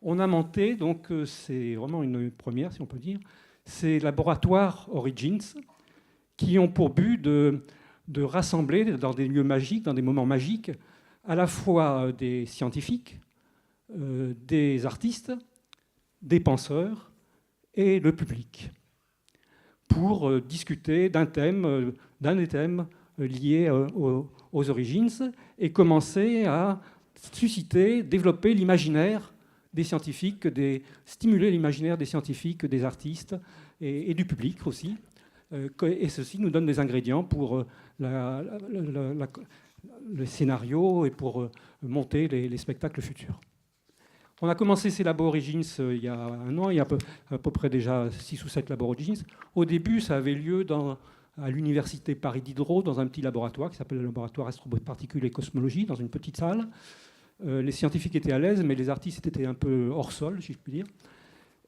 on a monté, donc c'est vraiment une première, si on peut dire, ces laboratoires Origins qui ont pour but de rassembler dans des lieux magiques, dans des moments magiques, à la fois des scientifiques, des artistes, des penseurs et le public, pour discuter d'un des thèmes liés aux Origins et commencer à susciter, développer l'imaginaire des scientifiques, stimuler l'imaginaire des scientifiques, des artistes et du public aussi. Et ceci nous donne des ingrédients pour le scénario et pour monter les spectacles futurs. On a commencé ces Labo Origins il y a un an, il y a à peu près déjà 6 ou 7 Labo Origins. Au début, ça avait lieu à l'université Paris Diderot, dans un petit laboratoire qui s'appelle le laboratoire Astroparticules et Cosmologie, dans une petite salle. Les scientifiques étaient à l'aise, mais les artistes étaient un peu hors sol, si je puis dire.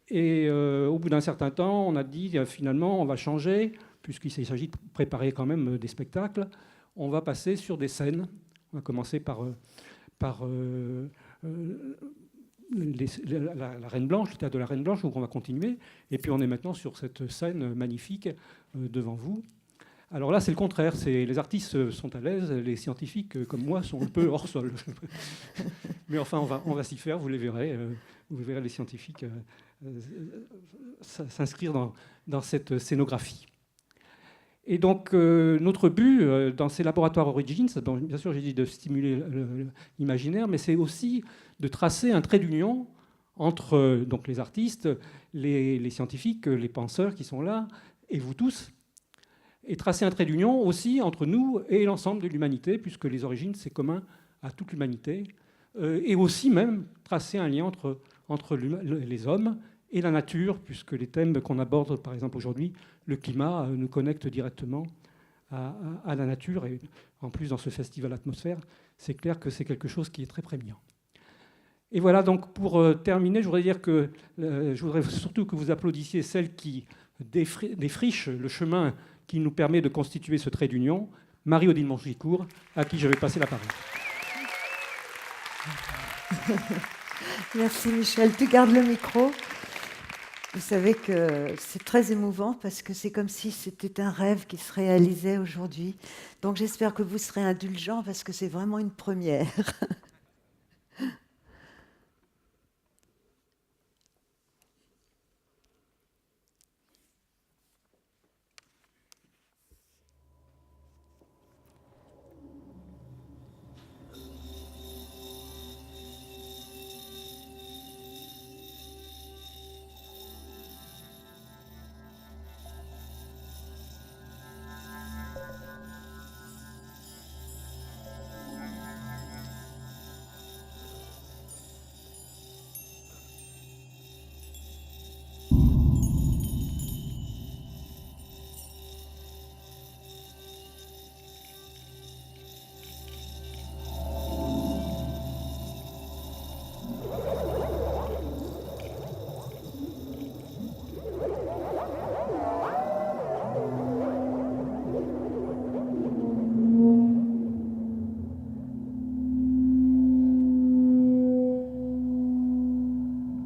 Et au bout d'un certain temps, on a dit finalement, on va changer, puisqu'il s'agit de préparer quand même des spectacles. On va passer sur des scènes. On va commencer par la Reine Blanche, le théâtre de la Reine Blanche, où on va continuer. Et puis on est maintenant sur cette scène magnifique devant vous. Alors là, c'est le contraire. Les artistes sont à l'aise, les scientifiques, comme moi, sont un peu hors sol. Mais enfin, on va s'y faire, vous les verrez. Vous verrez les scientifiques s'inscrire dans cette scénographie. Et donc, notre but dans ces laboratoires Origins, bien sûr, j'ai dit de stimuler l'imaginaire, mais c'est aussi de tracer un trait d'union entre donc, les artistes, les scientifiques, les penseurs qui sont là, et vous tous, et tracer un trait d'union aussi entre nous et l'ensemble de l'humanité, puisque les origines, c'est commun à toute l'humanité, et aussi même tracer un lien entre les hommes et la nature, puisque les thèmes qu'on aborde, par exemple aujourd'hui, le climat, nous connectent directement à la nature, et en plus dans ce festival Atmosphère, c'est clair que c'est quelque chose qui est très prégnant. Et voilà, donc pour terminer, je voudrais surtout que vous applaudissiez celle qui défriche le chemin qui nous permet de constituer ce trait d'union, Marie-Odile Mongicourt, à qui je vais passer la parole. Merci Michel. Tu gardes le micro. Vous savez que c'est très émouvant parce que c'est comme si c'était un rêve qui se réalisait aujourd'hui. Donc j'espère que vous serez indulgents parce que c'est vraiment une première.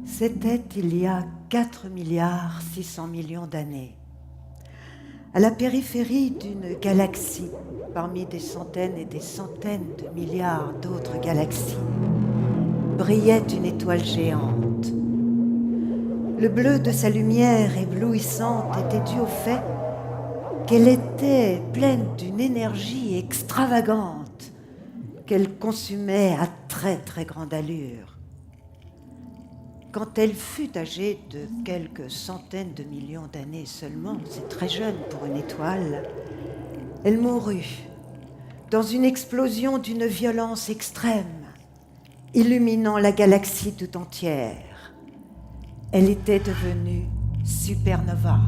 C'était il y a 4 milliards 600 millions d'années. À la périphérie d'une galaxie, parmi des centaines et des centaines de milliards d'autres galaxies, brillait une étoile géante. Le bleu de sa lumière éblouissante était dû au fait qu'elle était pleine d'une énergie extravagante qu'elle consumait à très très grande allure. Quand elle fut âgée de quelques centaines de millions d'années seulement, c'est très jeune pour une étoile, elle mourut dans une explosion d'une violence extrême, illuminant la galaxie tout entière. Elle était devenue supernova.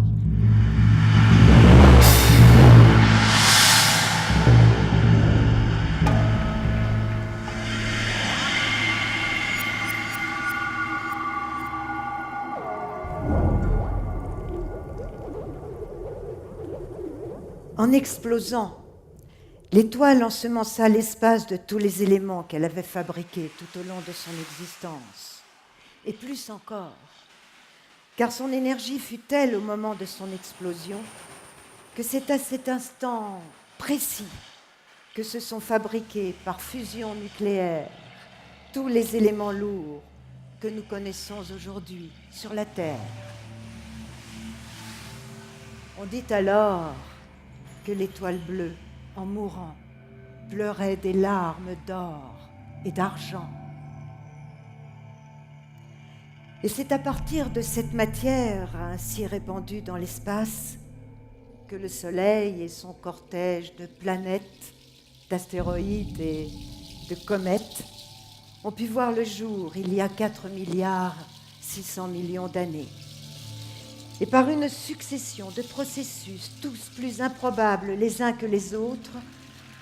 En explosant, l'étoile ensemença l'espace de tous les éléments qu'elle avait fabriqués tout au long de son existence. et plus encore, car son énergie fut telle au moment de son explosion que c'est à cet instant précis que se sont fabriqués par fusion nucléaire tous les éléments lourds que nous connaissons aujourd'hui sur la Terre. On dit alors que l'étoile bleue, en mourant, pleurait des larmes d'or et d'argent. Et c'est à partir de cette matière ainsi répandue dans l'espace que le Soleil et son cortège de planètes, d'astéroïdes et de comètes ont pu voir le jour il y a 4 milliards 600 millions d'années. Et par une succession de processus tous plus improbables les uns que les autres,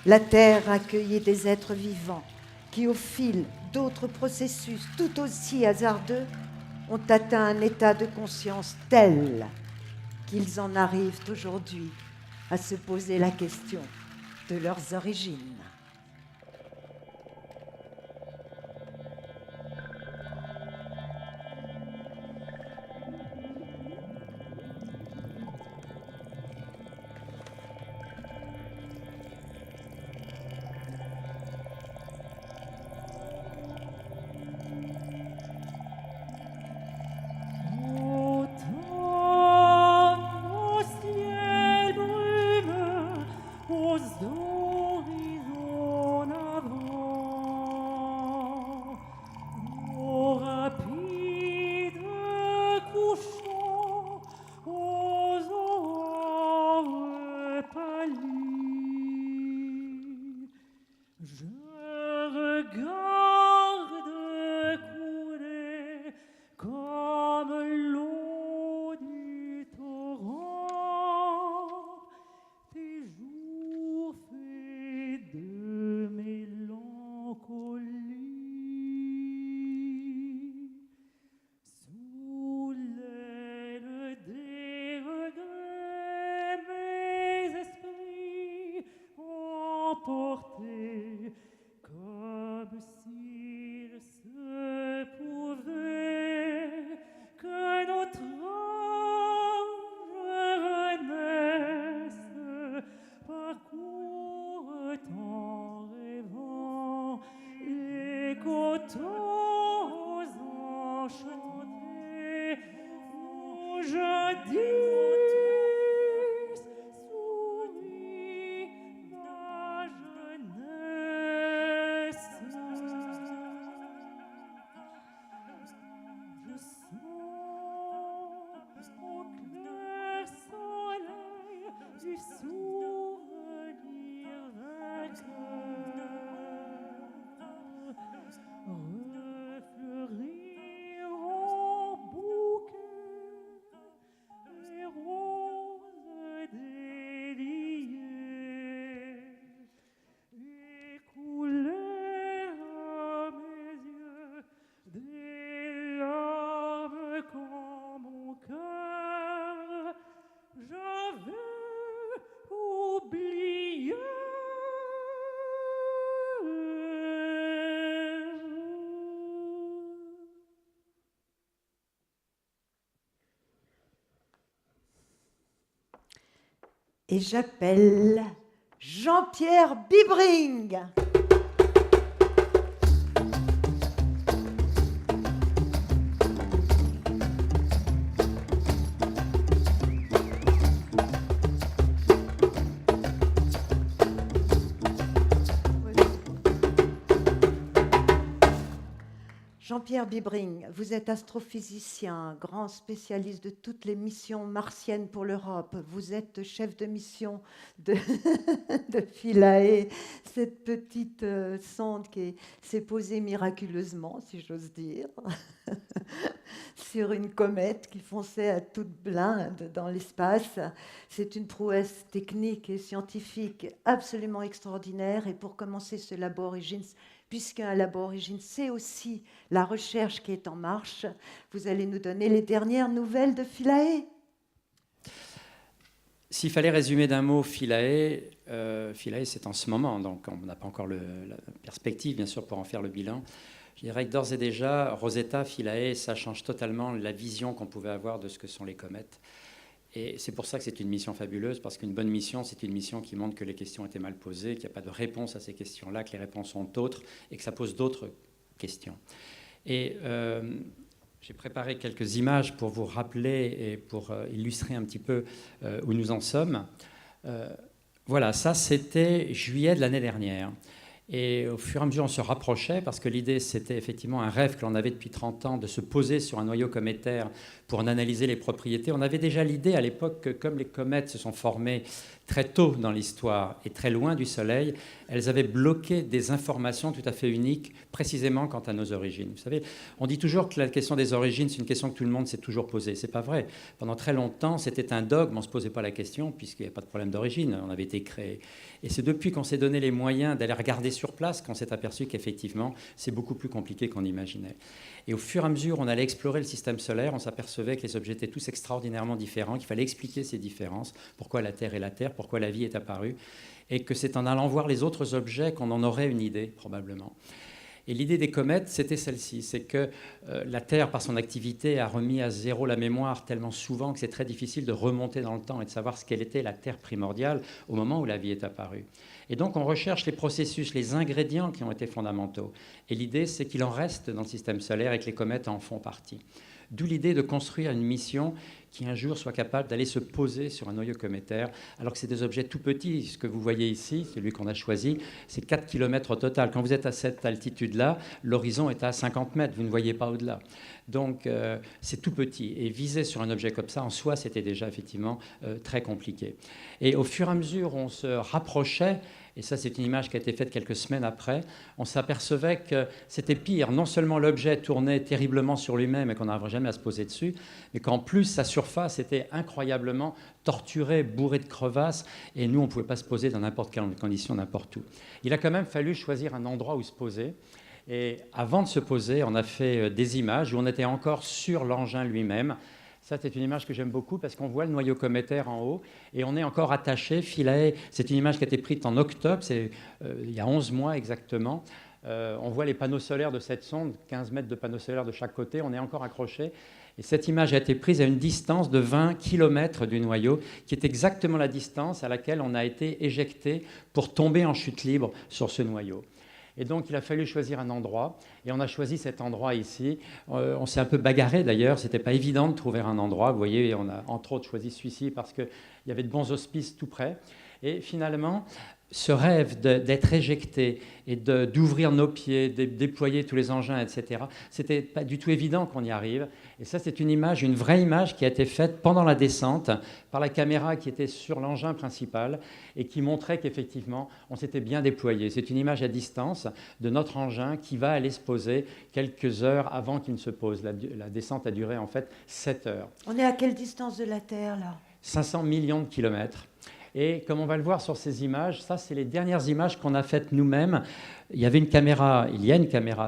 la Terre a accueilli des êtres vivants qui, au fil d'autres processus tout aussi hasardeux, ont atteint un état de conscience tel qu'ils en arrivent aujourd'hui à se poser la question de leurs origines. Et j'appelle Jean-Pierre Bibring. Jean-Pierre Bibring, vous êtes astrophysicien, grand spécialiste de toutes les missions martiennes pour l'Europe. Vous êtes chef de mission de Philae, cette petite sonde qui s'est posée miraculeusement, si j'ose dire, sur une comète qui fonçait à toute blinde dans l'espace. C'est une prouesse technique et scientifique absolument extraordinaire. Et pour commencer ce Labo Origins, puisqu'un Labo Origins, c'est aussi la recherche qui est en marche, vous allez nous donner les dernières nouvelles de Philae. S'il fallait résumer d'un mot Philae, Philae c'est en ce moment, donc on n'a pas encore la perspective bien sûr pour en faire le bilan. Je dirais que d'ores et déjà, Rosetta, Philae, ça change totalement la vision qu'on pouvait avoir de ce que sont les comètes. Et c'est pour ça que c'est une mission fabuleuse, parce qu'une bonne mission, c'est une mission qui montre que les questions étaient mal posées, qu'il n'y a pas de réponse à ces questions-là, que les réponses sont autres et que ça pose d'autres questions. Et j'ai préparé quelques images pour vous rappeler et pour illustrer un petit peu où nous en sommes. Voilà, ça c'était juillet de l'année dernière. Et au fur et à mesure, on se rapprochait, parce que l'idée, c'était effectivement un rêve que l'on avait depuis 30 ans, de se poser sur un noyau cométaire pour en analyser les propriétés. On avait déjà l'idée à l'époque que comme les comètes se sont formées très tôt dans l'histoire et très loin du Soleil, elles avaient bloqué des informations tout à fait uniques, précisément quant à nos origines. Vous savez, on dit toujours que la question des origines, c'est une question que tout le monde s'est toujours posée. C'est pas vrai. Pendant très longtemps, c'était un dogme, on ne se posait pas la question, puisqu'il n'y a pas de problème d'origine, on avait été créé. Et c'est depuis qu'on s'est donné les moyens d'aller regarder sur place qu'on s'est aperçu qu'effectivement, c'est beaucoup plus compliqué qu'on imaginait. Et au fur et à mesure, on allait explorer le système solaire, on s'apercevait que les objets étaient tous extraordinairement différents, qu'il fallait expliquer ces différences, pourquoi la Terre est la Terre, pourquoi la vie est apparue, et que c'est en allant voir les autres objets qu'on en aurait une idée, probablement. Et l'idée des comètes, c'était celle-ci, c'est que la Terre, par son activité, a remis à zéro la mémoire tellement souvent que c'est très difficile de remonter dans le temps et de savoir ce qu'elle était la Terre primordiale au moment où la vie est apparue. Et donc on recherche les processus, les ingrédients qui ont été fondamentaux. Et l'idée, c'est qu'il en reste dans le système solaire et que les comètes en font partie. D'où l'idée de construire une mission qui un jour soit capable d'aller se poser sur un noyau cométaire, alors que c'est des objets tout petits. Ce que vous voyez ici, celui qu'on a choisi, c'est 4 km au total. Quand vous êtes à cette altitude-là, l'horizon est à 50 mètres, vous ne voyez pas au-delà. Donc c'est tout petit. Et viser sur un objet comme ça, en soi, c'était déjà effectivement très compliqué. Et au fur et à mesure, on se rapprochait. Et ça, c'est une image qui a été faite quelques semaines après. On s'apercevait que c'était pire. Non seulement l'objet tournait terriblement sur lui-même et qu'on n'arriverait jamais à se poser dessus, mais qu'en plus, sa surface était incroyablement torturée, bourrée de crevasses. Et nous, on ne pouvait pas se poser dans n'importe quelle condition, n'importe où. Il a quand même fallu choisir un endroit où se poser. Et avant de se poser, on a fait des images où on était encore sur l'engin lui-même. Ça, c'est une image que j'aime beaucoup parce qu'on voit le noyau cométaire en haut et on est encore attaché. Philae, c'est une image qui a été prise en octobre, c'est il y a 11 mois exactement. On voit les panneaux solaires de cette sonde, 15 mètres de panneaux solaires de chaque côté, on est encore accroché. Et cette image a été prise à une distance de 20 km du noyau, qui est exactement la distance à laquelle on a été éjecté pour tomber en chute libre sur ce noyau. Et donc, il a fallu choisir un endroit. Et on a choisi cet endroit ici. On s'est un peu bagarré d'ailleurs. Ce n'était pas évident de trouver un endroit. Vous voyez, on a entre autres choisi celui-ci parce qu'il y avait de bons hospices tout près. Et finalement, ce rêve d'être éjecté et d'ouvrir nos pieds, de déployer tous les engins, etc., c'était pas du tout évident qu'on y arrive. Et ça, c'est une image, une vraie image qui a été faite pendant la descente par la caméra qui était sur l'engin principal et qui montrait qu'effectivement, on s'était bien déployé. C'est une image à distance de notre engin qui va aller se poser quelques heures avant qu'il ne se pose. La descente a duré en fait 7 heures. On est à quelle distance de la Terre, là ? 500 millions de kilomètres. Et comme on va le voir sur ces images, ça, c'est les dernières images qu'on a faites nous-mêmes. Il y a une caméra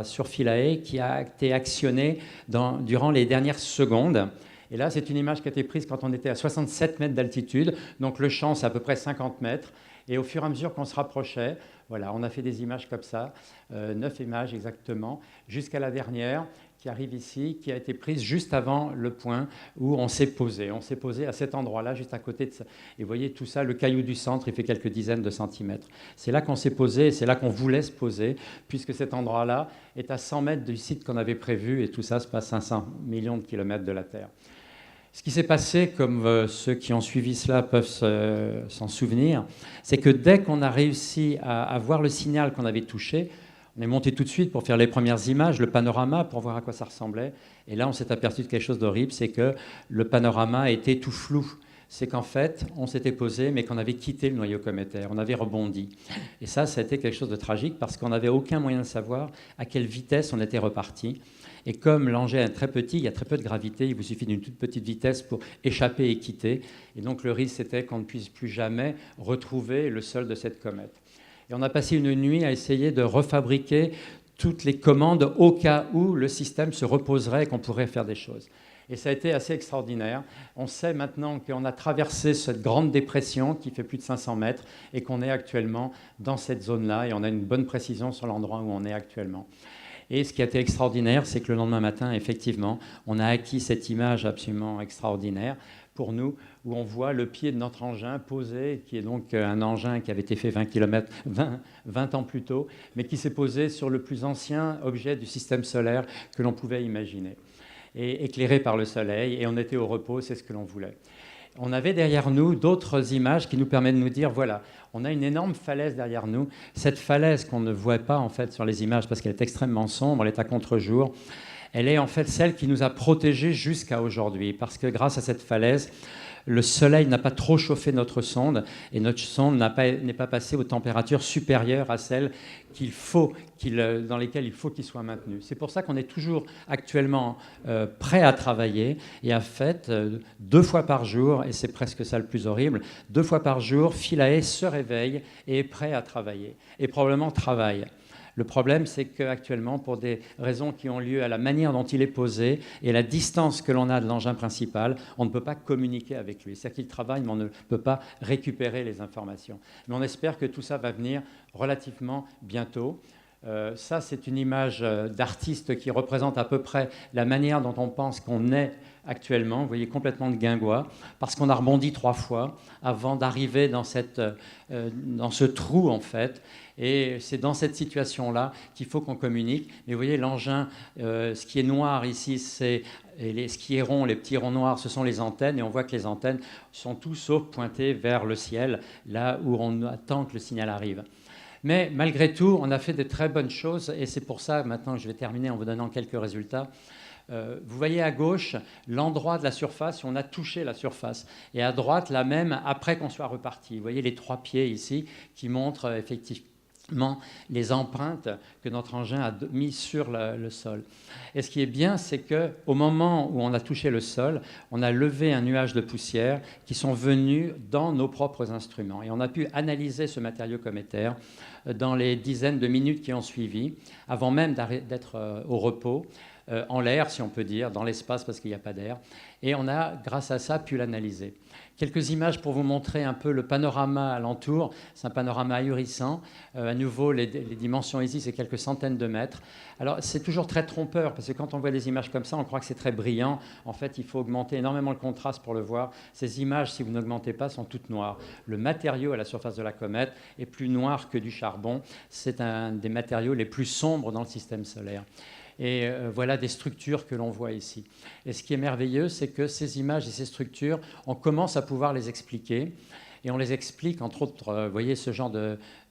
sur Philae qui a été actionnée durant les dernières secondes. Et là, c'est une image qui a été prise quand on était à 67 mètres d'altitude. Donc le champ, c'est à peu près 50 mètres. Et au fur et à mesure qu'on se rapprochait, voilà, on a fait des images comme ça, 9 images exactement, jusqu'à la dernière qui arrive ici, qui a été prise juste avant le point où on s'est posé. On s'est posé à cet endroit-là, juste à côté de ça. Et vous voyez tout ça, le caillou du centre, il fait quelques dizaines de centimètres. C'est là qu'on s'est posé, c'est là qu'on voulait se poser, puisque cet endroit-là est à 100 mètres du site qu'on avait prévu, et tout ça se passe à 500 millions de kilomètres de la Terre. Ce qui s'est passé, comme ceux qui ont suivi cela peuvent s'en souvenir, c'est que dès qu'on a réussi à voir le signal qu'on avait touché, on est monté tout de suite pour faire les premières images, le panorama, pour voir à quoi ça ressemblait. Et là, on s'est aperçu de quelque chose d'horrible, c'est que le panorama était tout flou. C'est qu'en fait, on s'était posé, mais qu'on avait quitté le noyau cométaire, on avait rebondi. Et ça a été quelque chose de tragique, parce qu'on n'avait aucun moyen de savoir à quelle vitesse on était reparti. Et comme l'engin est très petit, il y a très peu de gravité, il vous suffit d'une toute petite vitesse pour échapper et quitter. Et donc le risque, c'était qu'on ne puisse plus jamais retrouver le sol de cette comète. Et on a passé une nuit à essayer de refabriquer toutes les commandes au cas où le système se reposerait et qu'on pourrait faire des choses. Et ça a été assez extraordinaire. On sait maintenant qu'on a traversé cette grande dépression qui fait plus de 500 mètres et qu'on est actuellement dans cette zone-là et on a une bonne précision sur l'endroit où on est actuellement. Et ce qui a été extraordinaire, c'est que le lendemain matin, effectivement, on a acquis cette image absolument extraordinaire pour nous, où on voit le pied de notre engin posé, qui est donc un engin qui avait été fait 20 ans plus tôt, mais qui s'est posé sur le plus ancien objet du système solaire que l'on pouvait imaginer, et éclairé par le soleil, et on était au repos, c'est ce que l'on voulait. On avait derrière nous d'autres images qui nous permettent de nous dire, voilà, on a une énorme falaise derrière nous. Cette falaise qu'on ne voit pas en fait sur les images parce qu'elle est extrêmement sombre, elle est à contre-jour. Elle est en fait celle qui nous a protégés jusqu'à aujourd'hui parce que grâce à cette falaise, le soleil n'a pas trop chauffé notre sonde et notre sonde n'est pas passée aux températures supérieures à celles dans lesquelles il faut qu'il soit maintenu. C'est pour ça qu'on est toujours actuellement prêt à travailler et en fait, 2 fois par jour, et c'est presque ça le plus horrible, 2 fois par jour, Philae se réveille et est prêt à travailler et probablement travaille. Le problème, c'est qu'actuellement, pour des raisons qui ont lieu à la manière dont il est posé et la distance que l'on a de l'engin principal, on ne peut pas communiquer avec lui. C'est-à-dire qu'il travaille, mais on ne peut pas récupérer les informations. Mais on espère que tout ça va venir relativement bientôt. Ça, c'est une image d'artiste qui représente à peu près la manière dont on pense qu'on est actuellement. Vous voyez, complètement de guingois, parce qu'on a rebondi 3 fois avant d'arriver dans ce trou, en fait. Et c'est dans cette situation-là qu'il faut qu'on communique. Mais vous voyez, l'engin, ce qui est noir ici, ce qui est rond, les petits ronds noirs, ce sont les antennes. Et on voit que les antennes sont tout sauf pointées vers le ciel, là où on attend que le signal arrive. Mais malgré tout, on a fait de très bonnes choses. Et c'est pour ça, maintenant, que je vais terminer en vous donnant quelques résultats. Vous voyez à gauche l'endroit de la surface où on a touché la surface. Et à droite, la même après qu'on soit reparti. Vous voyez les 3 pieds ici qui montrent effectivement les empreintes que notre engin a mis sur le sol. Et ce qui est bien, c'est qu'au moment où on a touché le sol, on a levé un nuage de poussière qui sont venus dans nos propres instruments. Et on a pu analyser ce matériau cométaire dans les dizaines de minutes qui ont suivi, avant même d'être au repos, en l'air, si on peut dire, dans l'espace parce qu'il n'y a pas d'air. Et on a, grâce à ça, pu l'analyser. Quelques images pour vous montrer un peu le panorama alentour. C'est un panorama ahurissant. À nouveau, les dimensions ici, c'est quelques centaines de mètres. Alors, c'est toujours très trompeur, parce que quand on voit des images comme ça, on croit que c'est très brillant. En fait, il faut augmenter énormément le contraste pour le voir. Ces images, si vous n'augmentez pas, sont toutes noires. Le matériau à la surface de la comète est plus noir que du charbon. C'est un des matériaux les plus sombres dans le système solaire. Et voilà des structures que l'on voit ici. Et ce qui est merveilleux, c'est que ces images et ces structures, on commence à pouvoir les expliquer. Et on les explique, entre autres, vous voyez ce genre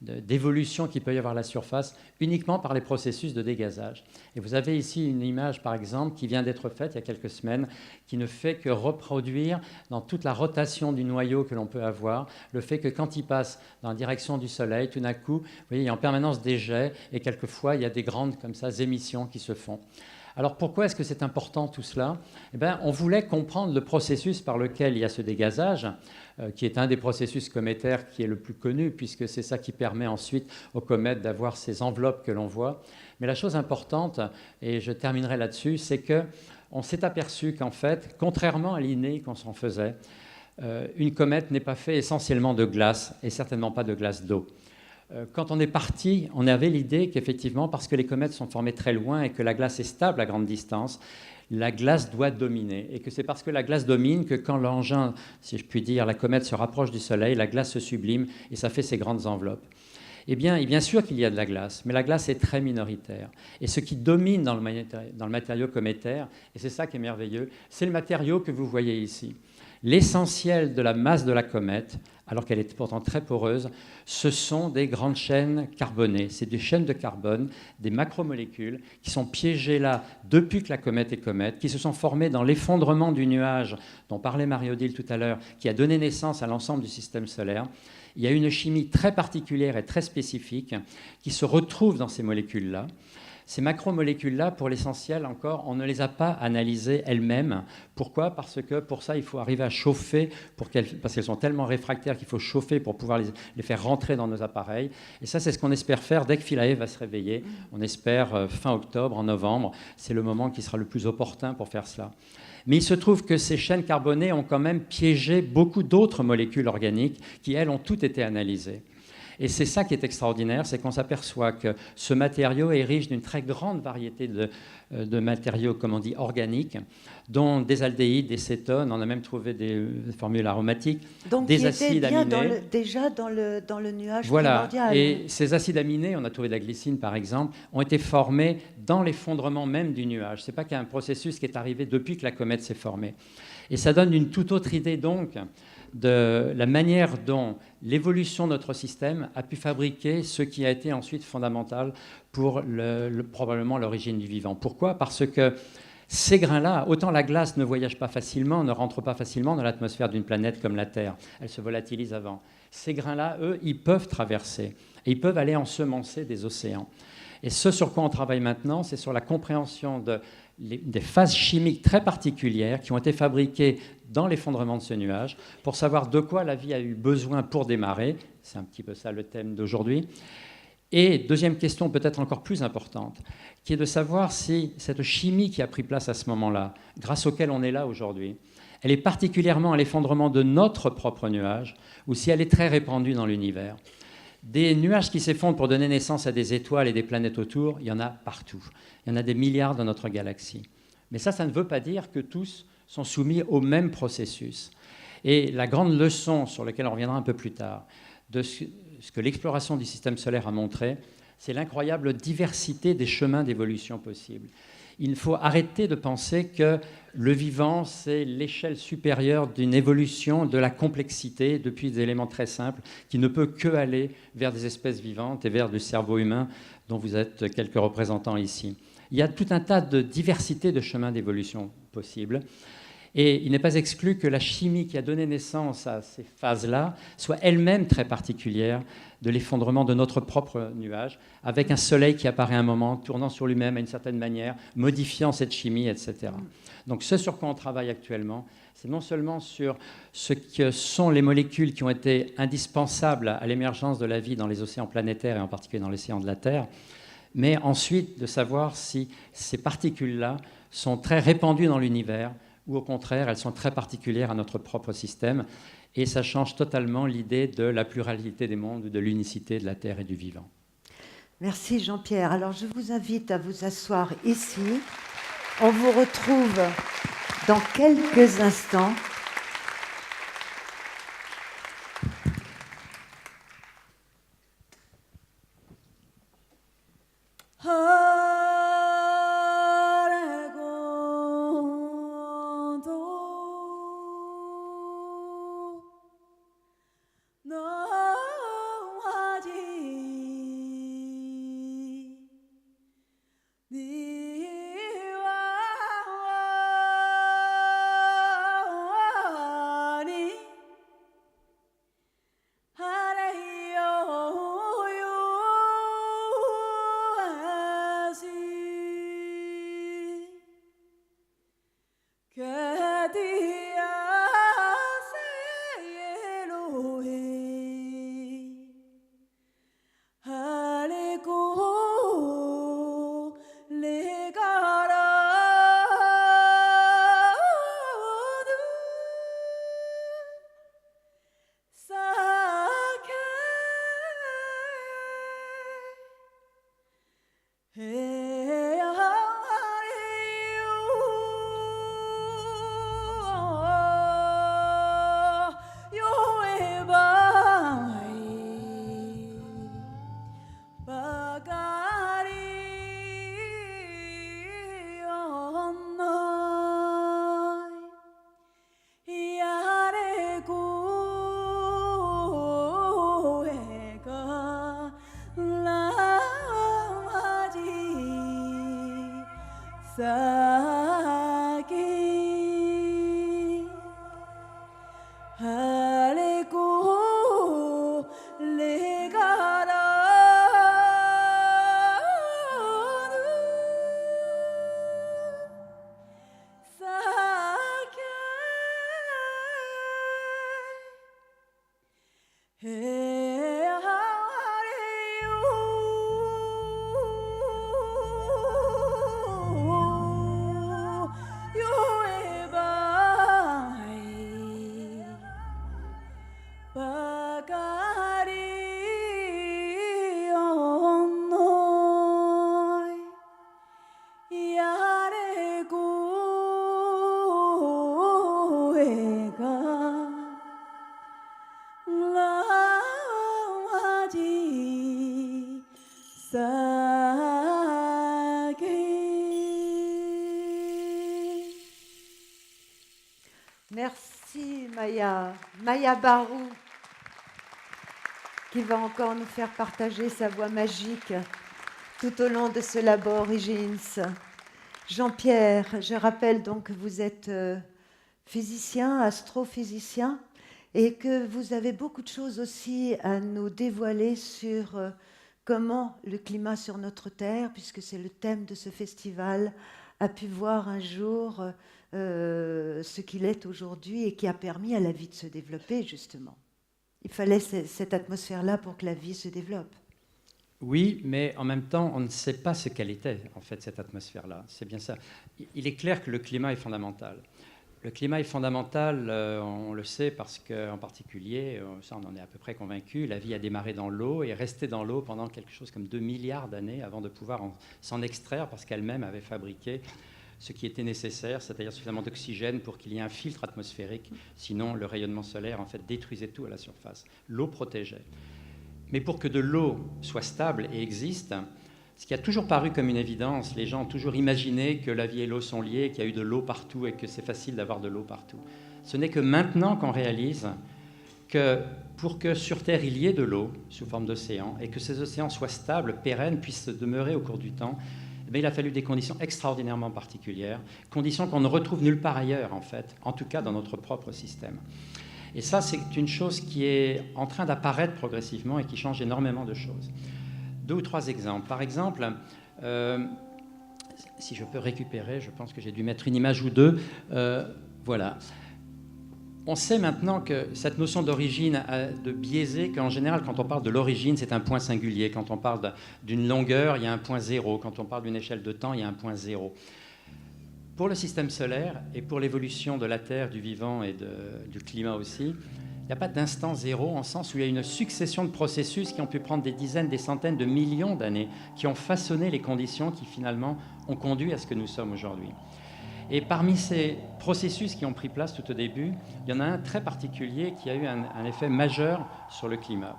d'évolution qu'il peut y avoir à la surface, uniquement par les processus de dégazage. Et vous avez ici une image, par exemple, qui vient d'être faite il y a quelques semaines, qui ne fait que reproduire dans toute la rotation du noyau que l'on peut avoir, le fait que quand il passe dans la direction du Soleil, tout d'un coup, vous voyez, il y a en permanence des jets, et quelquefois, il y a des grandes comme ça, émissions qui se font. Alors pourquoi est-ce que c'est important tout cela ? Eh bien, on voulait comprendre le processus par lequel il y a ce dégazage, qui est un des processus cométaires qui est le plus connu, puisque c'est ça qui permet ensuite aux comètes d'avoir ces enveloppes que l'on voit. Mais la chose importante, et je terminerai là-dessus, c'est qu'on s'est aperçu qu'en fait, contrairement à l'idée qu'on s'en faisait, une comète n'est pas faite essentiellement de glace, et certainement pas de glace d'eau. Quand on est parti, on avait l'idée qu'effectivement, parce que les comètes sont formées très loin et que la glace est stable à grande distance, la glace doit dominer. Et que c'est parce que la glace domine que quand l'engin, si je puis dire, la comète se rapproche du Soleil, la glace se sublime et ça fait ces grandes enveloppes. Eh bien sûr qu'il y a de la glace, mais la glace est très minoritaire. Et ce qui domine dans le matériau cométaire, et c'est ça qui est merveilleux, c'est le matériau que vous voyez ici. L'essentiel de la masse de la comète, alors qu'elle est pourtant très poreuse, ce sont des grandes chaînes carbonées. C'est des chaînes de carbone, des macromolécules qui sont piégées là depuis que la comète est comète, qui se sont formées dans l'effondrement du nuage dont parlait Marie-Odile tout à l'heure, qui a donné naissance à l'ensemble du système solaire. Il y a une chimie très particulière et très spécifique qui se retrouve dans ces molécules-là. Ces macromolécules-là, pour l'essentiel encore, on ne les a pas analysées elles-mêmes. Pourquoi ? Parce que pour ça, il faut arriver à chauffer, parce qu'elles sont tellement réfractaires qu'il faut chauffer pour pouvoir les faire rentrer dans nos appareils. Et ça, c'est ce qu'on espère faire dès que Philae va se réveiller. On espère fin octobre, en novembre. C'est le moment qui sera le plus opportun pour faire cela. Mais il se trouve que ces chaînes carbonées ont quand même piégé beaucoup d'autres molécules organiques qui, elles, ont toutes été analysées. Et c'est ça qui est extraordinaire, c'est qu'on s'aperçoit que ce matériau est riche d'une très grande variété de matériaux, comme on dit, organiques, dont des aldéhydes, des cétones, on a même trouvé des formules aromatiques, donc, des acides aminés. Déjà dans le nuage voilà. primordial. Et ces acides aminés, on a trouvé de la glycine par exemple, ont été formés dans l'effondrement même du nuage. Ce n'est pas qu'un processus qui est arrivé depuis que la comète s'est formée. Et ça donne une toute autre idée donc de la manière dont l'évolution de notre système a pu fabriquer ce qui a été ensuite fondamental pour probablement l'origine du vivant. Pourquoi ? Parce que ces grains-là, autant la glace ne voyage pas facilement, ne rentre pas facilement dans l'atmosphère d'une planète comme la Terre, elle se volatilise avant. Ces grains-là, eux, ils peuvent traverser et ils peuvent aller ensemencer des océans. Et ce sur quoi on travaille maintenant, c'est sur la compréhension des phases chimiques très particulières qui ont été fabriquées dans l'effondrement de ce nuage pour savoir de quoi la vie a eu besoin pour démarrer. C'est un petit peu ça le thème d'aujourd'hui. Et deuxième question peut-être encore plus importante, qui est de savoir si cette chimie qui a pris place à ce moment-là, grâce auquel on est là aujourd'hui, elle est particulièrement à l'effondrement de notre propre nuage ou si elle est très répandue dans l'univers. Des nuages qui s'effondrent pour donner naissance à des étoiles et des planètes autour, il y en a partout. Il y en a des milliards dans notre galaxie. Mais ça ne veut pas dire que tous sont soumis au même processus. Et la grande leçon sur laquelle on reviendra un peu plus tard, de ce que l'exploration du système solaire a montré, c'est l'incroyable diversité des chemins d'évolution possibles. Il faut arrêter de penser que le vivant, c'est l'échelle supérieure d'une évolution de la complexité depuis des éléments très simples qui ne peut que aller vers des espèces vivantes et vers du cerveau humain dont vous êtes quelques représentants ici. Il y a tout un tas de diversité de chemins d'évolution possibles. Et il n'est pas exclu que la chimie qui a donné naissance à ces phases-là soit elle-même très particulière de l'effondrement de notre propre nuage, avec un soleil qui apparaît un moment, tournant sur lui-même à une certaine manière, modifiant cette chimie, etc. Donc ce sur quoi on travaille actuellement, c'est non seulement sur ce que sont les molécules qui ont été indispensables à l'émergence de la vie dans les océans planétaires et en particulier dans l'océan de la Terre, mais ensuite de savoir si ces particules-là sont très répandues dans l'univers, ou au contraire, elles sont très particulières à notre propre système. Et ça change totalement l'idée de la pluralité des mondes, de l'unicité de la Terre et du vivant. Merci Jean-Pierre. Alors je vous invite à vous asseoir ici. On vous retrouve dans quelques instants. Merci Maya. Maya Barou, qui va encore nous faire partager sa voix magique tout au long de ce Labo Origins. Jean-Pierre, je rappelle donc que vous êtes physicien, astrophysicien, et que vous avez beaucoup de choses aussi à nous dévoiler sur comment le climat sur notre Terre, puisque c'est le thème de ce festival, a pu voir un jour ce qu'il est aujourd'hui et qui a permis à la vie de se développer, justement. Il fallait cette atmosphère-là pour que la vie se développe. Oui, mais en même temps, on ne sait pas ce qu'elle était, en fait, cette atmosphère-là. C'est bien ça. Il est clair que le climat est fondamental. Le climat est fondamental, on le sait, parce qu'en particulier, ça on en est à peu près convaincu, la vie a démarré dans l'eau et est restée dans l'eau pendant quelque chose comme 2 milliards d'années avant de pouvoir s'en extraire, parce qu'elle-même avait fabriqué ce qui était nécessaire, c'est-à-dire suffisamment d'oxygène pour qu'il y ait un filtre atmosphérique. Sinon, le rayonnement solaire, en fait, détruisait tout à la surface. L'eau protégeait. Mais pour que de l'eau soit stable et existe, ce qui a toujours paru comme une évidence, les gens ont toujours imaginé que la vie et l'eau sont liées, qu'il y a eu de l'eau partout et que c'est facile d'avoir de l'eau partout. Ce n'est que maintenant qu'on réalise que pour que sur Terre il y ait de l'eau sous forme d'océan et que ces océans soient stables, pérennes, puissent demeurer au cours du temps, eh bien, il a fallu des conditions extraordinairement particulières, conditions qu'on ne retrouve nulle part ailleurs en fait, en tout cas dans notre propre système. Et ça, c'est une chose qui est en train d'apparaître progressivement et qui change énormément de choses. 2 ou 3 exemples. Par exemple, si je peux récupérer, je pense que j'ai dû mettre une image ou 2. Voilà. On sait maintenant que cette notion d'origine a de biaisé, qu'en général, quand on parle de l'origine, c'est un point singulier. Quand on parle d'une longueur, il y a un point zéro. Quand on parle d'une échelle de temps, il y a un point zéro. Pour le système solaire et pour l'évolution de la Terre, du vivant et du climat aussi, il n'y a pas d'instant zéro en sens où il y a une succession de processus qui ont pu prendre des dizaines, des centaines de millions d'années, qui ont façonné les conditions qui finalement ont conduit à ce que nous sommes aujourd'hui. Et parmi ces processus qui ont pris place tout au début, il y en a un très particulier qui a eu un effet majeur sur le climat.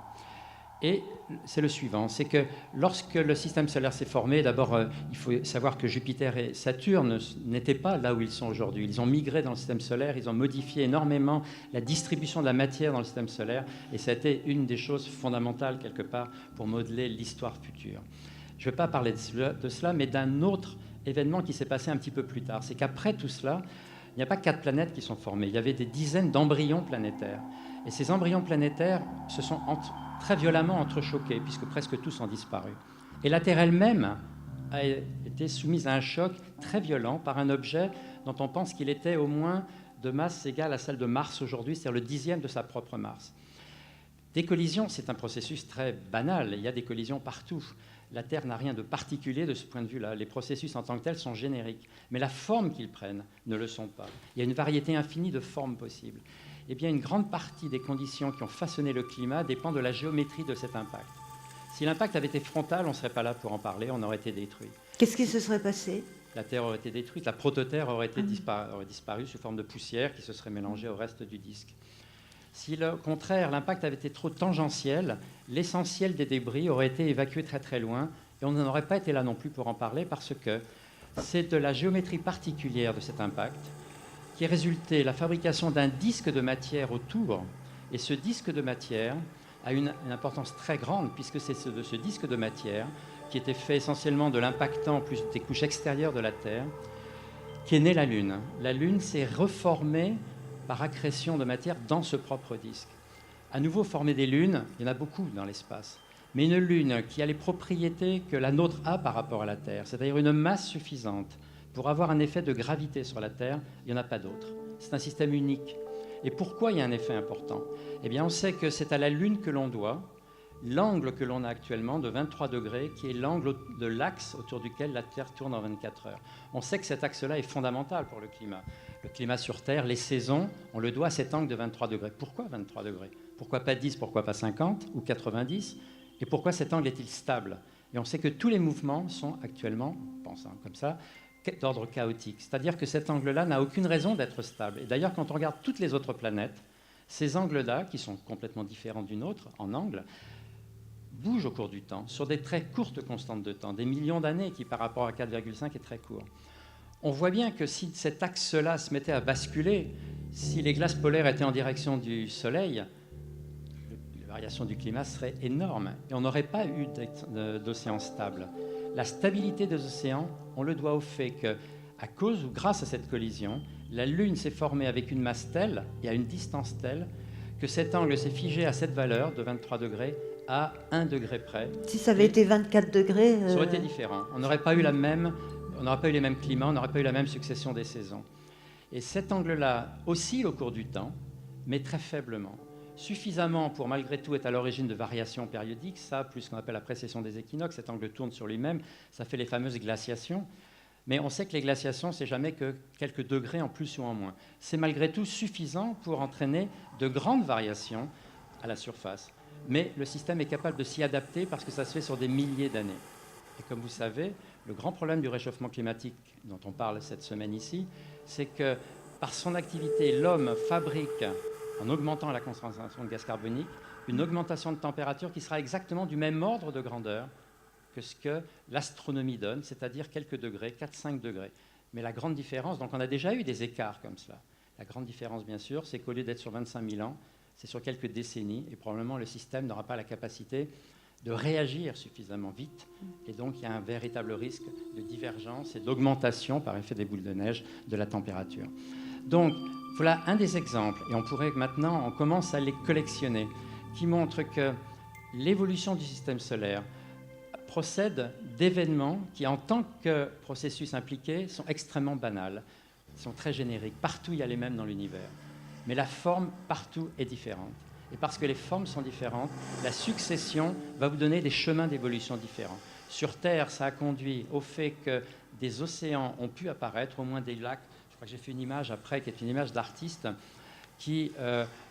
Et c'est le suivant, c'est que lorsque le système solaire s'est formé, d'abord, il faut savoir que Jupiter et Saturne n'étaient pas là où ils sont aujourd'hui. Ils ont migré dans le système solaire, ils ont modifié énormément la distribution de la matière dans le système solaire, et ça a été une des choses fondamentales, quelque part, pour modeler l'histoire future. Je ne vais pas parler de cela, mais d'un autre événement qui s'est passé un petit peu plus tard. C'est qu'après tout cela, il n'y a pas 4 planètes qui sont formées, il y avait des dizaines d'embryons planétaires. Et ces embryons planétaires se sont très violemment entrechoqués, puisque presque tous ont disparu. Et la Terre elle-même a été soumise à un choc très violent par un objet dont on pense qu'il était au moins de masse égale à celle de Mars aujourd'hui, c'est-à-dire le 10e de sa propre masse. Des collisions, c'est un processus très banal, il y a des collisions partout. La Terre n'a rien de particulier de ce point de vue-là. Les processus en tant que tels sont génériques, mais la forme qu'ils prennent ne le sont pas. Il y a une variété infinie de formes possibles. Eh bien, une grande partie des conditions qui ont façonné le climat dépend de la géométrie de cet impact. Si l'impact avait été frontal, on ne serait pas là pour en parler, on aurait été détruit. Qu'est-ce qui se serait passé ? La Terre aurait été détruite, la prototerre aurait disparu sous forme de poussière qui se serait mélangée au reste du disque. Si, au contraire, l'impact avait été trop tangentiel, l'essentiel des débris aurait été évacué très très loin, et on n'en aurait pas été là non plus pour en parler, parce que c'est de la géométrie particulière de cet impact qui est résulté la fabrication d'un disque de matière autour. Et ce disque de matière a une importance très grande, puisque c'est de ce disque de matière, qui était fait essentiellement de l'impactant plus des couches extérieures de la Terre, qu'est née la Lune. La Lune s'est reformée par accrétion de matière dans ce propre disque. À nouveau, former des lunes, il y en a beaucoup dans l'espace. Mais une lune qui a les propriétés que la nôtre a par rapport à la Terre, c'est-à-dire une masse suffisante pour avoir un effet de gravité sur la Terre, il n'y en a pas d'autre. C'est un système unique. Et pourquoi il y a un effet important ? Eh bien, on sait que c'est à la Lune que l'on doit l'angle que l'on a actuellement de 23 degrés, qui est l'angle de l'axe autour duquel la Terre tourne en 24 heures. On sait que cet axe-là est fondamental pour le climat. Le climat sur Terre, les saisons, on le doit à cet angle de 23 degrés. Pourquoi 23 degrés ? Pourquoi pas 10 ? Pourquoi pas 50 ou 90 ? Et pourquoi cet angle est-il stable ? Et on sait que tous les mouvements sont actuellement, pensant comme ça, d'ordre chaotique. C'est-à-dire que cet angle-là n'a aucune raison d'être stable. Et d'ailleurs, quand on regarde toutes les autres planètes, ces angles-là, qui sont complètement différents d'une autre en angle, bougent au cours du temps, sur des très courtes constantes de temps, des millions d'années, qui par rapport à 4,5 est très court. On voit bien que si cet axe-là se mettait à basculer, Si les glaces polaires étaient en direction du Soleil, la variation du climat serait énorme et on n'aurait pas eu d'océan stable. La stabilité des océans, on le doit au fait que, à cause ou grâce à cette collision, la Lune s'est formée avec une masse telle et à une distance telle que cet angle s'est figé à cette valeur de 23 degrés à 1 degré près. Si ça avait été 24 degrés... Ça aurait été différent. On n'aurait pas eu les mêmes climats, on n'aurait pas eu la même succession des saisons. Et cet angle-là oscille au cours du temps, mais très faiblement. Suffisamment pour, malgré tout, être à l'origine de variations périodiques. Ça, plus ce qu'on appelle la précession des équinoxes, cet angle tourne sur lui-même, ça fait les fameuses glaciations. Mais on sait que les glaciations, c'est jamais que quelques degrés en plus ou en moins. C'est malgré tout suffisant pour entraîner de grandes variations à la surface. Mais le système est capable de s'y adapter parce que ça se fait sur des milliers d'années. Et comme vous savez, le grand problème du réchauffement climatique dont on parle cette semaine ici, c'est que par son activité, l'homme fabrique, en augmentant la concentration de gaz carbonique, une augmentation de température qui sera exactement du même ordre de grandeur que ce que l'astronomie donne, c'est-à-dire quelques degrés, 4-5 degrés. Mais la grande différence, donc on a déjà eu des écarts comme cela. La grande différence, bien sûr, c'est qu'au lieu d'être sur 25 000 ans, c'est sur quelques décennies, et probablement le système n'aura pas la capacité de réagir suffisamment vite. Et donc, il y a un véritable risque de divergence et d'augmentation, par effet des boules de neige, de la température. Donc, voilà un des exemples, et on pourrait maintenant, on commence à les collectionner, qui montrent que l'évolution du système solaire procède d'événements qui, en tant que processus impliqués, sont extrêmement banals, sont très génériques. Partout, il y a les mêmes dans l'univers. Mais la forme, partout, est différente. Et parce que les formes sont différentes, la succession va vous donner des chemins d'évolution différents. Sur Terre, ça a conduit au fait que des océans ont pu apparaître, au moins des lacs. Je crois que j'ai fait une image après, qui est une image d'artiste, qui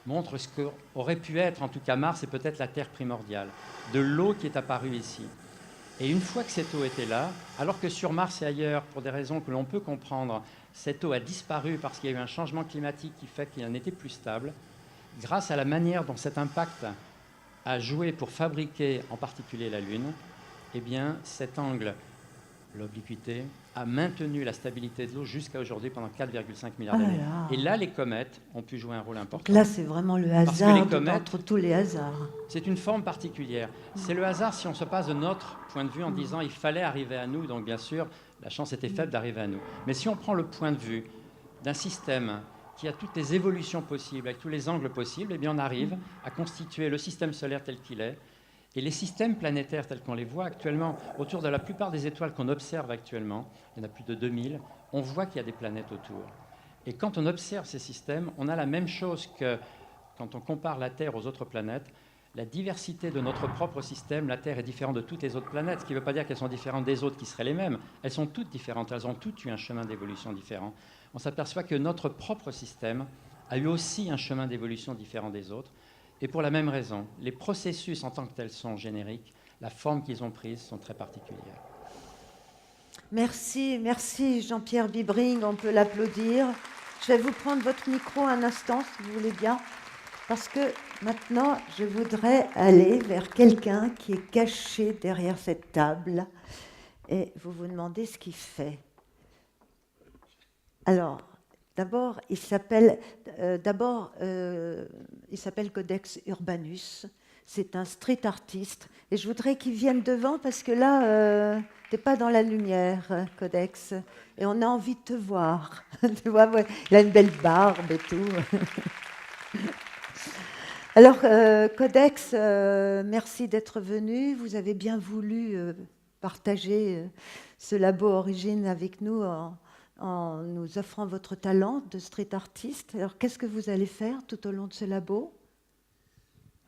montre ce qu'aurait pu être, en tout cas Mars, et peut-être la Terre primordiale, de l'eau qui est apparue ici. Et une fois que cette eau était là, alors que sur Mars et ailleurs, pour des raisons que l'on peut comprendre, cette eau a disparu parce qu'il y a eu un changement climatique qui fait qu'il en était plus stable, grâce à la manière dont cet impact a joué pour fabriquer en particulier la Lune, eh bien cet angle, l'obliquité, a maintenu la stabilité de l'eau jusqu'à aujourd'hui pendant 4,5 milliards d'années. Et là, les comètes ont pu jouer un rôle important. Là, c'est vraiment le hasard d'entre tous les hasards. C'est une forme particulière. C'est le hasard si on se passe de notre point de vue en disant il fallait arriver à nous, donc bien sûr, la chance était faible d'arriver à nous. Mais si on prend le point de vue d'un système qui a toutes les évolutions possibles, avec tous les angles possibles, eh bien on arrive à constituer le système solaire tel qu'il est. Et les systèmes planétaires tels qu'on les voit actuellement, autour de la plupart des étoiles qu'on observe actuellement, il y en a plus de 2000, on voit qu'il y a des planètes autour. Et quand on observe ces systèmes, on a la même chose que quand on compare la Terre aux autres planètes. La diversité de notre propre système, la Terre est différente de toutes les autres planètes, ce qui ne veut pas dire qu'elles sont différentes des autres qui seraient les mêmes. Elles sont toutes différentes, elles ont toutes eu un chemin d'évolution différent. On s'aperçoit que notre propre système a eu aussi un chemin d'évolution différent des autres. Et pour la même raison, les processus en tant que tels sont génériques, la forme qu'ils ont prise sont très particulières. Merci, merci Jean-Pierre Bibring, on peut l'applaudir. Je vais vous prendre votre micro un instant, si vous voulez bien, parce que maintenant, je voudrais aller vers quelqu'un qui est caché derrière cette table, et vous vous demandez ce qu'il fait. Alors, d'abord, il s'appelle Codex Urbanus. C'est un street artiste. Et je voudrais qu'il vienne devant parce que là, tu n'es pas dans la lumière, Codex. Et on a envie de te voir. Tu vois, ouais, il a une belle barbe et tout. Alors, Codex, merci d'être venu. Vous avez bien voulu partager ce labo Origine avec nous en nous offrant votre talent de street artiste. Alors, qu'est-ce que vous allez faire tout au long de ce labo ?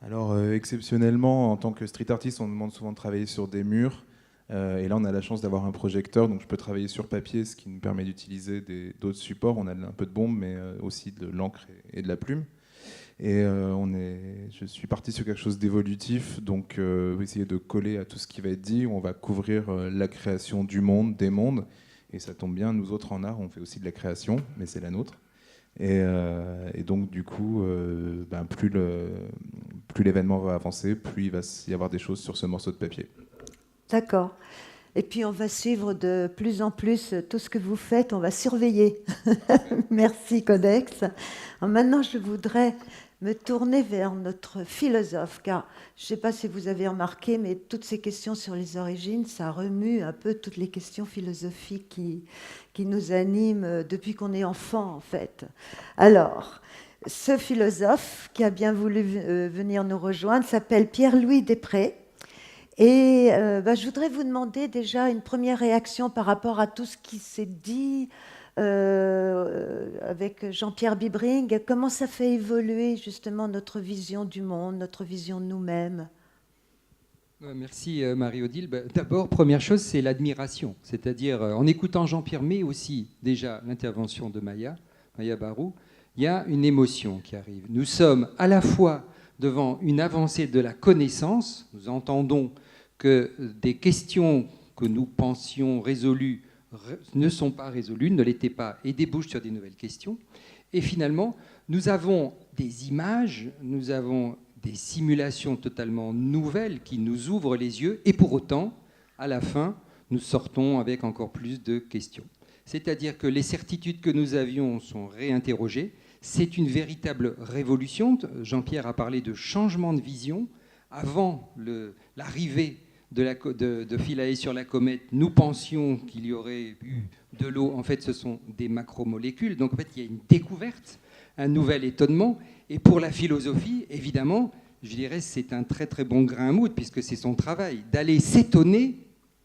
Alors, exceptionnellement, en tant que street artist, on demande souvent de travailler sur des murs. Et là, on a la chance d'avoir un projecteur, donc je peux travailler sur papier, ce qui nous permet d'utiliser d'autres supports. On a un peu de bombe, mais aussi de l'encre et de la plume. Et je suis parti sur quelque chose d'évolutif, donc on va essayer de coller à tout ce qui va être dit. On va couvrir la création du monde, des mondes. Et ça tombe bien, nous autres en art, on fait aussi de la création, mais c'est la nôtre. Et donc, du coup, plus l'événement va avancer, plus il va y avoir des choses sur ce morceau de papier. D'accord. Et puis on va suivre de plus en plus tout ce que vous faites, on va surveiller. Merci Codex. Alors maintenant je voudrais me tourner vers notre philosophe, car je ne sais pas si vous avez remarqué, mais toutes ces questions sur les origines, ça remue un peu toutes les questions philosophiques qui nous animent depuis qu'on est enfant en fait. Alors, ce philosophe qui a bien voulu venir nous rejoindre s'appelle Pierre-Louis Després. Et je voudrais vous demander déjà une première réaction par rapport à tout ce qui s'est dit avec Jean-Pierre Bibring. Comment ça fait évoluer justement notre vision du monde, notre vision de nous-mêmes? Merci Marie-Odile. D'abord, première chose, c'est l'admiration. C'est-à-dire, en écoutant Jean-Pierre, mais aussi déjà l'intervention de Maya Barou, il y a une émotion qui arrive. Nous sommes à la fois devant une avancée de la connaissance, nous entendons que des questions que nous pensions résolues ne sont pas résolues, ne l'étaient pas, et débouchent sur des nouvelles questions. Et finalement, nous avons des images, nous avons des simulations totalement nouvelles qui nous ouvrent les yeux, et pour autant, à la fin, nous sortons avec encore plus de questions. C'est-à-dire que les certitudes que nous avions sont réinterrogées. C'est une véritable révolution. Jean-Pierre a parlé de changement de vision. Avant l'arrivée de Philae sur la comète, nous pensions qu'il y aurait eu de l'eau. En fait, ce sont des macromolécules. Donc, en fait, il y a une découverte, un nouvel étonnement. Et pour la philosophie, évidemment, je dirais c'est un très, très bon grain à moudre, puisque c'est son travail, d'aller s'étonner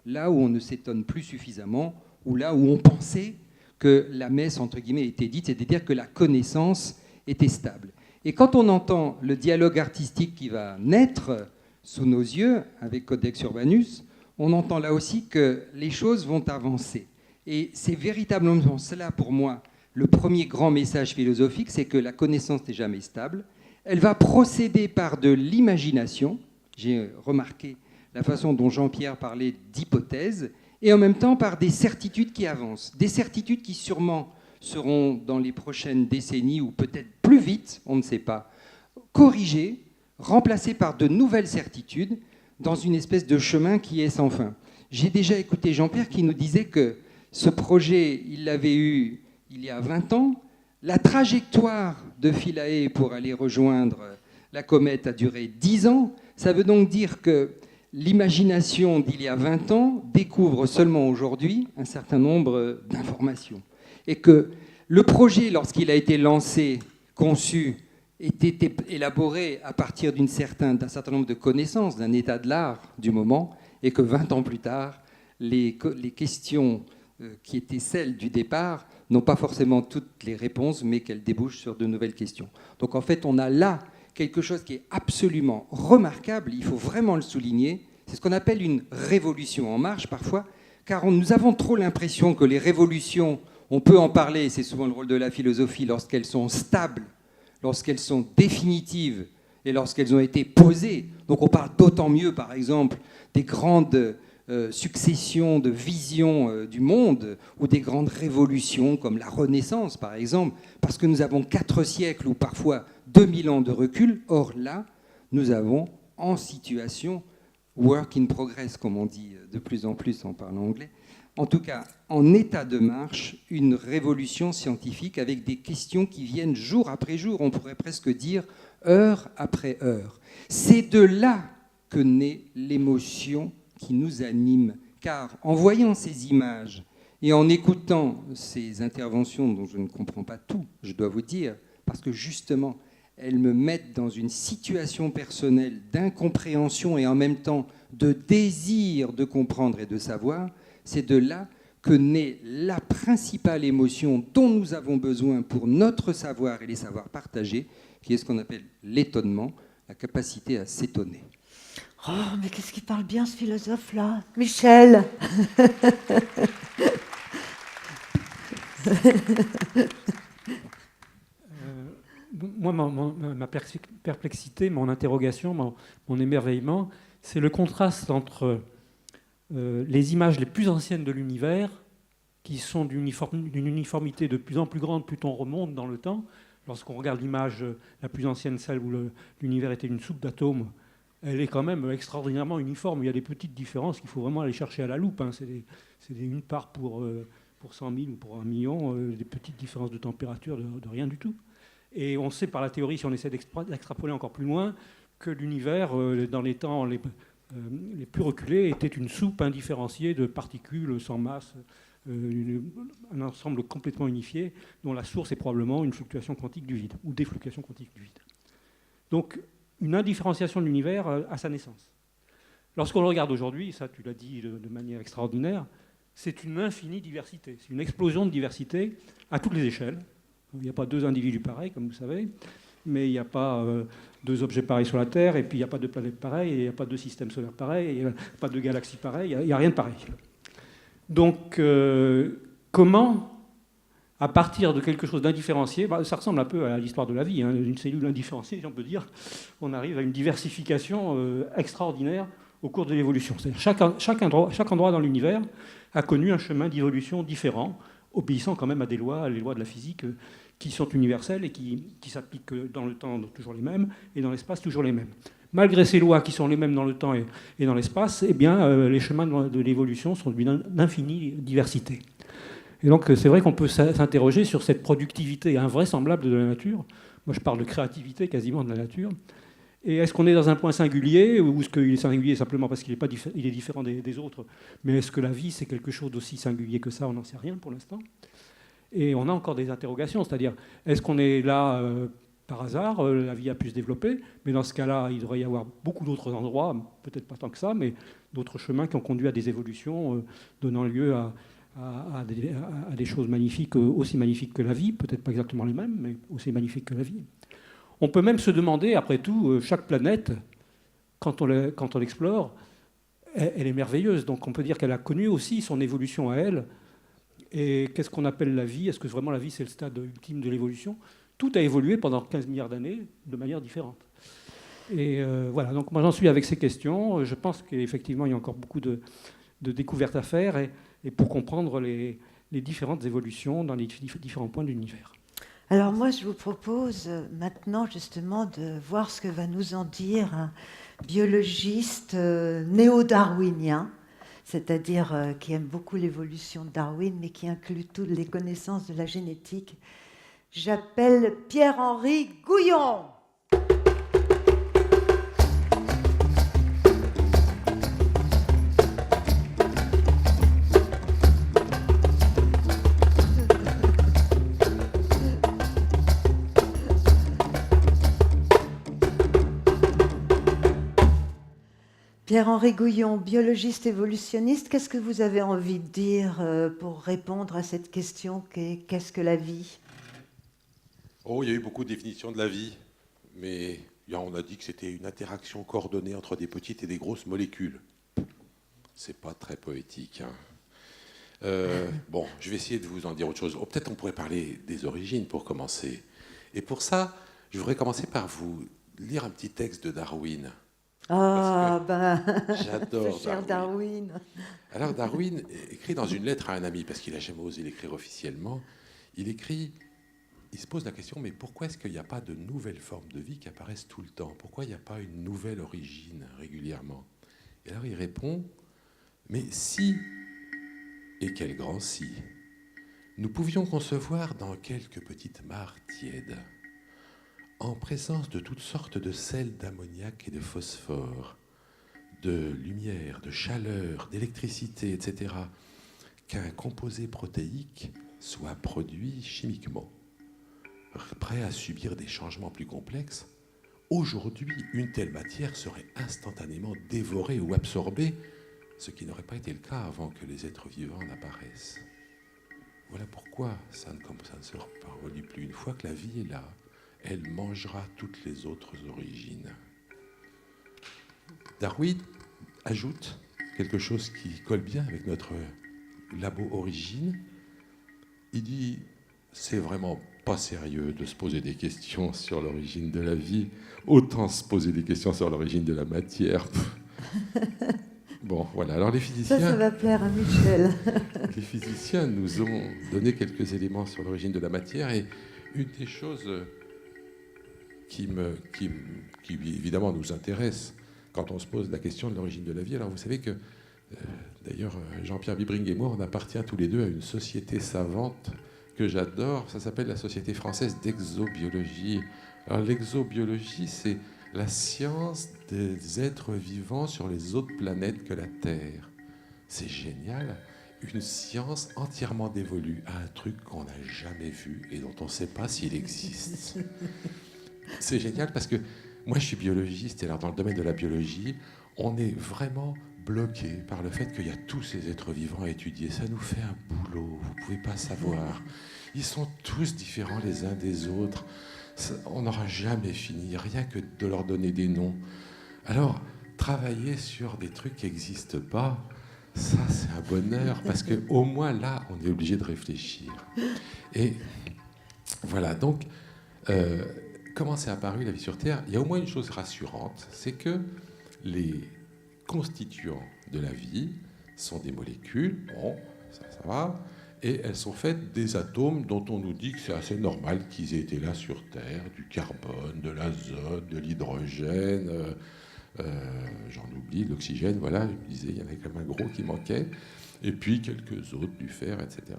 là où on ne s'étonne plus suffisamment, ou là où on pensait que la messe, entre guillemets, était dite, c'est-à-dire que la connaissance était stable. Et quand on entend le dialogue artistique qui va naître sous nos yeux avec Codex Urbanus, on entend là aussi que les choses vont avancer. Et c'est véritablement cela, pour moi, le premier grand message philosophique, c'est que la connaissance n'est jamais stable. Elle va procéder par de l'imagination. J'ai remarqué la façon dont Jean-Pierre parlait d'hypothèses, et en même temps par des certitudes qui avancent. Des certitudes qui sûrement seront dans les prochaines décennies, ou peut-être plus vite, on ne sait pas, corrigées, remplacées par de nouvelles certitudes, dans une espèce de chemin qui est sans fin. J'ai déjà écouté Jean-Pierre qui nous disait que ce projet, il l'avait eu il y a 20 ans. La trajectoire de Philae pour aller rejoindre la comète a duré 10 ans. Ça veut donc dire que l'imagination d'il y a 20 ans découvre seulement aujourd'hui un certain nombre d'informations. Et que le projet, lorsqu'il a été lancé, conçu, était élaboré à partir d'un certain nombre de connaissances, d'un état de l'art du moment, et que 20 ans plus tard, les questions qui étaient celles du départ n'ont pas forcément toutes les réponses, mais qu'elles débouchent sur de nouvelles questions. Donc en fait, on a là quelque chose qui est absolument remarquable, il faut vraiment le souligner, c'est ce qu'on appelle une révolution en marche parfois, car nous avons trop l'impression que les révolutions, on peut en parler, c'est souvent le rôle de la philosophie, lorsqu'elles sont stables, lorsqu'elles sont définitives et lorsqu'elles ont été posées. Donc on parle d'autant mieux, par exemple, des grandes successions de visions du monde ou des grandes révolutions comme la Renaissance, par exemple, parce que nous avons 4 siècles ou parfois 2000 ans de recul. Or là, nous avons en situation work in progress, comme on dit de plus en plus en parlant anglais, en tout cas en état de marche, une révolution scientifique avec des questions qui viennent jour après jour, on pourrait presque dire heure après heure. C'est de là que naît l'émotion qui nous anime, car en voyant ces images et en écoutant ces interventions dont je ne comprends pas tout, je dois vous dire, parce que justement, elles me mettent dans une situation personnelle d'incompréhension et en même temps de désir de comprendre et de savoir, c'est de là que naît la principale émotion dont nous avons besoin pour notre savoir et les savoirs partagés, qui est ce qu'on appelle l'étonnement, la capacité à s'étonner. Oh, mais qu'est-ce qu'il parle bien, ce philosophe-là, Michel. Moi, ma perplexité, mon interrogation, mon émerveillement, c'est le contraste entre les images les plus anciennes de l'univers, qui sont d'une uniformité de plus en plus grande, plus on remonte dans le temps. Lorsqu'on regarde l'image la plus ancienne, celle où l'univers était une soupe d'atomes, elle est quand même extraordinairement uniforme. Il y a des petites différences qu'il faut vraiment aller chercher à la loupe. Hein. C'est une part pour 100 000 ou pour 1 million, des petites différences de température de rien du tout. Et on sait par la théorie, si on essaie d'extrapoler encore plus loin, que l'univers, dans les temps les plus reculés, était une soupe indifférenciée de particules sans masse, un ensemble complètement unifié, dont la source est probablement une fluctuation quantique du vide, ou des fluctuations quantiques du vide. Donc, une indifférenciation de l'univers à sa naissance. Lorsqu'on le regarde aujourd'hui, ça tu l'as dit de manière extraordinaire, c'est une infinie diversité, c'est une explosion de diversité à toutes les échelles. Il n'y a pas deux individus pareils, comme vous savez, mais il n'y a pas deux objets pareils sur la Terre, et puis il n'y a pas de planètes pareilles, et il n'y a pas de système solaire pareil, il n'y a pas de galaxies pareilles, il n'y a rien de pareil. Donc, comment, à partir de quelque chose d'indifférencié, ça ressemble un peu à l'histoire de la vie, hein, une cellule indifférenciée, si on peut dire, on arrive à une diversification extraordinaire au cours de l'évolution. C'est-à-dire chaque endroit dans l'univers a connu un chemin d'évolution différent, obéissant quand même à des lois, les lois de la physique, qui sont universelles et qui s'appliquent dans le temps toujours les mêmes et dans l'espace toujours les mêmes. Malgré ces lois qui sont les mêmes dans le temps et dans l'espace, eh bien, les chemins de l'évolution sont d'une infinie diversité. Et donc, c'est vrai qu'on peut s'interroger sur cette productivité invraisemblable de la nature. Moi, je parle de créativité quasiment de la nature. Et est-ce qu'on est dans un point singulier, ou est-ce qu'il est singulier simplement parce qu'il est différent des autres? Mais est-ce que la vie, c'est quelque chose d'aussi singulier que ça? On n'en sait rien pour l'instant. Et on a encore des interrogations, c'est-à-dire, est-ce qu'on est là par hasard? La vie a pu se développer, mais dans ce cas-là, il devrait y avoir beaucoup d'autres endroits, peut-être pas tant que ça, mais d'autres chemins qui ont conduit à des évolutions, donnant lieu à des choses magnifiques, aussi magnifiques que la vie, peut-être pas exactement les mêmes, mais aussi magnifiques que la vie. On peut même se demander, après tout, chaque planète, quand on l'explore, elle est merveilleuse. Donc on peut dire qu'elle a connu aussi son évolution à elle. Et qu'est-ce qu'on appelle la vie? Est-ce que vraiment la vie, c'est le stade ultime de l'évolution? Tout a évolué pendant 15 milliards d'années de manière différente. Et voilà, donc moi j'en suis avec ces questions. Je pense qu'effectivement, il y a encore beaucoup de découvertes à faire et pour comprendre les différentes évolutions dans les différents points de l'univers. Alors moi, je vous propose maintenant justement de voir ce que va nous en dire un biologiste néo-darwinien, c'est-à-dire qui aime beaucoup l'évolution de Darwin, mais qui inclut toutes les connaissances de la génétique. J'appelle Pierre-Henri Gouillon. Pierre-Henri Gouillon, biologiste évolutionniste, qu'est-ce que vous avez envie de dire pour répondre à cette question qu'est-ce que la vie? Oh, il y a eu beaucoup de définitions de la vie, mais on a dit que c'était une interaction coordonnée entre des petites et des grosses molécules. C'est pas très poétique, hein. Bon, je vais essayer de vous en dire autre chose. Oh, peut-être on pourrait parler des origines pour commencer. Et pour ça, je voudrais commencer par vous lire un petit texte de Darwin. Ah, ben, j'adore ce cher Darwin. Alors Darwin écrit dans une lettre à un ami, parce qu'il n'a jamais osé l'écrire officiellement, il se pose la question, mais pourquoi est-ce qu'il n'y a pas de nouvelles formes de vie qui apparaissent tout le temps? Pourquoi il n'y a pas une nouvelle origine régulièrement? Et alors il répond, mais si, et quel grand si, nous pouvions concevoir dans quelques petites mares tièdes, en présence de toutes sortes de sels d'ammoniac et de phosphore, de lumière, de chaleur, d'électricité, etc., qu'un composé protéique soit produit chimiquement, prêt à subir des changements plus complexes, aujourd'hui, une telle matière serait instantanément dévorée ou absorbée, ce qui n'aurait pas été le cas avant que les êtres vivants n'apparaissent. Voilà pourquoi ça ne se reproduit plus. Une fois que la vie est là, elle mangera toutes les autres origines. Darwin ajoute quelque chose qui colle bien avec notre labo origine. Il dit, c'est vraiment pas sérieux de se poser des questions sur l'origine de la vie, autant se poser des questions sur l'origine de la matière. Bon, voilà. Alors les physiciens... Ça va plaire à Michel. Les physiciens nous ont donné quelques éléments sur l'origine de la matière et une des choses qui évidemment nous intéresse, quand on se pose la question de l'origine de la vie. Alors vous savez que, d'ailleurs, Jean-Pierre Bibring et moi, on appartient tous les deux à une société savante que j'adore. Ça s'appelle la Société française d'exobiologie. Alors l'exobiologie, c'est la science des êtres vivants sur les autres planètes que la Terre. C'est génial. Une science entièrement dévolue à un truc qu'on n'a jamais vu et dont on ne sait pas s'il existe. C'est génial parce que moi, je suis biologiste, et alors dans le domaine de la biologie, on est vraiment bloqué par le fait qu'il y a tous ces êtres vivants à étudier. Ça nous fait un boulot, vous ne pouvez pas savoir. Ils sont tous différents les uns des autres. On n'aura jamais fini, rien que de leur donner des noms. Alors, travailler sur des trucs qui n'existent pas, ça, c'est un bonheur, parce qu'au moins là, on est obligé de réfléchir. Et voilà, donc, comment c'est apparu la vie sur Terre? Il y a au moins une chose rassurante, c'est que les constituants de la vie sont des molécules, bon, ça va, et elles sont faites des atomes dont on nous dit que c'est assez normal qu'ils aient été là sur Terre, du carbone, de l'azote, de l'hydrogène, j'en oublie, l'oxygène, voilà, je me disais, il y en avait quand même un gros qui manquait, et puis quelques autres, du fer, etc.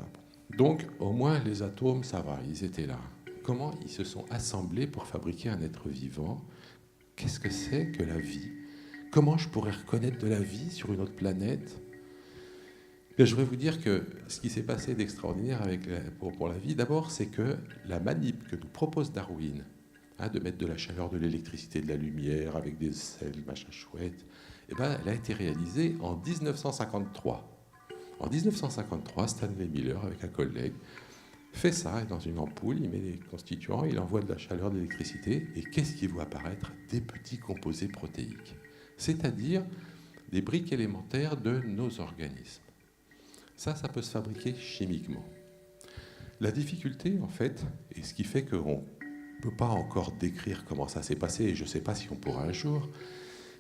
Donc, au moins, les atomes, ça va, ils étaient là. Comment ils se sont assemblés pour fabriquer un être vivant? Qu'est-ce que c'est que la vie? Comment je pourrais reconnaître de la vie sur une autre planète? Bien, je voudrais vous dire que ce qui s'est passé d'extraordinaire pour la vie, d'abord, c'est que la manip que nous propose Darwin, de mettre de la chaleur, de l'électricité, de la lumière, avec des sels, machin chouette, eh ben, elle a été réalisée en 1953. En 1953, Stanley Miller, avec un collègue, fait ça dans une ampoule, il met les constituants, il envoie de la chaleur, de l'électricité, et qu'est-ce qui voit apparaître? Des petits composés protéiques, c'est-à-dire des briques élémentaires de nos organismes. Ça peut se fabriquer chimiquement. La difficulté, en fait, et ce qui fait qu'on ne peut pas encore décrire comment ça s'est passé, et je ne sais pas si on pourra un jour,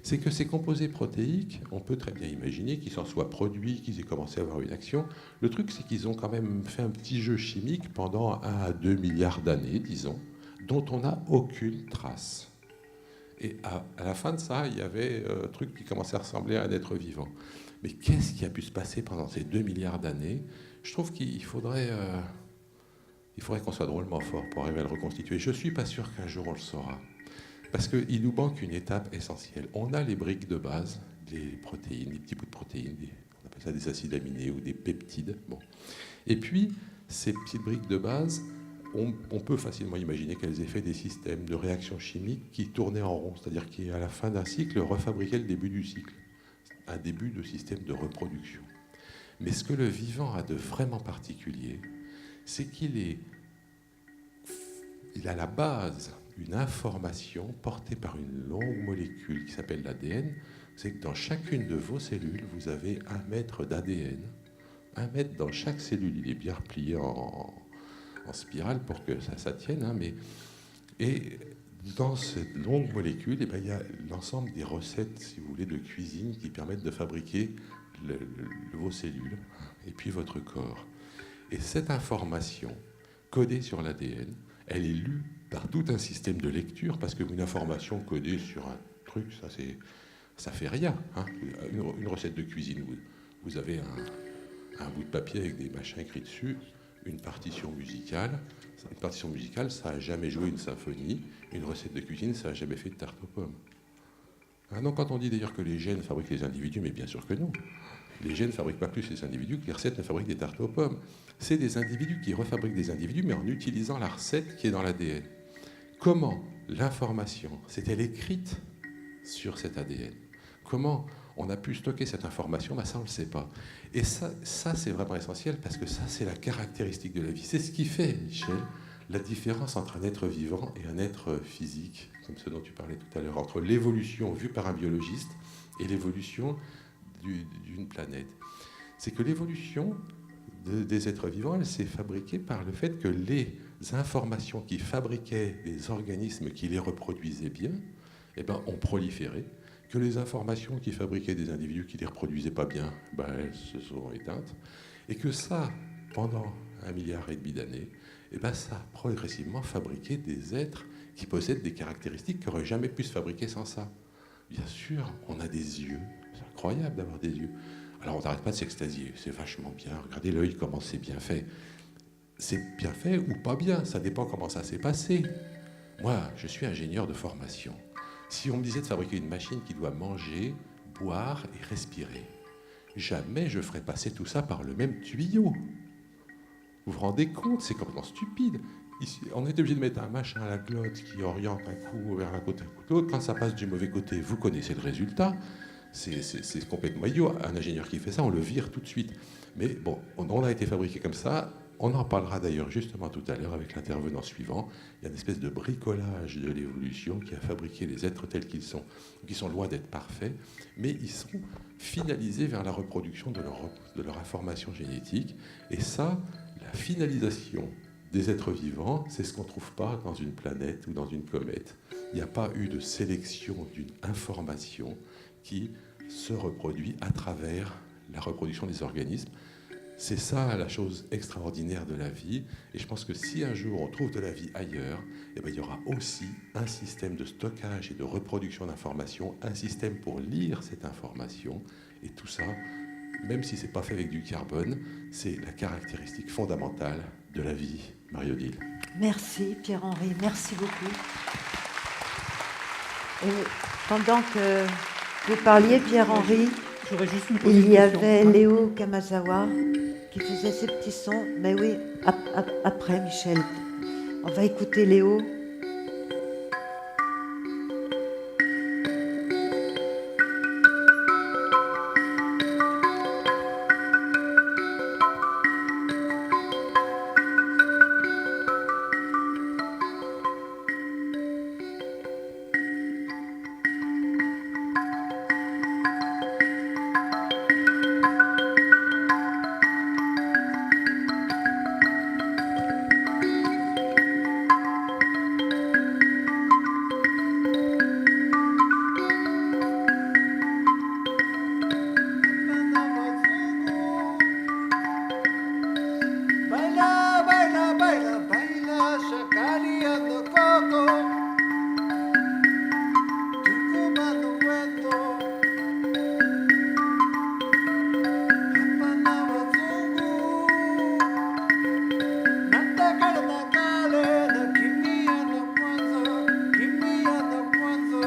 c'est que ces composés protéiques, on peut très bien imaginer qu'ils s'en soient produits, qu'ils aient commencé à avoir une action. Le truc, c'est qu'ils ont quand même fait un petit jeu chimique pendant 1 à 2 milliards d'années, disons, dont on n'a aucune trace. Et à la fin de ça, il y avait un truc qui commençait à ressembler à un être vivant. Mais qu'est-ce qui a pu se passer pendant ces 2 milliards d'années? Je trouve qu'il faudrait qu'on soit drôlement fort pour arriver à le reconstituer. Je ne suis pas sûr qu'un jour on le saura. Parce qu'il nous manque une étape essentielle. On a les briques de base, les protéines, les petits bouts de protéines, on appelle ça des acides aminés ou des peptides. Bon. Et puis, ces petites briques de base, on peut facilement imaginer qu'elles aient fait des systèmes de réactions chimiques qui tournaient en rond, c'est-à-dire qui, à la fin d'un cycle, refabriquaient le début du cycle, un début de système de reproduction. Mais ce que le vivant a de vraiment particulier, c'est qu'il a la base une information portée par une longue molécule qui s'appelle l'ADN. C'est que dans chacune de vos cellules, vous avez 1 mètre d'ADN. 1 mètre dans chaque cellule. Il est bien replié en spirale pour que ça tienne. Et dans cette longue molécule, il y a l'ensemble des recettes, si vous voulez, de cuisine qui permettent de fabriquer vos cellules et puis votre corps. Et cette information codée sur l'ADN, elle est lue par tout un système de lecture, parce qu'une information codée sur un truc, ça fait rien. Une recette de cuisine, vous avez un bout de papier avec des machins écrits dessus, une partition musicale. Une partition musicale, ça n'a jamais joué une symphonie. Une recette de cuisine, ça n'a jamais fait de tarte aux pommes. Non, quand on dit d'ailleurs que les gènes fabriquent les individus, mais bien sûr que non. Les gènes ne fabriquent pas plus les individus que les recettes ne fabriquent des tartes aux pommes. C'est des individus qui refabriquent des individus, mais en utilisant la recette qui est dans l'ADN. Comment l'information s'est-elle écrite sur cet ADN? Comment on a pu stocker cette information? Ça, on ne le sait pas. Et ça c'est vraiment essentiel, parce que ça, c'est la caractéristique de la vie. C'est ce qui fait, Michel, la différence entre un être vivant et un être physique, comme ce dont tu parlais tout à l'heure, entre l'évolution vue par un biologiste et l'évolution d'une planète. C'est que l'évolution des êtres vivants, elle s'est fabriquée par le fait que les informations qui fabriquaient des organismes qui les reproduisaient bien, ont proliféré, que les informations qui fabriquaient des individus qui ne les reproduisaient pas bien, elles se sont éteintes, et que ça, pendant 1,5 milliard d'années, ça a progressivement fabriqué des êtres qui possèdent des caractéristiques qui n'auraient jamais pu se fabriquer sans ça. Bien sûr, on a des yeux. C'est incroyable d'avoir des yeux. Alors on n'arrête pas de s'extasier. C'est vachement bien. Regardez l'œil, comment c'est bien fait. C'est bien fait ou pas bien. Ça dépend comment ça s'est passé. Moi, je suis ingénieur de formation. Si on me disait de fabriquer une machine qui doit manger, boire et respirer, jamais je ferais passer tout ça par le même tuyau. Vous vous rendez compte? C'est complètement stupide. Ici, on est obligé de mettre un machin à la glotte qui oriente un coup vers un côté, un coup de l'autre. Quand ça passe du mauvais côté, vous connaissez le résultat. C'est complètement idiot. Un ingénieur qui fait ça, on le vire tout de suite. Mais bon, on a été fabriqué comme ça. On en parlera d'ailleurs justement tout à l'heure avec l'intervenant suivant. Il y a une espèce de bricolage de l'évolution qui a fabriqué les êtres tels qu'ils sont, qui sont loin d'être parfaits, mais ils sont finalisés vers la reproduction de leur information génétique. Et ça, la finalisation des êtres vivants, c'est ce qu'on ne trouve pas dans une planète ou dans une comète. Il n'y a pas eu de sélection d'une information qui se reproduit à travers la reproduction des organismes. C'est ça la chose extraordinaire de la vie. Et je pense que si un jour on trouve de la vie ailleurs, eh bien, il y aura aussi un système de stockage et de reproduction d'informations, un système pour lire cette information. Et tout ça, même si ce n'est pas fait avec du carbone, c'est la caractéristique fondamentale de la vie. Marie-Odile. Merci Pierre-Henri, merci beaucoup. Et pendant que vous parliez, Pierre-Henri, J'aurais juste une il y question. avait Léo Kamazawa qui faisait ses petits sons. Mais oui, après Michel. On va écouter Léo. Baila, baila, baila, baila, Shakariya no Coco. Tucumán no Wendo. Apanaba Zungu. Nanta Karna Kale, no Kimia no Kwanzo. Kimia no Kwanzo.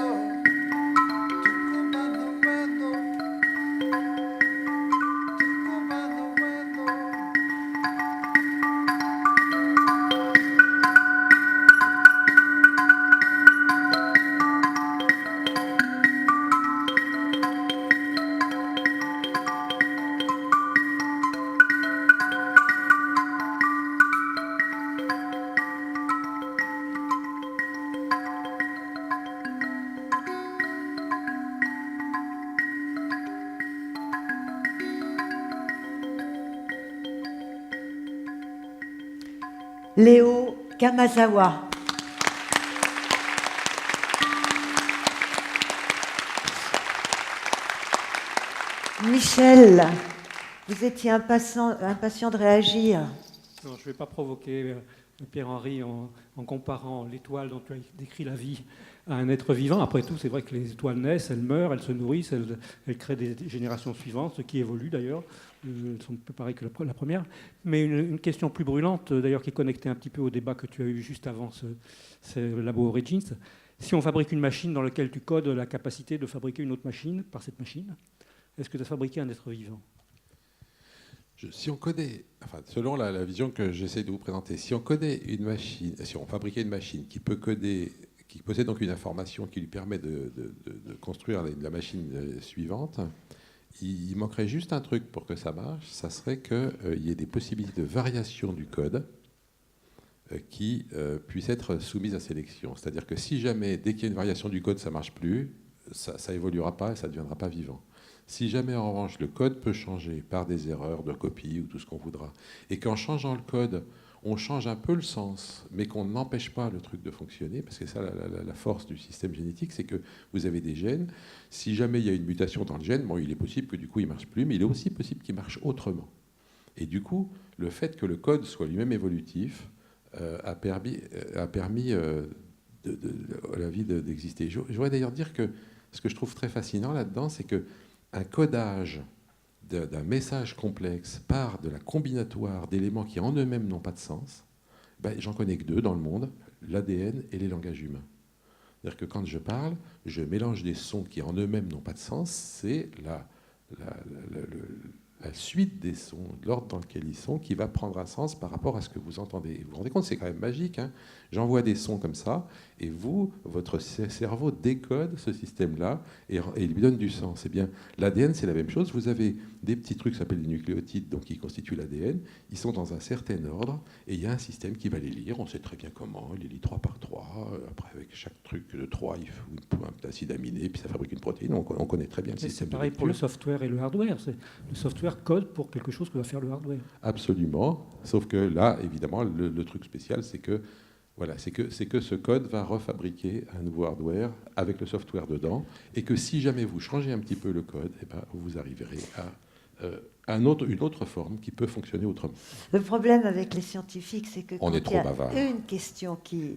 Tucumán no Wendo. Tucumán no Wendo. Léo Kamazawa. Michel, vous étiez impatient de réagir. Non, je ne vais pas provoquer Pierre-Henri en comparant l'étoile dont tu as décrit la vie à un être vivant. Après tout, c'est vrai que les étoiles naissent, elles meurent, elles se nourrissent, elles créent des générations suivantes, qui évoluent d'ailleurs. Elles sont peu pareilles que la première. Mais une question plus brûlante, d'ailleurs, qui est connectée un petit peu au débat que tu as eu juste avant ce labo Origins. Si on fabrique une machine dans laquelle tu codes la capacité de fabriquer une autre machine par cette machine, est-ce que tu as fabriqué un être vivant ? Si on connaît, enfin, selon la vision que j'essaie de vous présenter, si on connaît une machine, si on fabriquait une machine qui peut coder, qui possède donc une information qui lui permet de construire la machine suivante, il manquerait juste un truc pour que ça marche, ça serait qu'il y ait des possibilités de variation du code qui puissent être soumises à sélection. C'est-à-dire que si jamais, dès qu'il y a une variation du code, ça ne marche plus, ça évoluera pas et ça ne deviendra pas vivant. Si jamais, en revanche, le code peut changer par des erreurs de copie ou tout ce qu'on voudra, et qu'en changeant le code, on change un peu le sens, mais qu'on n'empêche pas le truc de fonctionner, parce que ça, la force du système génétique, c'est que vous avez des gènes. Si jamais il y a une mutation dans le gène, bon, il est possible que du coup il ne marche plus, mais il est aussi possible qu'il marche autrement. Et du coup, le fait que le code soit lui-même évolutif a permis à la vie d'exister. Je voudrais d'ailleurs dire que Ce que je trouve très fascinant là-dedans, c'est qu'un codage d'un message complexe part de la combinatoire d'éléments qui en eux-mêmes n'ont pas de sens. Ben, j'en connais que deux dans le monde, l'ADN et les langages humains. C'est-à-dire que quand je parle, je mélange des sons qui en eux-mêmes n'ont pas de sens, c'est la suite des sons, l'ordre dans lequel ils sont, qui va prendre un sens par rapport à ce que vous entendez. Vous vous rendez compte, c'est quand même magique, hein. J'envoie des sons comme ça, et votre cerveau décode ce système-là et lui donne du sens. Eh bien, l'ADN, c'est la même chose. Vous avez des petits trucs qui s'appellent les nucléotides, donc qui constituent l'ADN. Ils sont dans un certain ordre, et il y a un système qui va les lire. On sait très bien comment. Il les lit 3 par 3. Après, avec chaque truc de 3, il faut un acide aminé, puis ça fabrique une protéine. On connaît très bien le système. C'est pareil pour le software et le hardware. Le software code pour quelque chose que va faire le hardware. Absolument. Sauf que là, évidemment, le truc spécial, c'est que voilà, c'est que ce code va refabriquer un nouveau hardware avec le software dedans, et que si jamais vous changez un petit peu le code, eh ben, vous arriverez à une autre forme qui peut fonctionner autrement. Le problème avec les scientifiques, c'est que On quand est trop il y bavard. a une question qui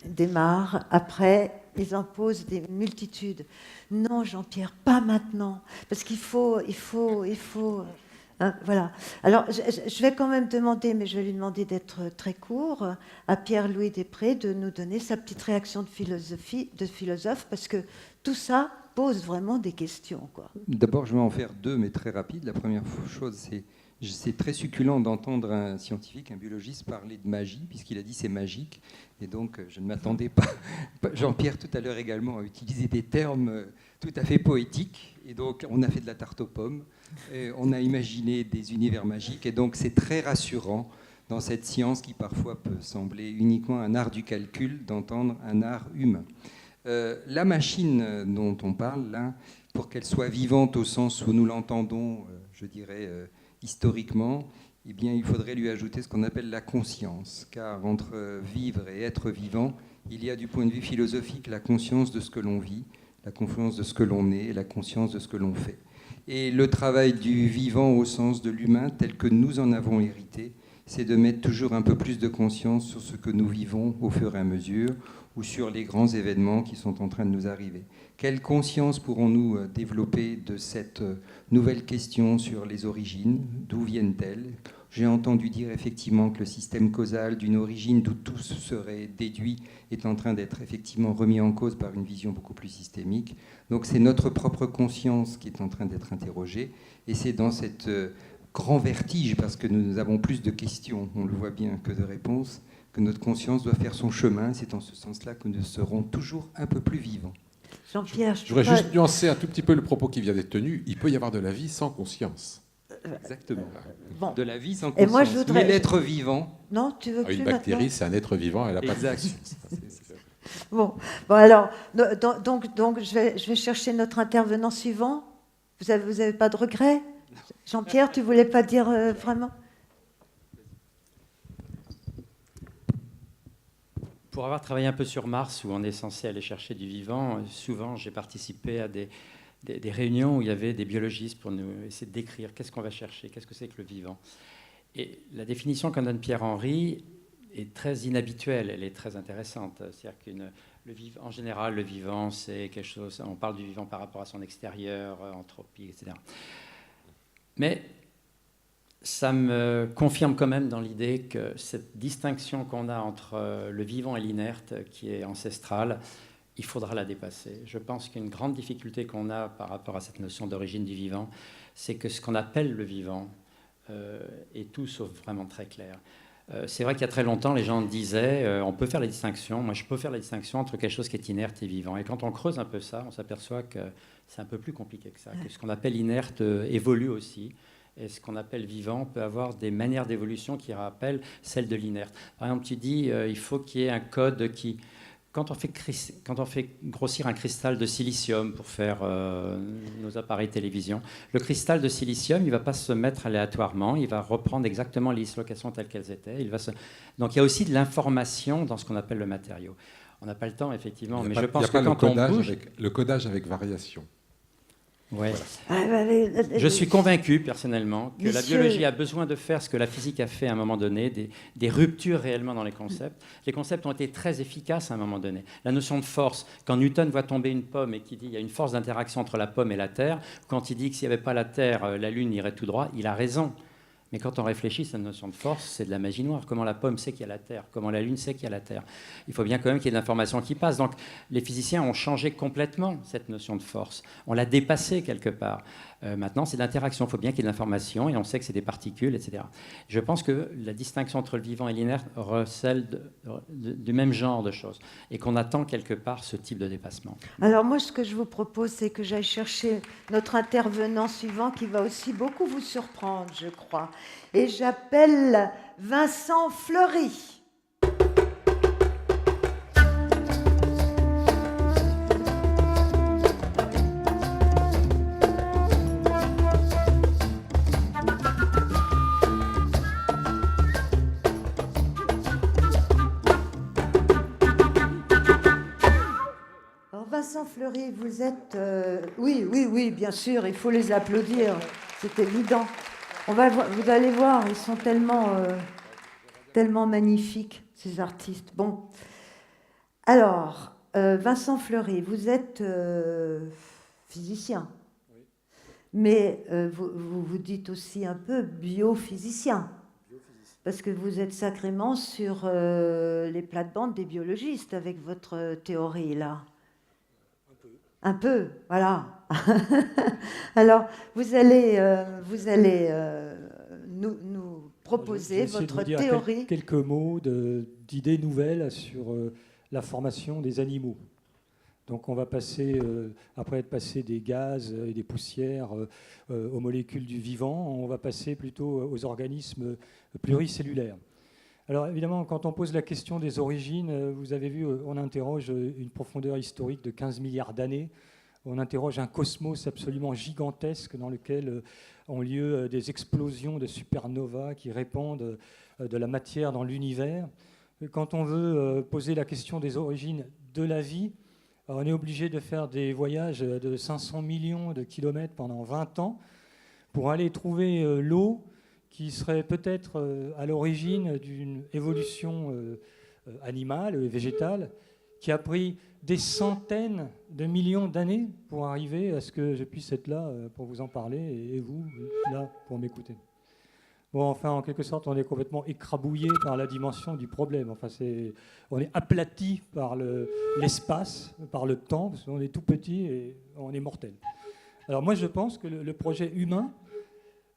démarre, après, ils en posent des multitudes. Non, Jean-Pierre, pas maintenant, parce qu'il faut. Hein, voilà. Alors, je vais quand même demander, mais je vais lui demander d'être très court, à Pierre-Louis Després de nous donner sa petite réaction de philosophe, parce que tout ça pose vraiment des questions, quoi. D'abord, je vais en faire deux, mais très rapides. La première chose, c'est très succulent d'entendre un scientifique, un biologiste parler de magie, puisqu'il a dit c'est magique. Et donc, je ne m'attendais pas, Jean-Pierre tout à l'heure également, à utiliser des termes tout à fait poétiques. Et donc, on a fait de la tarte aux pommes, et on a imaginé des univers magiques. Et donc, c'est très rassurant dans cette science qui parfois peut sembler uniquement un art du calcul, d'entendre un art humain. La machine dont on parle, là, pour qu'elle soit vivante au sens où nous l'entendons, je dirais, historiquement, eh bien, il faudrait lui ajouter ce qu'on appelle la conscience. Car entre vivre et être vivant, il y a du point de vue philosophique la conscience de ce que l'on vit, la conscience de ce que l'on est et la conscience de ce que l'on fait. Et le travail du vivant au sens de l'humain, tel que nous en avons hérité, c'est de mettre toujours un peu plus de conscience sur ce que nous vivons au fur et à mesure, ou sur les grands événements qui sont en train de nous arriver. Quelle conscience pourrons-nous développer de cette nouvelle question sur les origines? D'où viennent-elles? J'ai entendu dire effectivement que le système causal d'une origine d'où tout serait déduit est en train d'être effectivement remis en cause par une vision beaucoup plus systémique. Donc c'est notre propre conscience qui est en train d'être interrogée, et c'est dans cette grand vertige, parce que nous avons plus de questions, on le voit bien, que de réponses, que notre conscience doit faire son chemin. C'est en ce sens-là que nous serons toujours un peu plus vivants. Jean-Pierre, Je voudrais juste nuancer un tout petit peu le propos qui vient d'être tenu. Il peut y avoir de la vie sans conscience. Exactement. Bon. De la vie sans Et conscience. moi, je voudrais- Mais l'être vivant... Non, tu veux plus Une maintenant bactérie, c'est un être vivant, elle n'a pas de Exact. conscience. Bon, alors, donc je vais chercher notre intervenant suivant. Vous avez pas de regrets? Jean-Pierre, tu voulais pas dire vraiment? Pour avoir travaillé un peu sur Mars, où on est censé aller chercher du vivant, souvent j'ai participé à des réunions où il y avait des biologistes pour nous essayer de décrire qu'est-ce qu'on va chercher, qu'est-ce que c'est que le vivant. Et la définition qu'en donne Pierre-Henry est très inhabituelle, elle est très intéressante. C'est-à-dire en général, le vivant, c'est quelque chose, on parle du vivant par rapport à son extérieur, entropie, etc. Mais ça me confirme quand même dans l'idée que cette distinction qu'on a entre le vivant et l'inerte, qui est ancestrale, il faudra la dépasser. Je pense qu'une grande difficulté qu'on a par rapport à cette notion d'origine du vivant, c'est que ce qu'on appelle le vivant est tout sauf vraiment très clair. C'est vrai qu'il y a très longtemps, les gens disaient on peut faire la distinction, moi je peux faire la distinction entre quelque chose qui est inerte et vivant. Et quand on creuse un peu ça, on s'aperçoit que c'est un peu plus compliqué que ça, que ce qu'on appelle inerte évolue aussi. Et ce qu'on appelle vivant peut avoir des manières d'évolution qui rappellent celles de l'inerte. Par exemple, tu dis il faut qu'il y ait un code qui... Quand on fait grossir un cristal de silicium pour faire nos appareils télévision, le cristal de silicium, il ne va pas se mettre aléatoirement, il va reprendre exactement les dislocations telles qu'elles étaient. Donc il y a aussi de l'information dans ce qu'on appelle le matériau. On n'a pas le temps, effectivement, mais je pense que quand on bouge... Le codage avec variation. Ouais. Je Je suis convaincu personnellement que la Monsieur- biologie a besoin de faire ce que la physique a fait à un moment donné, des ruptures réellement dans les concepts. Les concepts ont été très efficaces à un moment donné. La notion de force, quand Newton voit tomber une pomme et qu'il dit qu'il y a une force d'interaction entre la pomme et la Terre, quand il dit que s'il n'y avait pas la Terre, la Lune irait tout droit, il a raison. Mais quand on réfléchit, cette notion de force, c'est de la magie noire. Comment la pomme sait qu'il y a la Terre? Comment la Lune sait qu'il y a la Terre? Il faut bien quand même qu'il y ait de l'information qui passe. Donc les physiciens ont changé complètement cette notion de force. On l'a dépassée quelque part. Maintenant, c'est de l'interaction. Il faut bien qu'il y ait de l'information et on sait que c'est des particules, etc. Je pense que la distinction entre le vivant et l'inerte recèle du même genre de choses et qu'on attend quelque part ce type de dépassement. Alors moi, ce que je vous propose, c'est que j'aille chercher notre intervenant suivant qui va aussi beaucoup vous surprendre, je crois. Et j'appelle Vincent Fleury. Alors Vincent Fleury, vous êtes... Oui, bien sûr, il faut les applaudir, c'est évident. Vous allez voir, ils sont tellement magnifiques, ces artistes. Bon, alors, Vincent Fleury, vous êtes physicien, mais vous dites aussi un peu biophysicien, parce que vous êtes sacrément sur les plates-bandes des biologistes avec votre théorie, là. Un peu, voilà. Alors, vous allez nous proposer Je vais essayer de votre vous dire théorie. quelques mots d'idées nouvelles sur la formation des animaux. Donc on va passer, après être passé des gaz et des poussières aux molécules du vivant, on va passer plutôt aux organismes pluricellulaires. Alors évidemment, quand on pose la question des origines, vous avez vu, on interroge une profondeur historique de 15 milliards d'années. On interroge un cosmos absolument gigantesque dans lequel ont lieu des explosions de supernovas qui répandent de la matière dans l'univers. Quand on veut poser la question des origines de la vie, on est obligé de faire des voyages de 500 millions de kilomètres pendant 20 ans pour aller trouver l'eau qui serait peut-être à l'origine d'une évolution animale et végétale qui a pris des centaines de millions d'années pour arriver à ce que je puisse être là pour vous en parler et vous là pour m'écouter. Bon, enfin, en quelque sorte, on est complètement écrabouillé par la dimension du problème. Enfin, on est aplati par l'espace, par le temps, parce qu'on est tout petit et on est mortel. Alors moi, je pense que le projet humain,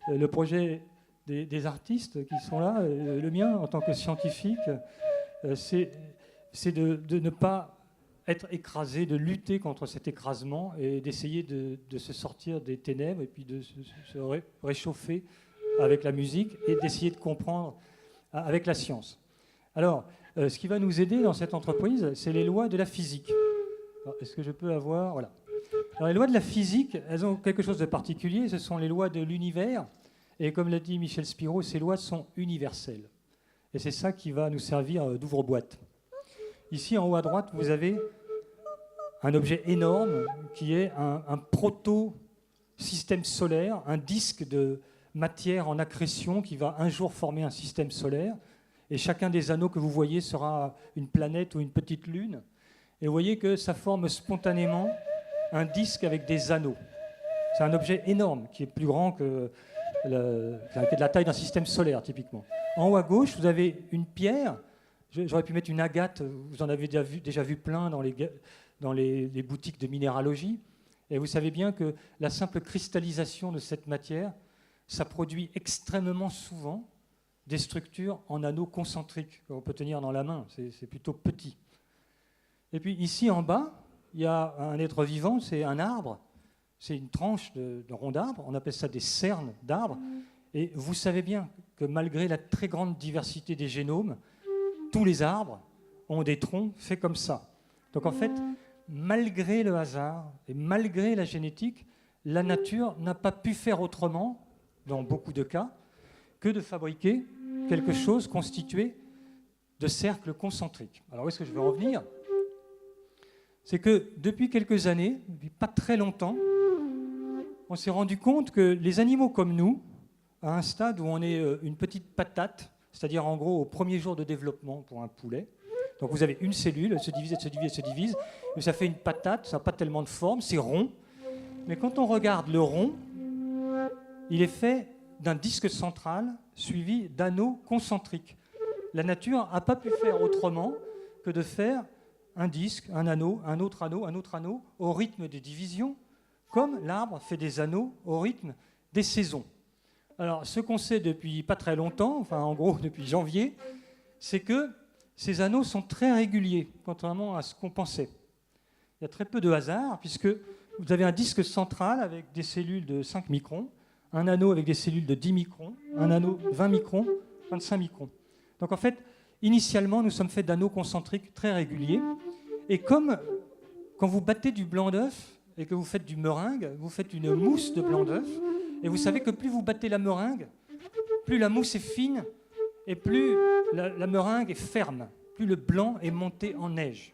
le projet des artistes qui sont là, le mien en tant que scientifique, c'est de ne pas être écrasé, de lutter contre cet écrasement et d'essayer de se sortir des ténèbres et puis de se réchauffer avec la musique et d'essayer de comprendre avec la science. Alors, ce qui va nous aider dans cette entreprise, c'est les lois de la physique. Est-ce que je peux avoir... Voilà. Alors, les lois de la physique, elles ont quelque chose de particulier, ce sont les lois de l'univers. Et comme l'a dit Michel Spiro, ces lois sont universelles. Et c'est ça qui va nous servir d'ouvre-boîte. Ici, en haut à droite, vous avez un objet énorme qui est un proto-système solaire, un disque de matière en accrétion qui va un jour former un système solaire. Et chacun des anneaux que vous voyez sera une planète ou une petite lune. Et vous voyez que ça forme spontanément un disque avec des anneaux. C'est un objet énorme qui est plus grand que la taille d'un système solaire, typiquement. En haut à gauche, vous avez une pierre. J'aurais pu mettre une agate. Vous en avez déjà vu plein dans les boutiques de minéralogie. Et vous savez bien que la simple cristallisation de cette matière, ça produit extrêmement souvent des structures en anneaux concentriques qu'on peut tenir dans la main. C'est plutôt petit. Et puis ici, en bas, il y a un être vivant, c'est un arbre. C'est une tranche de rond d'arbre. On appelle ça des cernes d'arbres. Et vous savez bien que malgré la très grande diversité des génomes, tous les arbres ont des troncs faits comme ça. Donc en fait, malgré le hasard et malgré la génétique, la nature n'a pas pu faire autrement, dans beaucoup de cas, que de fabriquer quelque chose constitué de cercles concentriques. Alors où est-ce que je veux en venir ? C'est que depuis quelques années, depuis pas très longtemps, on s'est rendu compte que les animaux comme nous, à un stade où on est une petite patate, c'est-à-dire en gros au premier jour de développement pour un poulet, donc vous avez une cellule, elle se divise, elle se divise, elle se divise, et ça fait une patate, ça n'a pas tellement de forme, c'est rond. Mais quand on regarde le rond, il est fait d'un disque central suivi d'anneaux concentriques. La nature n'a pas pu faire autrement que de faire un disque, un anneau, un autre anneau, un autre anneau, au rythme des divisions, comme l'arbre fait des anneaux au rythme des saisons. Alors, ce qu'on sait depuis pas très longtemps, enfin en gros depuis janvier, c'est que ces anneaux sont très réguliers, contrairement à ce qu'on pensait. Il y a très peu de hasard, puisque vous avez un disque central avec des cellules de 5 microns, un anneau avec des cellules de 10 microns, un anneau 20 microns, 25 microns. Donc en fait, initialement, nous sommes faits d'anneaux concentriques très réguliers. Et comme quand vous battez du blanc d'œuf et que vous faites du meringue, vous faites une mousse de blanc d'œuf. Et vous savez que plus vous battez la meringue, plus la mousse est fine et plus la meringue est ferme, plus le blanc est monté en neige.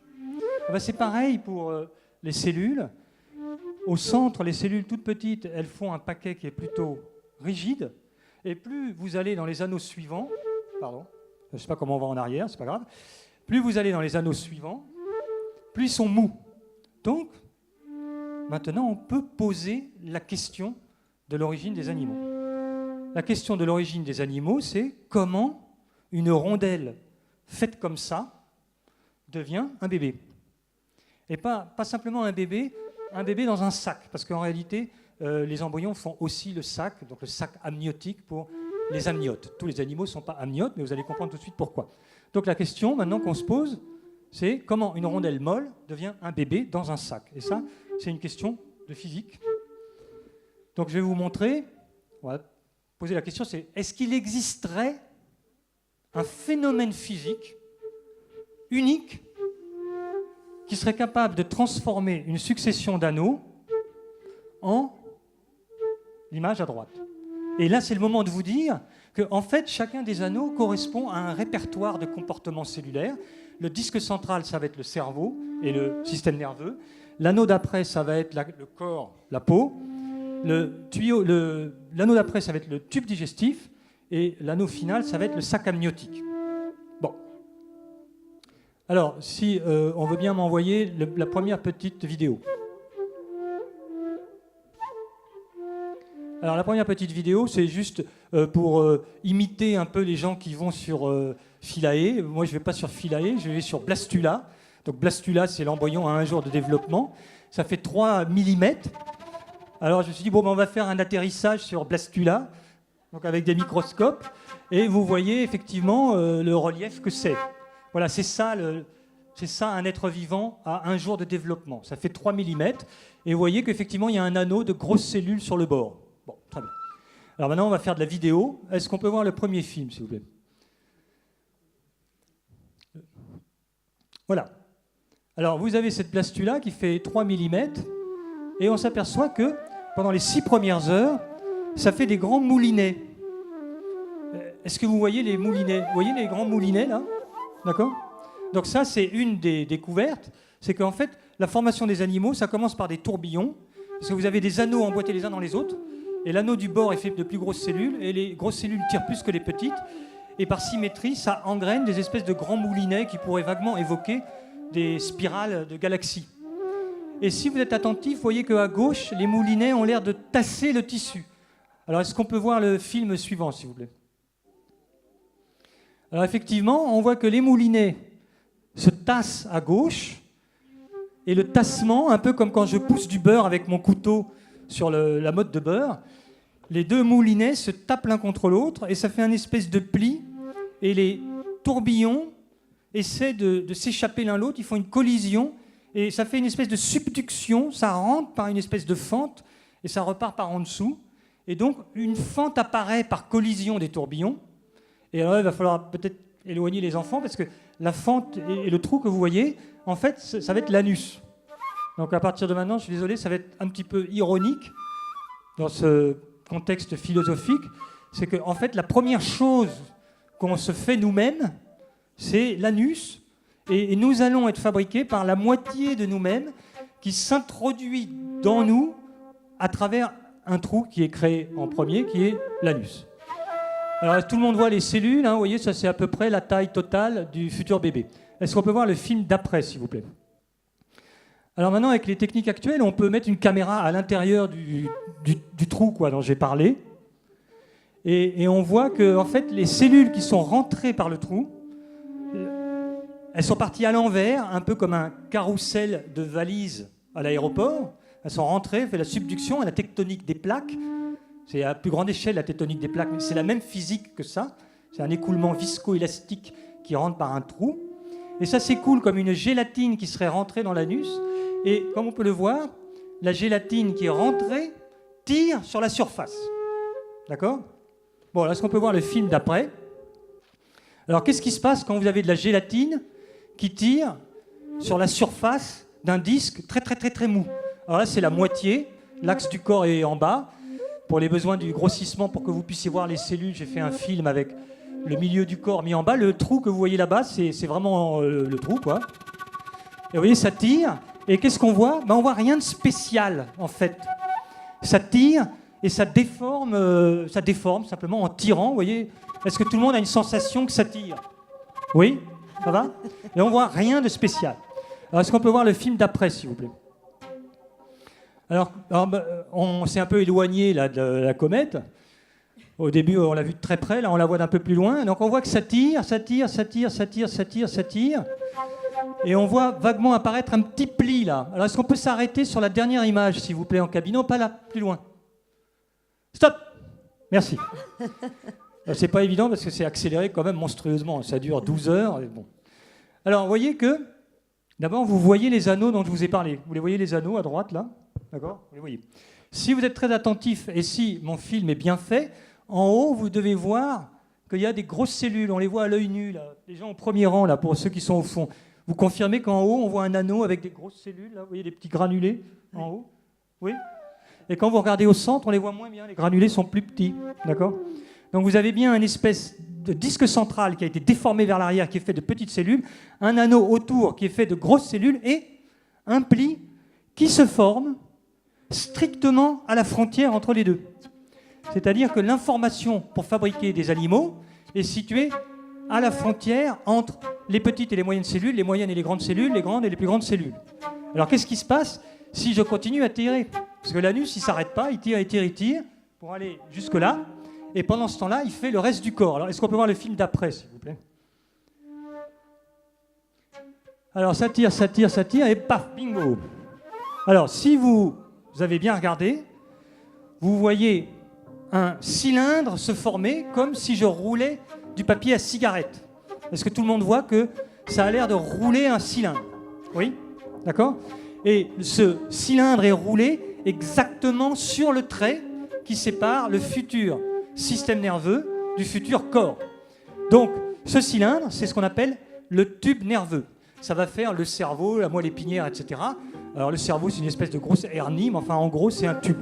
C'est pareil pour les cellules. Au centre, les cellules toutes petites, elles font un paquet qui est plutôt rigide. Et plus vous allez dans les anneaux suivants, pardon, je ne sais pas comment on va en arrière, c'est pas grave, plus vous allez dans les anneaux suivants, plus ils sont mous. Donc, maintenant, on peut poser la question de l'origine des animaux. La question de l'origine des animaux, c'est comment une rondelle faite comme ça devient un bébé. Et pas simplement un bébé dans un sac, parce qu'en réalité, les embryons font aussi le sac, donc le sac amniotique pour les amniotes. Tous les animaux ne sont pas amniotes, mais vous allez comprendre tout de suite pourquoi. Donc la question maintenant qu'on se pose, c'est comment une rondelle molle devient un bébé dans un sac. Et ça, c'est une question de physique. Donc je vais vous montrer, on va poser la question, c'est est-ce qu'il existerait un phénomène physique unique qui serait capable de transformer une succession d'anneaux en l'image à droite. Et là, c'est le moment de vous dire que, en fait, chacun des anneaux correspond à un répertoire de comportements cellulaires. Le disque central, ça va être le cerveau et le système nerveux. L'anneau d'après, ça va être le corps, la peau. L'anneau d'après, ça va être le tube digestif. Et l'anneau final, ça va être le sac amniotique. Bon. Alors, si on veut bien m'envoyer la première petite vidéo. Alors, la première petite vidéo, c'est juste pour imiter un peu les gens qui vont sur Philae. Moi, je ne vais pas sur Philae, je vais sur Blastula. Donc, Blastula, c'est l'embryon à 1 jour de développement. Ça fait 3 mm. Alors, je me suis dit, bon, ben, on va faire un atterrissage sur Blastula, donc avec des microscopes. Et vous voyez effectivement le relief que c'est. Voilà, c'est ça un être vivant à 1 jour de développement. Ça fait 3 mm. Et vous voyez qu'effectivement, il y a un anneau de grosses cellules sur le bord. Bon, très bien. Alors maintenant, on va faire de la vidéo. Est-ce qu'on peut voir le premier film, s'il vous plaît? Voilà. Alors, vous avez cette blastula qui fait 3 mm. Et on s'aperçoit que pendant les 6 premières heures, ça fait des grands moulinets. Est-ce que vous voyez les moulinets? Vous voyez les grands moulinets, là? D'accord? Donc ça, c'est une des découvertes. C'est qu'en fait, la formation des animaux, ça commence par des tourbillons. Parce que vous avez des anneaux emboîtés les uns dans les autres. Et l'anneau du bord est fait de plus grosses cellules. Et les grosses cellules tirent plus que les petites. Et par symétrie, ça engraine des espèces de grands moulinets qui pourraient vaguement évoquer des spirales de galaxies. Et si vous êtes attentif, vous voyez qu'à gauche, les moulinets ont l'air de tasser le tissu. Alors, est-ce qu'on peut voir le film suivant, s'il vous plaît? Alors, effectivement, on voit que les moulinets se tassent à gauche. Et le tassement, un peu comme quand je pousse du beurre avec mon couteau sur la motte de beurre, les deux moulinets se tapent l'un contre l'autre et ça fait un espèce de pli. Et les tourbillons essaient de s'échapper l'un l'autre, ils font une collision et ça fait une espèce de subduction, ça rentre par une espèce de fente et ça repart par en dessous. Et donc, une fente apparaît par collision des tourbillons. Et alors, il va falloir peut-être éloigner les enfants parce que la fente et le trou que vous voyez, en fait, ça va être l'anus. Donc, à partir de maintenant, je suis désolé, ça va être un petit peu ironique dans ce contexte philosophique. C'est qu'en fait, la première chose qu'on se fait nous-mêmes, c'est l'anus. Et nous allons être fabriqués par la moitié de nous-mêmes qui s'introduit dans nous à travers un trou qui est créé en premier, qui est l'anus. Alors tout le monde voit les cellules, hein, vous voyez, ça c'est à peu près la taille totale du futur bébé. Est-ce qu'on peut voir le film d'après, s'il vous plaît? Alors maintenant, avec les techniques actuelles, on peut mettre une caméra à l'intérieur du trou quoi, dont j'ai parlé. Et on voit que en fait, les cellules qui sont rentrées par le trou, elles sont parties à l'envers, un peu comme un carrousel de valises à l'aéroport. Elles sont rentrées, fait la subduction et la tectonique des plaques. C'est à plus grande échelle la tectonique des plaques, mais c'est la même physique que ça. C'est un écoulement viscoélastique qui rentre par un trou. Et ça s'écoule comme une gélatine qui serait rentrée dans l'anus. Et comme on peut le voir, la gélatine qui est rentrée tire sur la surface. D'accord? Bon, là, est-ce qu'on peut voir le film d'après? Alors, qu'est-ce qui se passe quand vous avez de la gélatine qui tire sur la surface d'un disque très, très, très, très mou? Alors là, c'est la moitié. L'axe du corps est en bas. Pour les besoins du grossissement, pour que vous puissiez voir les cellules, j'ai fait un film avec le milieu du corps mis en bas. Le trou que vous voyez là-bas, c'est vraiment le trou, quoi. Et vous voyez, ça tire. Et qu'est-ce qu'on voit? On voit rien de spécial, en fait. Ça tire et ça déforme simplement en tirant. Vous voyez, est-ce que tout le monde a une sensation que ça tire? Oui? Ça va? Et on voit rien de spécial. Alors, est-ce qu'on peut voir le film d'après, s'il vous plaît? Alors, on s'est un peu éloigné là, de la comète. Au début, on l'a vue de très près. Là, on la voit d'un peu plus loin. Donc, on voit que ça tire, ça tire, ça tire, ça tire, ça tire, ça tire. Et on voit vaguement apparaître un petit pli là. Alors, est-ce qu'on peut s'arrêter sur la dernière image, s'il vous plaît, en cabine? Non, pas là, plus loin. Stop! Merci. C'est pas évident parce que c'est accéléré quand même monstrueusement. Ça dure 12 heures. Et bon. Alors, vous voyez que, d'abord, vous voyez les anneaux dont je vous ai parlé. Vous les voyez, les anneaux à droite, là? D'accord? Vous les voyez. Si vous êtes très attentif et si mon film est bien fait, en haut, vous devez voir qu'il y a des grosses cellules. On les voit à l'œil nu, là. Les gens au premier rang, là, pour ceux qui sont au fond. Vous confirmez qu'en haut, on voit un anneau avec des grosses cellules, là? Vous voyez des petits granulés en haut? Oui? Et quand vous regardez au centre, on les voit moins bien. Les granulés sont plus petits. D'accord? Donc vous avez bien une espèce de disque central qui a été déformé vers l'arrière, qui est fait de petites cellules, un anneau autour qui est fait de grosses cellules et un pli qui se forme strictement à la frontière entre les deux. C'est-à-dire que l'information pour fabriquer des aliments est située à la frontière entre les petites et les moyennes cellules, les moyennes et les grandes cellules, les grandes et les plus grandes cellules. Alors qu'est-ce qui se passe si je continue à tirer? Parce que l'anus, il ne s'arrête pas, il tire, il tire, il tire, pour aller jusque-là, et pendant ce temps-là, il fait le reste du corps. Alors est-ce qu'on peut voir le film d'après, s'il vous plaît? Alors ça tire, et paf, bingo! Alors si vous avez bien regardé, vous voyez un cylindre se former comme si je roulais du papier à cigarette. Est-ce que tout le monde voit que ça a l'air de rouler un cylindre? Oui? D'accord? Et ce cylindre est roulé exactement sur le trait qui sépare le futur système nerveux du futur corps. Donc, ce cylindre, c'est ce qu'on appelle le tube nerveux. Ça va faire le cerveau, la moelle épinière, etc. Alors, le cerveau, c'est une espèce de grosse hernie, mais enfin, en gros, c'est un tube.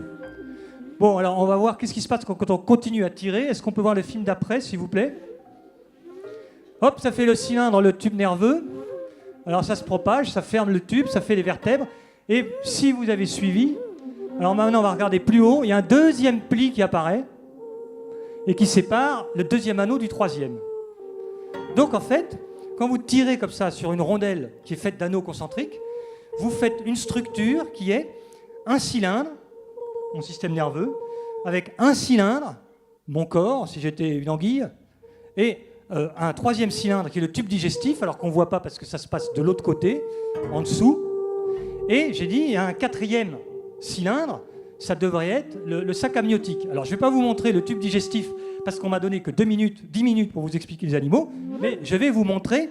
Bon, alors, on va voir qu'est-ce qui se passe quand on continue à tirer. Est-ce qu'on peut voir le film d'après, s'il vous plaît? Hop, ça fait le cylindre, le tube nerveux. Alors, ça se propage, ça ferme le tube, ça fait les vertèbres. Et si vous avez suivi, alors maintenant, on va regarder plus haut. Il y a un deuxième pli qui apparaît et qui sépare le deuxième anneau du troisième. Donc, en fait, quand vous tirez comme ça sur une rondelle qui est faite d'anneaux concentriques, vous faites une structure qui est un cylindre, mon système nerveux, avec un cylindre, mon corps, si j'étais une anguille, et un troisième cylindre qui est le tube digestif, alors qu'on ne voit pas parce que ça se passe de l'autre côté, en dessous. Et j'ai dit, il y a un quatrième cylindre, ça devrait être le sac amniotique. Alors je ne vais pas vous montrer le tube digestif parce qu'on m'a donné que 10 minutes pour vous expliquer les animaux, mais je vais vous montrer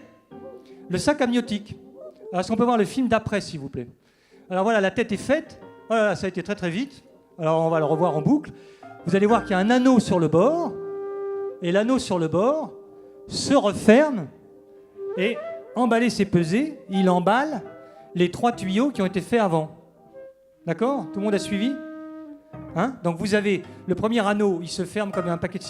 le sac amniotique. Alors est-ce qu'on peut voir le film d'après, s'il vous plaît? Alors voilà, la tête est faite. Voilà, ça a été très très vite. Alors on va le revoir en boucle. Vous allez voir qu'il y a un anneau sur le bord, et l'anneau sur le bord se referme, et emballé c'est pesé, il emballe les 3 tuyaux qui ont été faits avant. D'accord? Tout le monde a suivi? Hein? Donc vous avez le premier anneau, il se ferme comme un paquet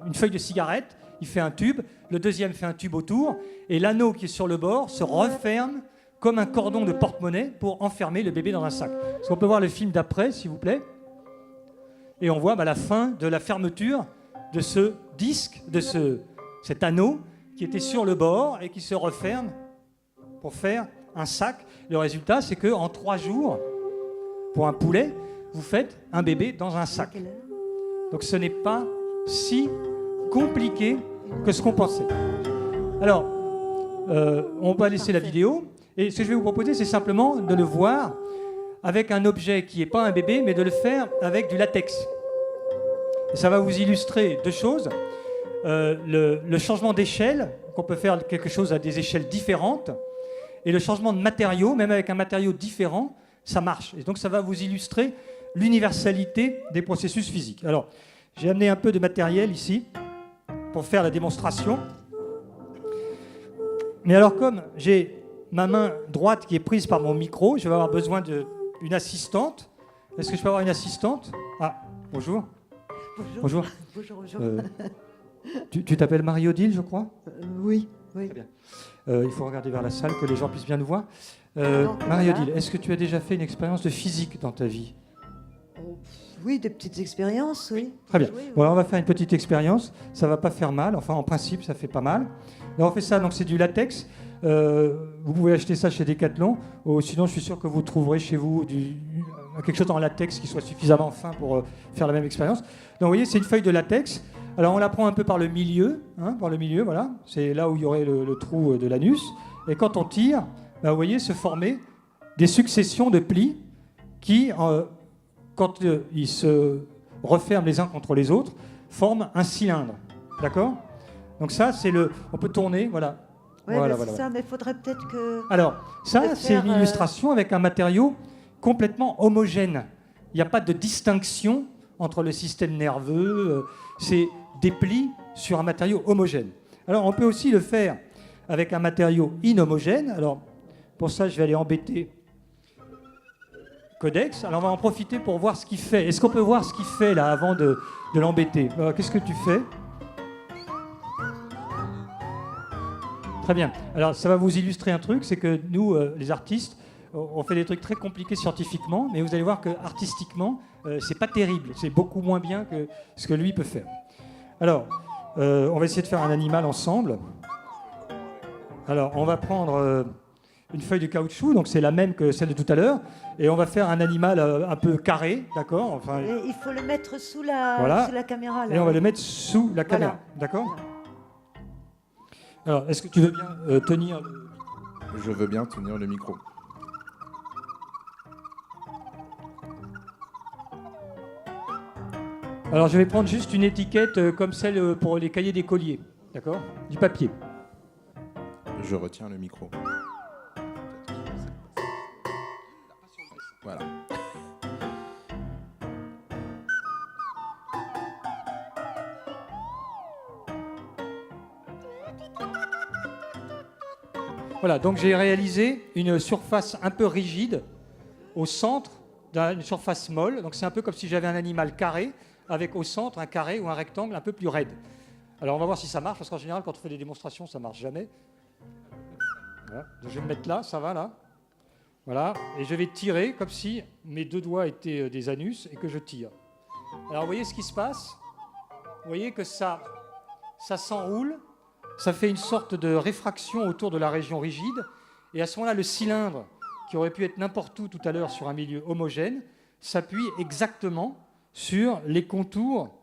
une feuille de cigarette, il fait un tube, le deuxième fait un tube autour, et l'anneau qui est sur le bord se referme comme un cordon de porte-monnaie pour enfermer le bébé dans un sac. Est-ce qu'on peut voir le film d'après, s'il vous plaît? et on voit la fin de la fermeture de ce disque, de cet anneau qui était sur le bord et qui se referme pour faire un sac. Le résultat, c'est qu'en 3 jours, pour un poulet, vous faites un bébé dans un sac. Donc ce n'est pas si compliqué que ce qu'on pensait. Alors, on va laisser la vidéo. Et ce que je vais vous proposer, c'est simplement de le voir avec un objet qui n'est pas un bébé, mais de le faire avec du latex. Et ça va vous illustrer 2 choses. Le changement d'échelle, qu'on peut faire quelque chose à des échelles différentes, et le changement de matériau, même avec un matériau différent, ça marche. Et donc ça va vous illustrer l'universalité des processus physiques. Alors, j'ai amené un peu de matériel ici pour faire la démonstration. Mais alors, comme j'ai ma main droite qui est prise par mon micro, je vais avoir besoin d'une assistante. Est-ce que je peux avoir une assistante? Ah, bonjour. Bonjour. Bonjour. Bonjour. Tu t'appelles Marie-Odile, je crois? Oui. Très bien. Il faut regarder vers la salle, que les gens puissent bien nous voir. Donc, Marie-Odile, voilà. est-ce que tu as déjà fait une expérience de physique dans ta vie? Oui, des petites expériences, oui. Très bien. Oui, oui. Bon, alors on va faire une petite expérience. Ça ne va pas faire mal. Enfin, en principe, ça fait pas mal. Là, on fait ça, donc c'est du latex. Vous pouvez acheter ça chez Decathlon. Ou sinon, je suis sûr que vous trouverez chez vous quelque chose en latex qui soit suffisamment fin pour faire la même expérience. Donc, vous voyez, c'est une feuille de latex. Alors, on la prend un peu par le milieu. Voilà. C'est là où il y aurait le trou de l'anus. Et quand on tire, vous voyez se former des successions de plis qui, quand ils se referment les uns contre les autres, forment un cylindre. D'accord? Donc ça, on peut tourner, voilà. Oui, Voilà. c'est ça, mais il faudrait peut-être que... Alors, ça, de c'est faire, une illustration avec un matériau complètement homogène. Il n'y a pas de distinction entre le système nerveux. C'est des plis sur un matériau homogène. Alors, on peut aussi le faire avec un matériau inhomogène. Alors, pour ça, je vais aller embêter Codex. Alors, on va en profiter pour voir ce qu'il fait. Est-ce qu'on peut voir ce qu'il fait, là, avant de l'embêter? Qu'est-ce que tu fais? Très bien. Alors, ça va vous illustrer un truc, c'est que nous, les artistes, on fait des trucs très compliqués scientifiquement, mais vous allez voir que artistiquement, c'est pas terrible. C'est beaucoup moins bien que ce que lui peut faire. Alors, on va essayer de faire un animal ensemble. Alors, on va prendre une feuille de caoutchouc, donc c'est la même que celle de tout à l'heure, et on va faire un animal un peu carré, d'accord? Enfin, Et il faut le mettre sous la caméra. Là, et on va le mettre sous la caméra, d'accord? Alors, est-ce que tu veux bien tenir Je veux bien tenir le micro. Alors, je vais prendre juste une étiquette comme celle pour les cahiers d'écoliers, d'accord? Du papier. Je retiens le micro. Voilà. Voilà, donc j'ai réalisé une surface un peu rigide au centre d'une surface molle. Donc c'est un peu comme si j'avais un animal carré avec au centre un carré ou un rectangle un peu plus raide. Alors on va voir si ça marche, parce qu'en général quand on fait des démonstrations ça ne marche jamais. Voilà. Donc, je vais me mettre là, ça va là. Voilà, et je vais tirer comme si mes 2 doigts étaient des anus et que je tire. Alors vous voyez ce qui se passe? Vous voyez que ça s'enroule. Ça fait une sorte de réfraction autour de la région rigide. Et à ce moment-là, le cylindre, qui aurait pu être n'importe où tout à l'heure sur un milieu homogène, s'appuie exactement sur les contours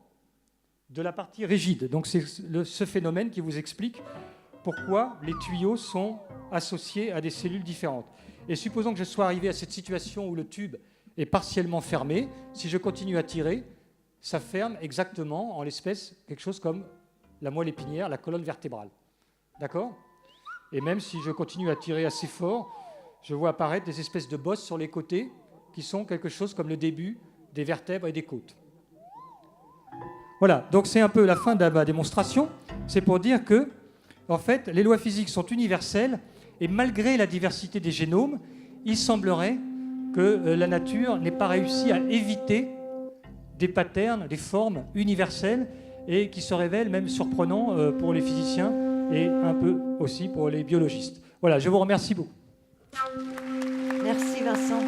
de la partie rigide. Donc c'est ce phénomène qui vous explique pourquoi les tuyaux sont associés à des cellules différentes. Et supposons que je sois arrivé à cette situation où le tube est partiellement fermé. Si je continue à tirer, ça ferme exactement, en l'espèce, quelque chose comme la moelle épinière, la colonne vertébrale. D'accord? Et même si je continue à tirer assez fort, je vois apparaître des espèces de bosses sur les côtés qui sont quelque chose comme le début des vertèbres et des côtes. Voilà, donc c'est un peu la fin de ma démonstration. C'est pour dire que, en fait, les lois physiques sont universelles et malgré la diversité des génomes, il semblerait que la nature n'ait pas réussi à éviter des patterns, des formes universelles et qui se révèlent même surprenants pour les physiciens et un peu aussi pour les biologistes. Voilà, je vous remercie beaucoup. Merci Vincent.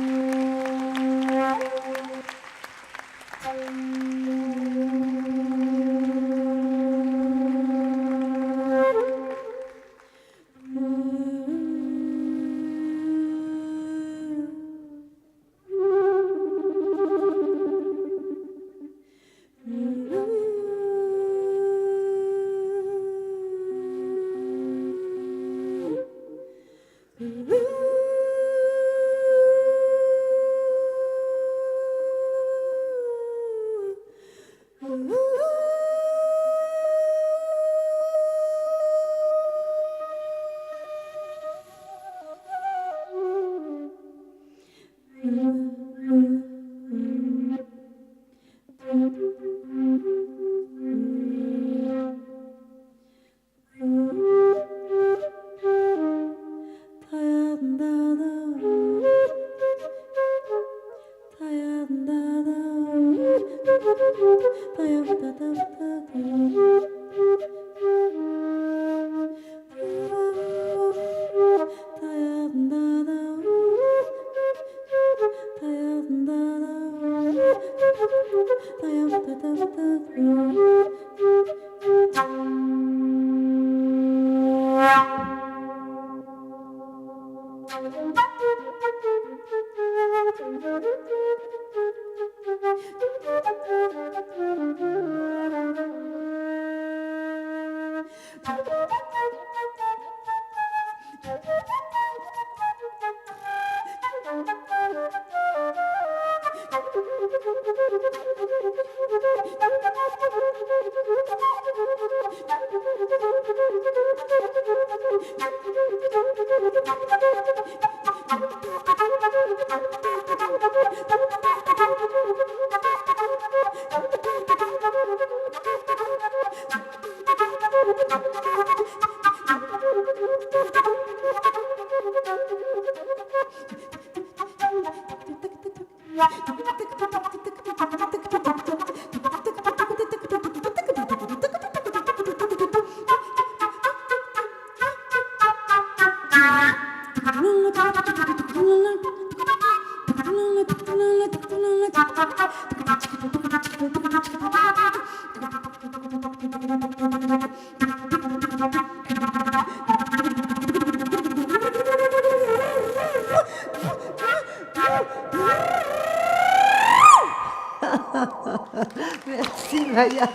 Merci Maya.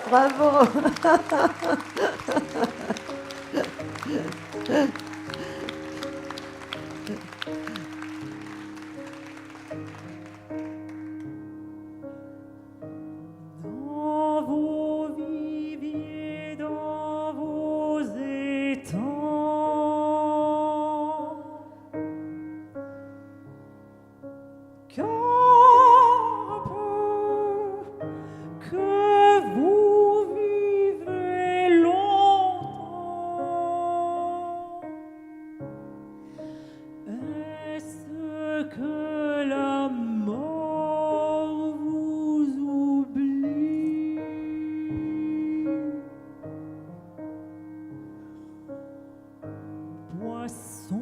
Bravo. Dans vos viviers, dans vos étangs, car peu que vous vivez longtemps, est-ce que la mort vous oublie? Poisson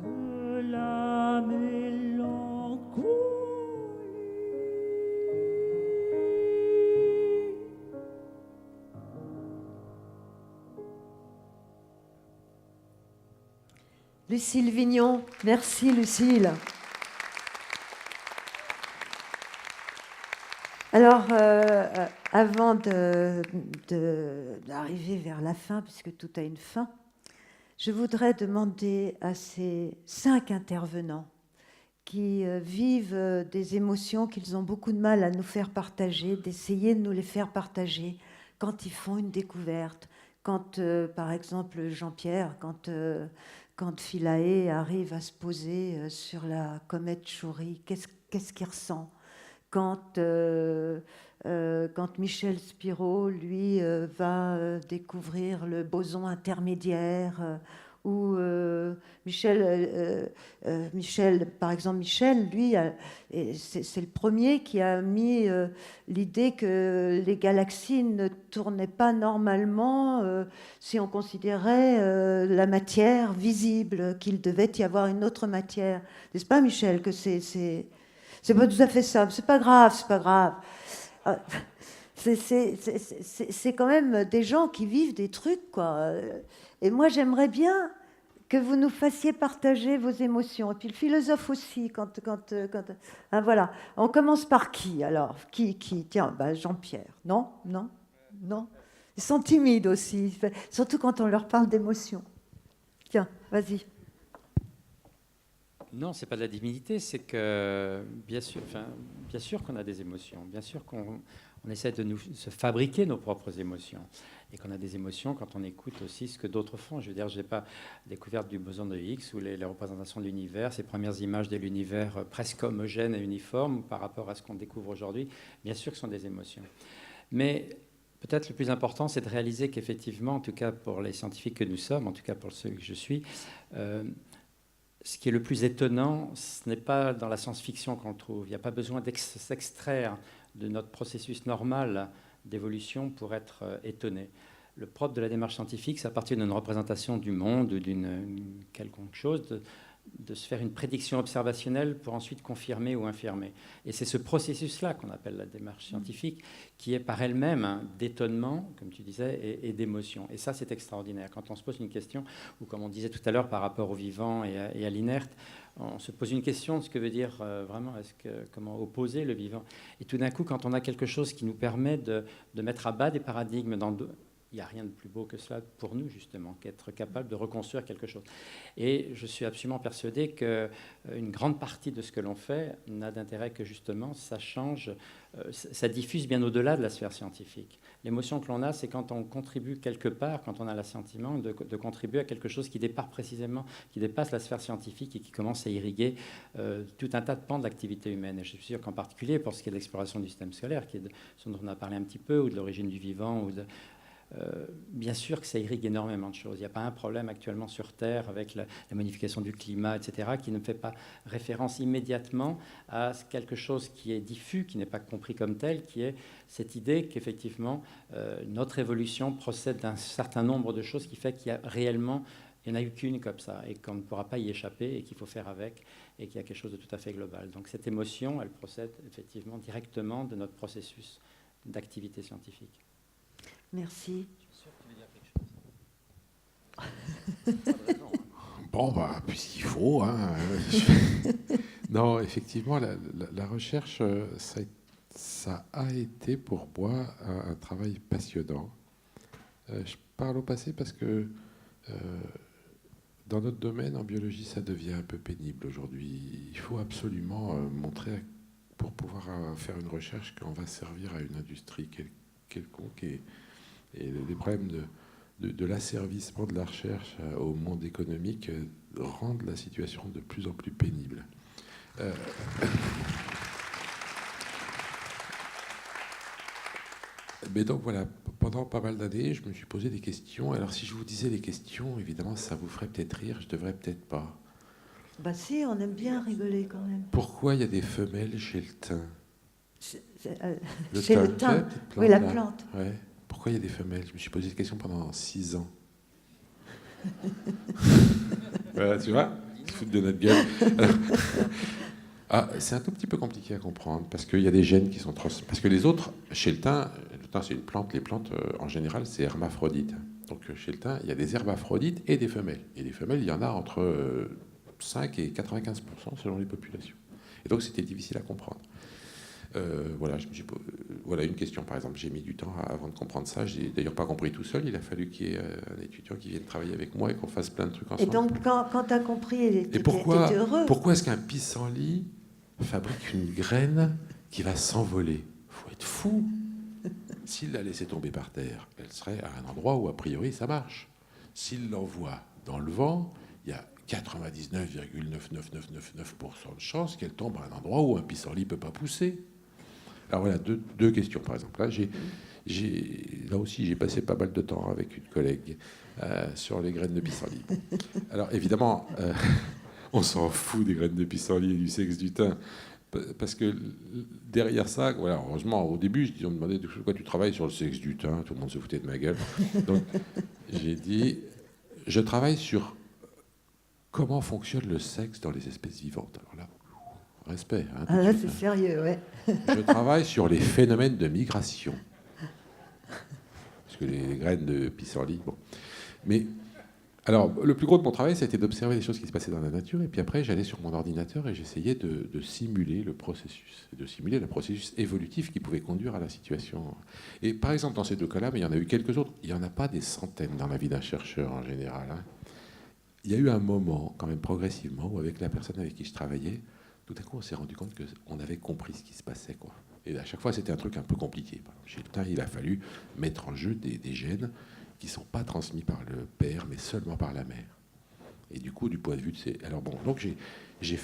de la mélancolie. Lucille Vignon. Merci Lucille. Alors, avant d'arriver vers la fin, puisque tout a une fin, je voudrais demander à ces 5 intervenants qui vivent des émotions qu'ils ont beaucoup de mal à nous faire partager, d'essayer de nous les faire partager quand ils font une découverte, quand, par exemple, Jean-Pierre, quand Philae arrive à se poser sur la comète Chury, qu'est-ce qu'il ressent ? Quand Michel Spiro, lui, va découvrir le boson intermédiaire, ou Michel, par exemple, Michel, lui, c'est le premier qui a mis l'idée que les galaxies ne tournaient pas normalement si on considérait la matière visible, qu'il devait y avoir une autre matière. N'est-ce pas, Michel, que c'est pas tout à fait ça. C'est pas grave, c'est pas grave. C'est quand même des gens qui vivent des trucs, quoi. Et moi, j'aimerais bien que vous nous fassiez partager vos émotions. Et puis le philosophe aussi, hein, voilà. On commence par qui, alors ? Qui ? Tiens, Jean-Pierre. Non ? Ils sont timides aussi, surtout quand on leur parle d'émotions. Tiens, vas-y. Non, c'est pas de la timidité, c'est que bien sûr qu'on a des émotions, bien sûr qu'on essaie de se fabriquer nos propres émotions, et qu'on a des émotions quand on écoute aussi ce que d'autres font. Je veux dire, je n'ai pas découverte du boson de Higgs ou les représentations de l'univers, ces premières images de l'univers presque homogène et uniforme par rapport à ce qu'on découvre aujourd'hui. Bien sûr que ce sont des émotions, mais peut-être le plus important, c'est de réaliser qu'effectivement, en tout cas pour les scientifiques que nous sommes, en tout cas pour ceux que je suis, ce qui est le plus étonnant, ce n'est pas dans la science-fiction qu'on le trouve. Il n'y a pas besoin de s'extraire de notre processus normal d'évolution pour être étonné. Le propre de la démarche scientifique, c'est à partir d'une représentation du monde ou d'une quelconque chose, de se faire une prédiction observationnelle pour ensuite confirmer ou infirmer. Et c'est ce processus-là qu'on appelle la démarche scientifique, qui est par elle-même d'étonnement, comme tu disais, et d'émotion. Et ça, c'est extraordinaire. Quand on se pose une question, ou comme on disait tout à l'heure par rapport au vivant et à l'inerte, on se pose une question de ce que veut dire vraiment, comment opposer le vivant. Et tout d'un coup, quand on a quelque chose qui nous permet de mettre à bas des paradigmes il n'y a rien de plus beau que cela pour nous, justement, qu'être capable de reconstruire quelque chose. Et je suis absolument persuadé qu'une grande partie de ce que l'on fait n'a d'intérêt que, justement, ça change, ça diffuse bien au-delà de la sphère scientifique. L'émotion que l'on a, c'est quand on contribue quelque part, quand on a l'assentiment de contribuer à quelque chose qui dépasse précisément, qui dépasse la sphère scientifique et qui commence à irriguer tout un tas de pans de l'activité humaine. Et je suis sûr qu'en particulier, pour ce qui est de l'exploration du système scolaire, qui est ce dont on a parlé un petit peu, ou de l'origine du vivant, ou bien sûr que ça irrigue énormément de choses. Il n'y a pas un problème actuellement sur Terre avec la modification du climat, etc., qui ne fait pas référence immédiatement à quelque chose qui est diffus, qui n'est pas compris comme tel, qui est cette idée qu'effectivement notre évolution procède d'un certain nombre de choses qui fait qu'il y a réellement, il n'y en a eu qu'une comme ça, et qu'on ne pourra pas y échapper, et qu'il faut faire avec, et qu'il y a quelque chose de tout à fait global. Donc cette émotion, elle procède effectivement directement de notre processus d'activité scientifique. Merci. Bon, bah, puisqu'il faut. Hein. Non, effectivement, la recherche, ça a été pour moi un travail passionnant. Je parle au passé parce que dans notre domaine, en biologie, ça devient un peu pénible aujourd'hui. Il faut absolument montrer, pour pouvoir faire une recherche, qu'on va servir à une industrie quelconque. Et les problèmes de l'asservissement de la recherche au monde économique rendent la situation de plus en plus pénible. Mais donc voilà, pendant pas mal d'années, je me suis posé des questions. Alors si je vous disais les questions, évidemment, ça vous ferait peut-être rire, je devrais peut-être pas. Bah si, on aime bien rigoler quand même. Pourquoi il y a des femelles chez le thym? Chez Le le la thym, petite plante, oui, la là. plante. Ouais. Pourquoi il y a des femelles? Je me suis posé cette question pendant 6 ans. Voilà, tu vois, ils se foutent de notre gueule. C'est un tout petit peu compliqué à comprendre parce qu'il y a des gènes qui sont parce que les autres, chez le thym c'est une plante. Les plantes en général c'est hermaphrodite. Donc chez le thym il y a des hermaphrodites et des femelles. Et les femelles il y en a entre 5 et 95% selon les populations. Et donc c'était difficile à comprendre. Voilà, voilà une question par exemple. J'ai mis du temps avant de comprendre ça. J'ai d'ailleurs pas compris tout seul. Il a fallu qu'il y ait un étudiant qui vienne travailler avec moi et qu'on fasse plein de trucs ensemble. Et donc quand tu as compris, tu étais heureux. Pourquoi est-ce qu'un pissenlit fabrique une graine qui va s'envoler? Faut être fou. S'il la laissait tomber par terre, elle serait à un endroit où a priori ça marche. S'il l'envoie dans le vent, il y a 99,99999% de chances qu'elle tombe à un endroit où un pissenlit ne peut pas pousser. Alors voilà, deux questions par exemple. Là, là aussi, j'ai passé pas mal de temps avec une collègue sur les graines de pissenlit. Alors évidemment, on s'en fout des graines de pissenlit et du sexe du thym, parce que derrière ça, voilà, heureusement, au début, on me demandait de quoi tu travailles sur le sexe du thym, tout le monde se foutait de ma gueule. Donc j'ai dit, je travaille sur comment fonctionne le sexe dans les espèces vivantes. Alors là, respect. Hein, là, c'est sérieux, ouais. Je travaille sur les phénomènes de migration. Parce que les graines de pissenlit, bon. Mais, alors, le plus gros de mon travail, c'était d'observer les choses qui se passaient dans la nature. Et puis après, j'allais sur mon ordinateur et j'essayais de simuler le processus. De simuler le processus évolutif qui pouvait conduire à la situation. Et par exemple, dans ces deux cas-là, mais il y en a eu quelques autres. Il n'y en a pas des centaines dans la vie d'un chercheur en général. Hein. Il y a eu un moment, quand même progressivement, où avec la personne avec qui je travaillais, tout à coup, on s'est rendu compte qu'on avait compris ce qui se passait, quoi. Et à chaque fois, c'était un truc un peu compliqué. Par exemple, chez le thym, il a fallu mettre en jeu des gènes qui ne sont pas transmis par le père, mais seulement par la mère. Et du coup, du point de vue de ces... Alors bon, donc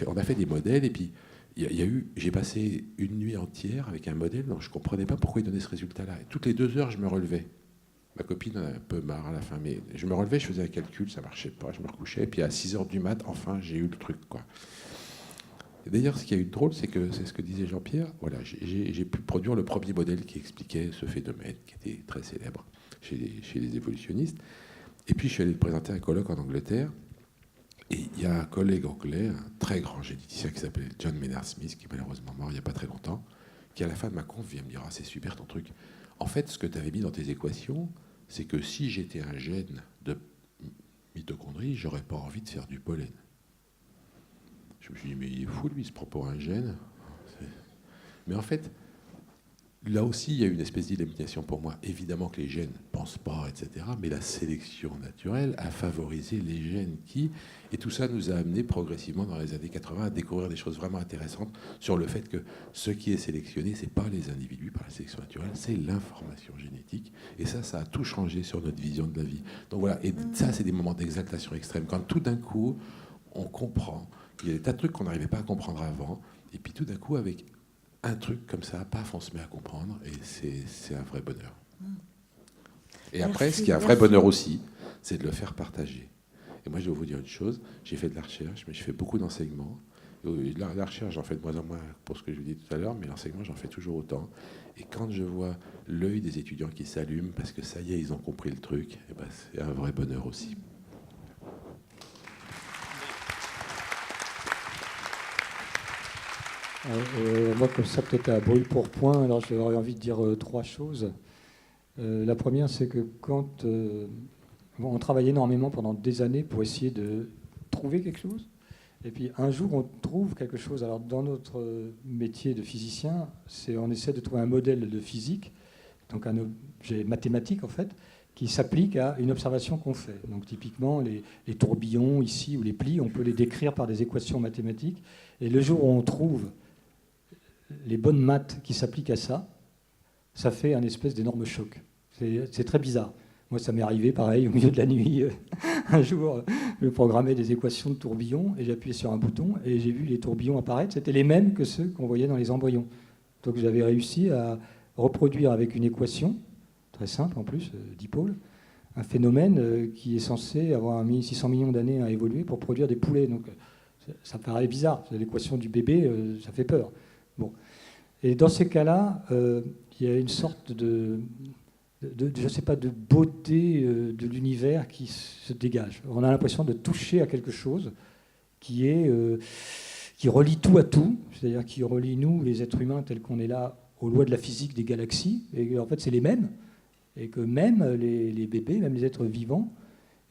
on a fait des modèles, et puis j'ai passé une nuit entière avec un modèle dont je ne comprenais pas pourquoi il donnait ce résultat-là. Et toutes les 2 heures, je me relevais. Ma copine en a un peu marre à la fin, mais je me relevais, je faisais un calcul, ça ne marchait pas, je me recouchais, et puis à 6 heures du mat, enfin, j'ai eu le truc, quoi. Et d'ailleurs, ce qui a eu de drôle, c'est ce que disait Jean-Pierre. Voilà, j'ai pu produire le premier modèle qui expliquait ce phénomène, qui était très célèbre chez les évolutionnistes. Et puis, je suis allé le présenter à un colloque en Angleterre. Et il y a un collègue anglais, un très grand généticien qui s'appelait John Maynard Smith, qui est malheureusement mort il n'y a pas très longtemps, qui à la fin de ma conf vient me dire « Ah, c'est super ton truc. En fait, ce que tu avais mis dans tes équations, c'est que si j'étais un gène de mitochondrie, j'aurais pas envie de faire du pollen. » Je me suis dit, mais il est fou, lui, il se prend pour un gène. Mais en fait, Là aussi, il y a une espèce d'illumination pour moi. Évidemment que les gènes ne pensent pas, etc. Mais la sélection naturelle a favorisé les gènes qui... Et tout ça nous a amené progressivement dans les années 80 à découvrir des choses vraiment intéressantes sur le fait que ce qui est sélectionné, ce n'est pas les individus par la sélection naturelle, c'est l'information génétique. Et ça a tout changé sur notre vision de la vie. Donc voilà, et ça, c'est des moments d'exaltation extrême. Quand tout d'un coup, on comprend qu'il y a des tas de trucs qu'on n'arrivait pas à comprendre avant, et puis tout d'un coup, avec un truc comme ça, paf, on se met à comprendre, et c'est un vrai bonheur. Et après, Merci, ce qui est un vrai bonheur aussi, c'est de le faire partager. Et moi, je vais vous dire une chose, j'ai fait de la recherche, mais j'ai fait beaucoup d'enseignement. La recherche, j'en fais de moins en moins pour ce que je vous dis tout à l'heure, mais l'enseignement, j'en fais toujours autant. Et quand je vois l'œil des étudiants qui s'allume, parce que ça y est, ils ont compris le truc, et ben, c'est un vrai bonheur aussi. Moi, comme ça, peut-être à brûle pour point, alors j'aurais envie de dire trois choses. La première, c'est que quand on travaille énormément pendant des années pour essayer de trouver quelque chose, et puis un jour on trouve quelque chose. Alors dans notre métier de physicien, on essaie de trouver un modèle de physique, donc un objet mathématique en fait, qui s'applique à une observation qu'on fait. Donc typiquement les tourbillons ici ou les plis, on peut les décrire par des équations mathématiques. Et le jour où on trouve les bonnes maths qui s'appliquent à ça, ça fait un espèce d'énorme choc. C'est très bizarre. Moi, ça m'est arrivé, pareil, au milieu de la nuit. Un jour, je programmais des équations de tourbillons et j'ai appuyé sur un bouton et j'ai vu les tourbillons apparaître. C'était les mêmes que ceux qu'on voyait dans les embryons. Donc j'avais réussi à reproduire avec une équation, très simple en plus, dipôle, un phénomène qui est censé avoir 600 millions d'années à évoluer pour produire des poulets. Donc ça paraît bizarre. L'équation du bébé, ça fait peur. Bon. Et dans ces cas-là, il y a une sorte je sais pas, de beauté de l'univers qui se dégage. On a l'impression de toucher à quelque chose qui relie tout à tout, c'est-à-dire qui relie nous, les êtres humains, tels qu'on est là, aux lois de la physique des galaxies, et en fait c'est les mêmes, et que même les bébés, même les êtres vivants,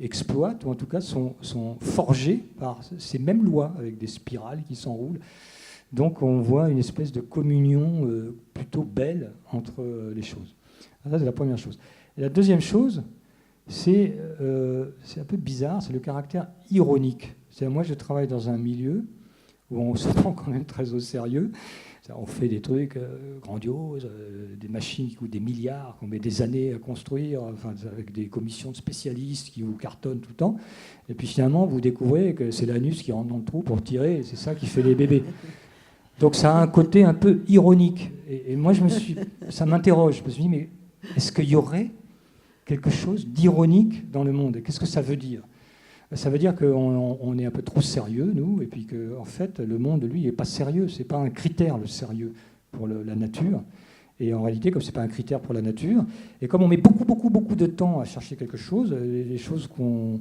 exploitent, ou en tout cas sont forgés par ces mêmes lois, avec des spirales qui s'enroulent. Donc on voit une espèce de communion plutôt belle entre les choses. Ça, c'est la première chose. Et la deuxième chose, c'est un peu bizarre, c'est le caractère ironique. C'est-à-dire, moi, je travaille dans un milieu où on se prend quand même très au sérieux. On fait des trucs grandioses, des machines qui coûtent des milliards, qu'on met des années à construire, enfin, avec des commissions de spécialistes qui vous cartonnent tout le temps. Et puis finalement, vous découvrez que c'est l'anus qui rentre dans le trou pour tirer, et c'est ça qui fait les bébés. Donc ça a un côté un peu ironique. Et moi, ça m'interroge. Je me suis dit, mais est-ce qu'il y aurait quelque chose d'ironique dans le monde? Qu'est-ce que ça veut dire? Ça veut dire qu'on est un peu trop sérieux, nous, et puis qu'en fait, le monde, lui, n'est pas sérieux. Ce n'est pas un critère, le sérieux, pour la nature. Et en réalité, comme ce n'est pas un critère pour la nature, et comme on met beaucoup, beaucoup, beaucoup de temps à chercher quelque chose, les choses qu'on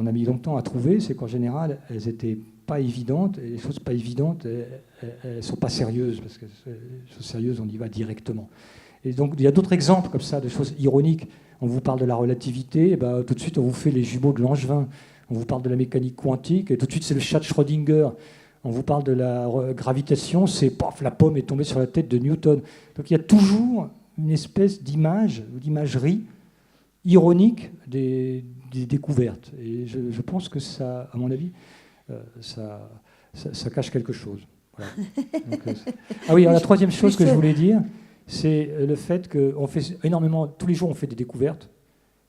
a mis longtemps à trouver, c'est qu'en général, elles n'étaient pas évidentes, et les choses pas évidentes, elles ne sont pas sérieuses, parce que les choses sérieuses, on y va directement. Et donc, il y a d'autres exemples comme ça, de choses ironiques. On vous parle de la relativité, et ben, tout de suite, on vous fait les jumeaux de Langevin. On vous parle de la mécanique quantique, et tout de suite, c'est le chat de Schrödinger. On vous parle de la gravitation, c'est paf, la pomme est tombée sur la tête de Newton. Donc, il y a toujours une espèce d'image, ou d'imagerie ironique des découvertes. Et je pense que ça, à mon avis, ça cache quelque chose. Voilà. Donc, ah oui, alors la troisième chose que je voulais dire, c'est le fait qu'on fait énormément, tous les jours on fait des découvertes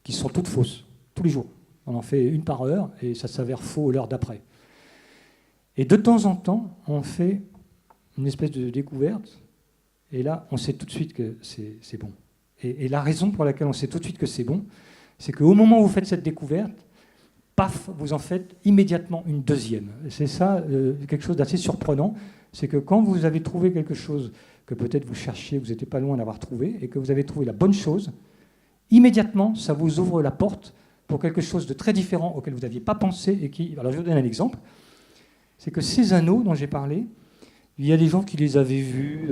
qui sont toutes fausses, tous les jours. On en fait une par heure et ça s'avère faux l'heure d'après. Et de temps en temps, on fait une espèce de découverte et là, on sait tout de suite que c'est bon. Et la raison pour laquelle on sait tout de suite que c'est bon, c'est qu'au moment où vous faites cette découverte, paf, vous en faites immédiatement une deuxième. C'est ça, quelque chose d'assez surprenant, c'est que quand vous avez trouvé quelque chose que peut-être vous cherchiez, vous n'étiez pas loin d'avoir trouvé, et que vous avez trouvé la bonne chose, immédiatement, ça vous ouvre la porte pour quelque chose de très différent auquel vous n'aviez pas pensé. Et qui... Alors je vais vous donner un exemple. C'est que ces anneaux dont j'ai parlé, il y a des gens qui les avaient vus,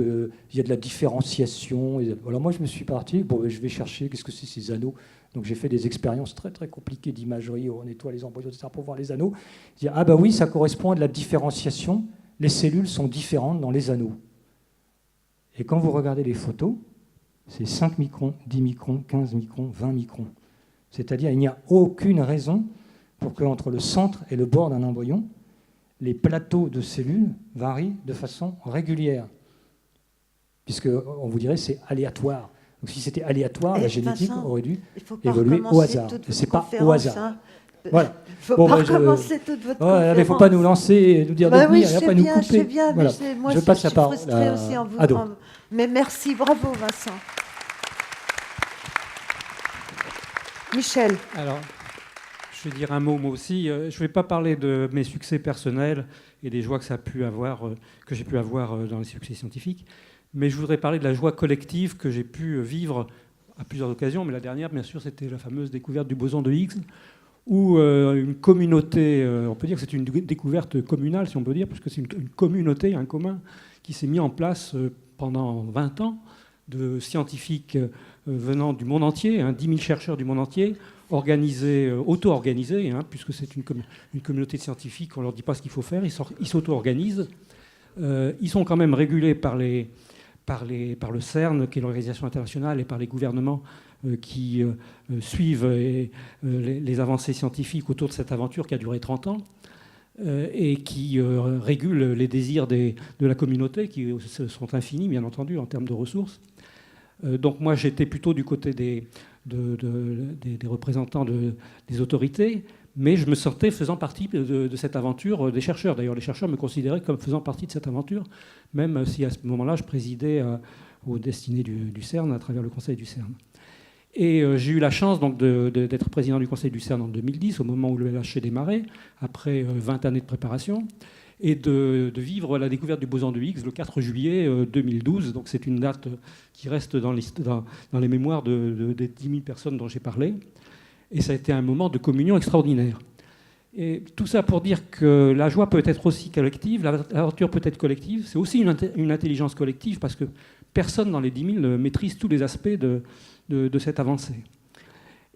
il y a de la différenciation. Alors moi, je me suis parti, je vais chercher qu'est-ce que c'est ces anneaux. Donc j'ai fait des expériences très très compliquées d'imagerie, on nettoie les embryons, etc. pour voir les anneaux. Je dis, ah bah oui, ça correspond à de la différenciation, les cellules sont différentes dans les anneaux. Et quand vous regardez les photos, c'est 5 microns, 10 microns, 15 microns, 20 microns. C'est-à-dire il n'y a aucune raison pour qu'entre le centre et le bord d'un embryon, les plateaux de cellules varient de façon régulière. Puisqu'on vous dirait c'est aléatoire. Donc si c'était aléatoire, la génétique Vincent, aurait dû il faut pas évoluer au recommencer hasard. toute Et c'est votre pas au conférence, hasard. hein. Voilà. Il ne faut Bon, pas bah, je- recommencer toute votre Ouais, conférence. il ne faut pas nous lancer et nous dire de Bah oui, venir, je il n'y a sais pas à nous bien, je couper. sais bien, Voilà. mais moi Je aussi, passe je la suis parole frustrée à aussi en vous. Ado. Mais merci, bravo Vincent. Michel, Alors, je vais dire un mot moi aussi. Je ne vais pas parler de mes succès personnels et des joies que ça a pu avoir, que j'ai pu avoir dans les succès scientifiques, mais je voudrais parler de la joie collective que j'ai pu vivre à plusieurs occasions. Mais la dernière, bien sûr, c'était la fameuse découverte du boson de Higgs, où une communauté, on peut dire que c'est une découverte communale, si on peut dire, parce que c'est une communauté, un commun, qui s'est mis en place pendant 20 ans, de scientifiques venant du monde entier, 10 000 chercheurs du monde entier, organisés, auto-organisés, puisque c'est une communauté de scientifiques, on ne leur dit pas ce qu'il faut faire, ils s'auto-organisent. Ils sont quand même régulés par le CERN, qui est l'organisation internationale, et par les gouvernements qui suivent les avancées scientifiques autour de cette aventure qui a duré 30 ans. Et qui régule les désirs de la communauté, qui sont infinis, bien entendu, en termes de ressources. Donc moi, j'étais plutôt du côté des représentants des autorités, mais je me sentais faisant partie de cette aventure des chercheurs. D'ailleurs, les chercheurs me considéraient comme faisant partie de cette aventure, même si à ce moment-là, je présidais aux destinées du CERN à travers le conseil du CERN. Et j'ai eu la chance donc d'être président du conseil du CERN en 2010, au moment où le LHC démarrait, après 20 années de préparation, et de vivre la découverte du boson de Higgs le 4 juillet 2012. Donc c'est une date qui reste dans les mémoires des 10 000 personnes dont j'ai parlé. Et ça a été un moment de communion extraordinaire. Et tout ça pour dire que la joie peut être aussi collective, l'aventure peut être collective, c'est aussi une intelligence collective, parce que personne dans les 10 000 maîtrise tous les aspects de cette avancée.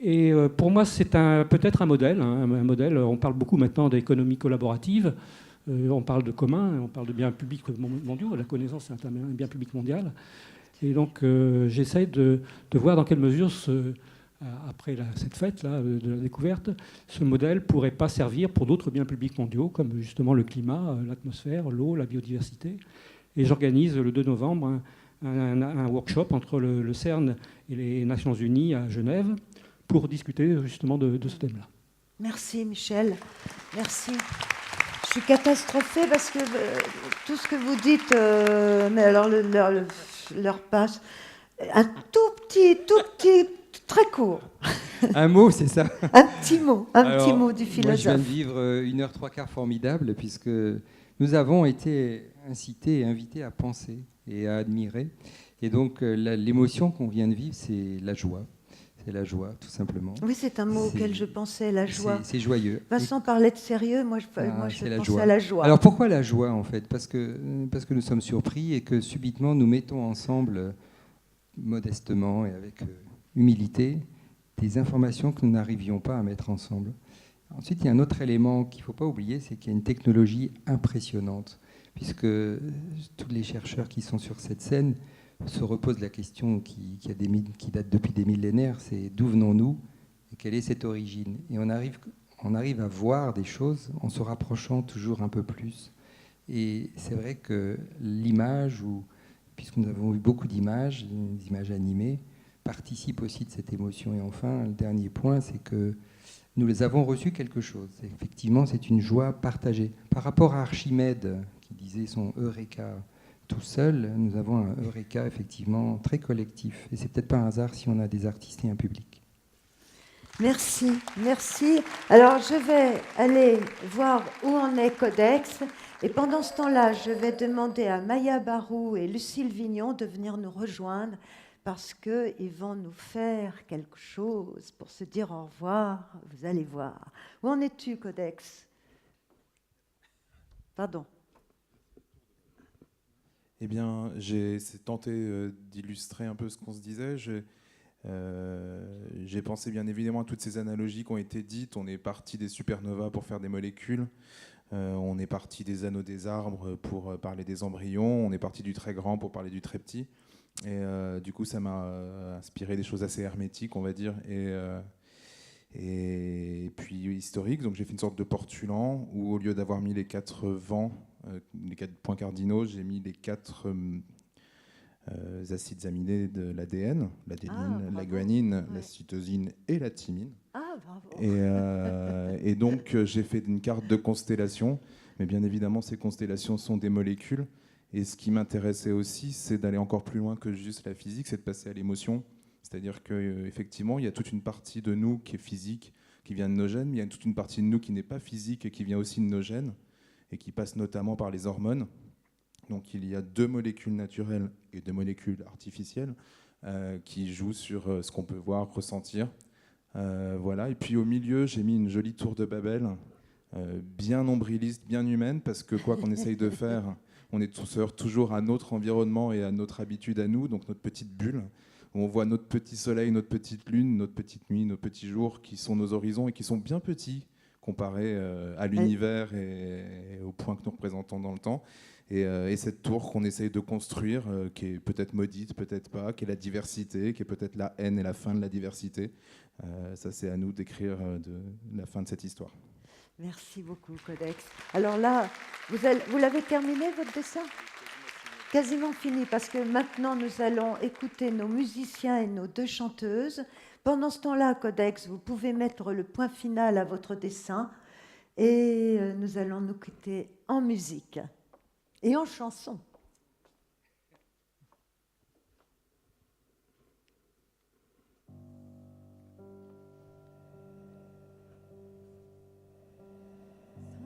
Et pour moi, c'est peut-être un modèle. Un modèle. On parle beaucoup maintenant d'économie collaborative, on parle de commun, on parle de biens publics mondiaux. La connaissance, c'est un bien public mondial. Et donc, j'essaie de voir dans quelle mesure, après cette fête-là de la découverte, ce modèle ne pourrait pas servir pour d'autres biens publics mondiaux, comme justement le climat, l'atmosphère, l'eau, la biodiversité. Et j'organise le 2 novembre un workshop entre le CERN et les Nations Unies à Genève pour discuter justement de ce thème-là. merci Michel, merci. Je suis catastrophée parce que tout ce que vous dites, mais alors leur passe, un tout petit, très court, Un mot, c'est ça. un petit mot du Moi, je viens philosophe. de vivre 1h03 formidable, puisque nous avons été incités et invités à penser et à admirer. Et donc, l'émotion qu'on vient de vivre, c'est la joie. C'est la joie, tout simplement. Oui, c'est un mot auquel je pensais, la joie. C'est joyeux. Vincent parlait de sérieux, moi je c'est la pensais joie. à la joie. Alors pourquoi la joie en fait parce que nous sommes surpris et que subitement nous mettons ensemble, modestement et avec humilité, des informations que nous n'arrivions pas à mettre ensemble. Ensuite, il y a un autre élément qu'il ne faut pas oublier, c'est qu'il y a une technologie impressionnante, puisque tous les chercheurs qui sont sur cette scène se reposent la question qui date depuis des millénaires, c'est d'où venons-nous et quelle est cette origine. Et on arrive à voir des choses en se rapprochant toujours un peu plus. Et c'est vrai que l'image, puisque nous avons eu beaucoup d'images, des images animées, participe aussi de cette émotion. Et enfin, le dernier point, c'est que nous avons reçu quelque chose. Effectivement, c'est une joie partagée. Par rapport à Archimède, qui disait son Eureka tout seul, nous avons un Eureka effectivement très collectif. Et c'est peut-être pas un hasard si on a des artistes et un public. Merci, merci. Alors, je vais aller voir où en est Codex. Et pendant ce temps-là, je vais demander à Maya Barou et Lucille Vignon de venir nous rejoindre parce qu'ils vont nous faire quelque chose pour se dire au revoir. Vous allez voir. Où en es-tu, Codex? Pardon. Eh bien, j'ai tenté d'illustrer un peu ce qu'on se disait. J'ai pensé bien évidemment à toutes ces analogies qui ont été dites. On est parti des supernovas pour faire des molécules. On est parti des anneaux des arbres pour parler des embryons. On est parti du très grand pour parler du très petit. Et du coup, ça m'a inspiré des choses assez hermétiques, on va dire, et puis historiques. Donc j'ai fait une sorte de portulan où, au lieu d'avoir mis les 4 vents, les 4 points cardinaux, j'ai mis les 4 acides aminés de l'ADN, l'adénine, la guanine, la cytosine et la thymine. Ah, bravo. Et donc j'ai fait une carte de constellation, mais bien évidemment ces constellations sont des molécules. Et ce qui m'intéressait aussi, c'est d'aller encore plus loin que juste la physique, c'est de passer à l'émotion. C'est-à-dire qu'effectivement, il y a toute une partie de nous qui est physique, qui vient de nos gènes, mais il y a toute une partie de nous qui n'est pas physique et qui vient aussi de nos gènes, et qui passe notamment par les hormones. Donc il y a 2 molécules naturelles et 2 molécules artificielles qui jouent sur ce qu'on peut voir, ressentir. Voilà. Et puis au milieu, j'ai mis une jolie tour de Babel, bien nombriliste, bien humaine, parce que quoi qu'on essaye de faire, on est toujours à notre environnement et à notre habitude à nous, donc notre petite bulle, où on voit notre petit soleil, notre petite lune, notre petite nuit, nos petits jours, qui sont nos horizons et qui sont bien petits comparés à l'univers et au point que nous représentons dans le temps. Et cette tour qu'on essaye de construire, qui est peut-être maudite, peut-être pas, qui est la diversité, qui est peut-être la haine et la fin de la diversité. Ça, c'est à nous d'écrire la fin de cette histoire. Merci beaucoup, Codex. Alors là, vous l'avez terminé, votre dessin ? Quasiment fini, parce que maintenant, nous allons écouter nos musiciens et nos 2 chanteuses. Pendant ce temps-là, Codex, vous pouvez mettre le point final à votre dessin et nous allons nous quitter en musique et en chanson.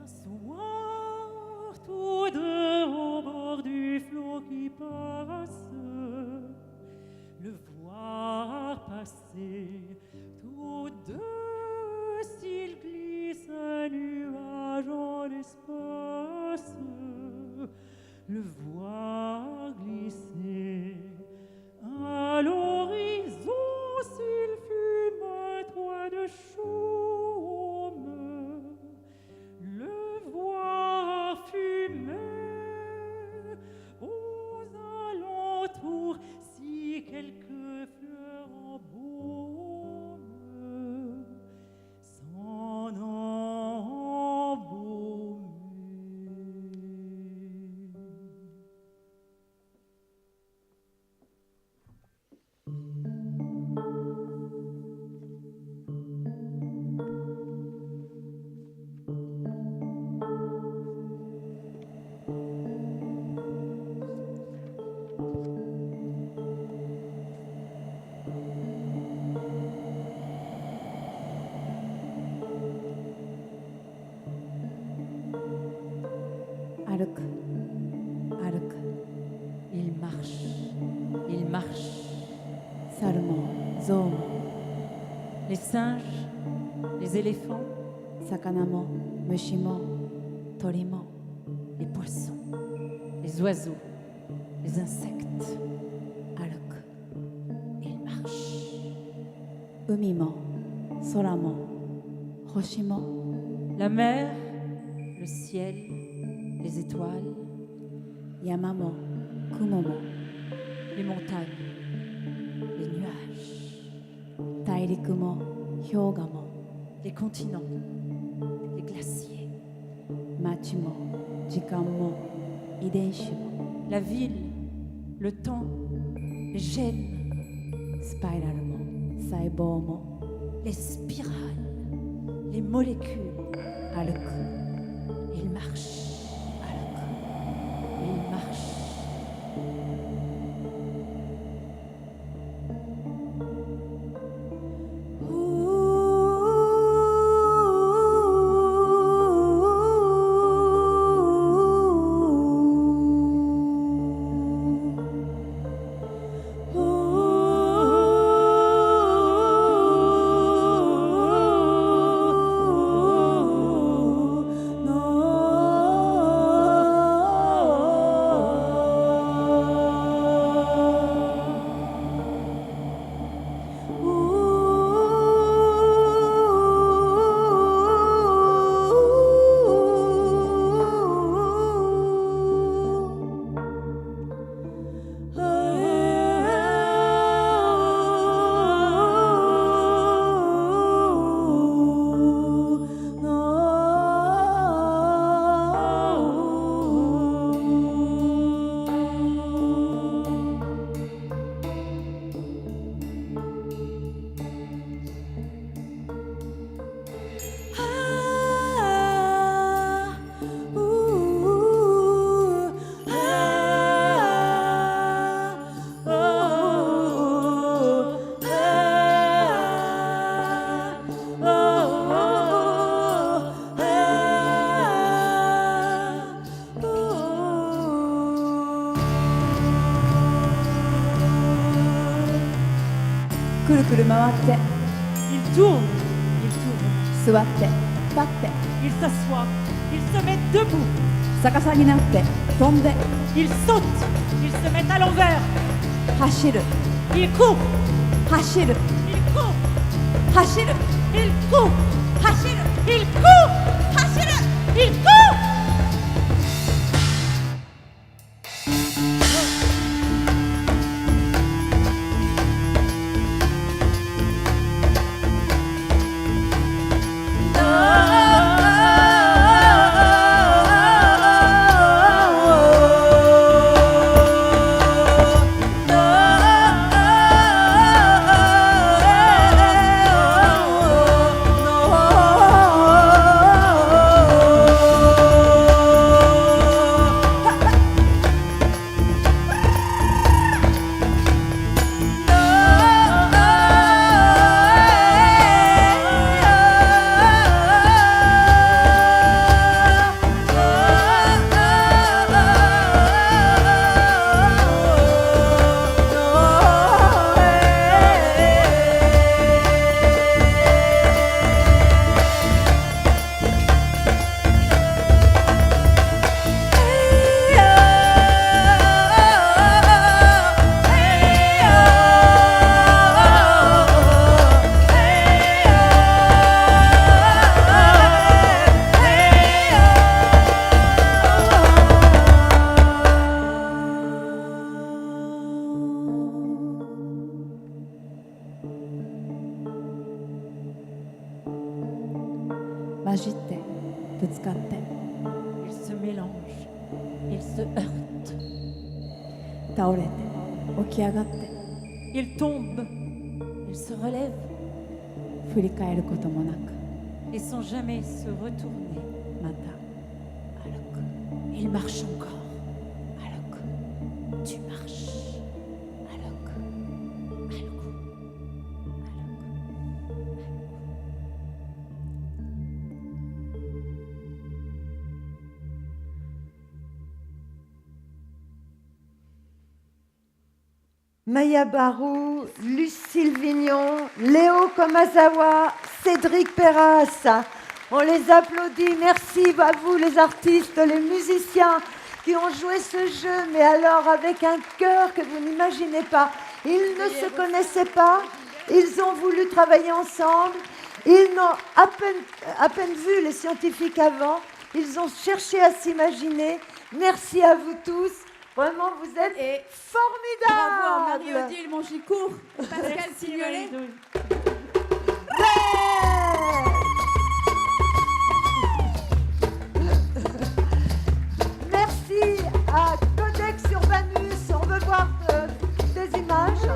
S'asseoir tous deux au bord du flot qui passe, le voir passer tous deux, s'il glisse un nuage en l'espace, le voir glisser à l'horizon s'il fume un toit de chaume, le voir fumer aux alentours si quelques fleurs en baume s'en embaumer. Aruk, Aruk, il marche. Salmon, Zomo, Les singes, les éléphants, Sakanamo, Mushimo, Torimo, les poissons, les oiseaux, les insectes, Aruk, ils marchent. Umimo, Soramo, Hoshimo, La mer, le ciel, les étoiles, Yamamo, Kumomo, les montagnes, les nuages, Tairikumo, Hyogamo, les continents, les glaciers, Machimo, Jikanmo, Idenshimo, la ville, le temps, les gènes, Spiralmo, Saibomo, les spirales, les molécules, Aruk, ils marchent. Ils marchent. no. くる回って Il tourne, il tourne. 座って立って Il s'assoit, il se met debout. 逆さになって飛んで Il saute, il se met à l'envers. 走る Il court, 走る il court, 走る il court, 走る il court, 走る il court. Il se mélange, il se heurte. 倒れて起き上がって Il tombe, il se relève 振り返ることもなく et sans jamais se retourner. また Il marche encore. Alok, tu marches. Alok, Alok, Alok. Maya Barou, Lucille Vignon, Léo Komazawa, Cédric Perras. On les applaudit. Merci à vous les artistes, les musiciens qui ont joué ce jeu, mais alors avec un cœur que vous n'imaginez pas. Ils ne se connaissaient pas, ils ont voulu travailler ensemble, ils n'ont à peine vu les scientifiques avant, ils ont cherché à s'imaginer. Merci à vous tous. Vraiment, vous êtes formidables. Bravo à Marie-Odile Mongicourt, Pascal Merci, Signolet. Marie-Odile. Merci à Codex Urbanus. On veut voir des images.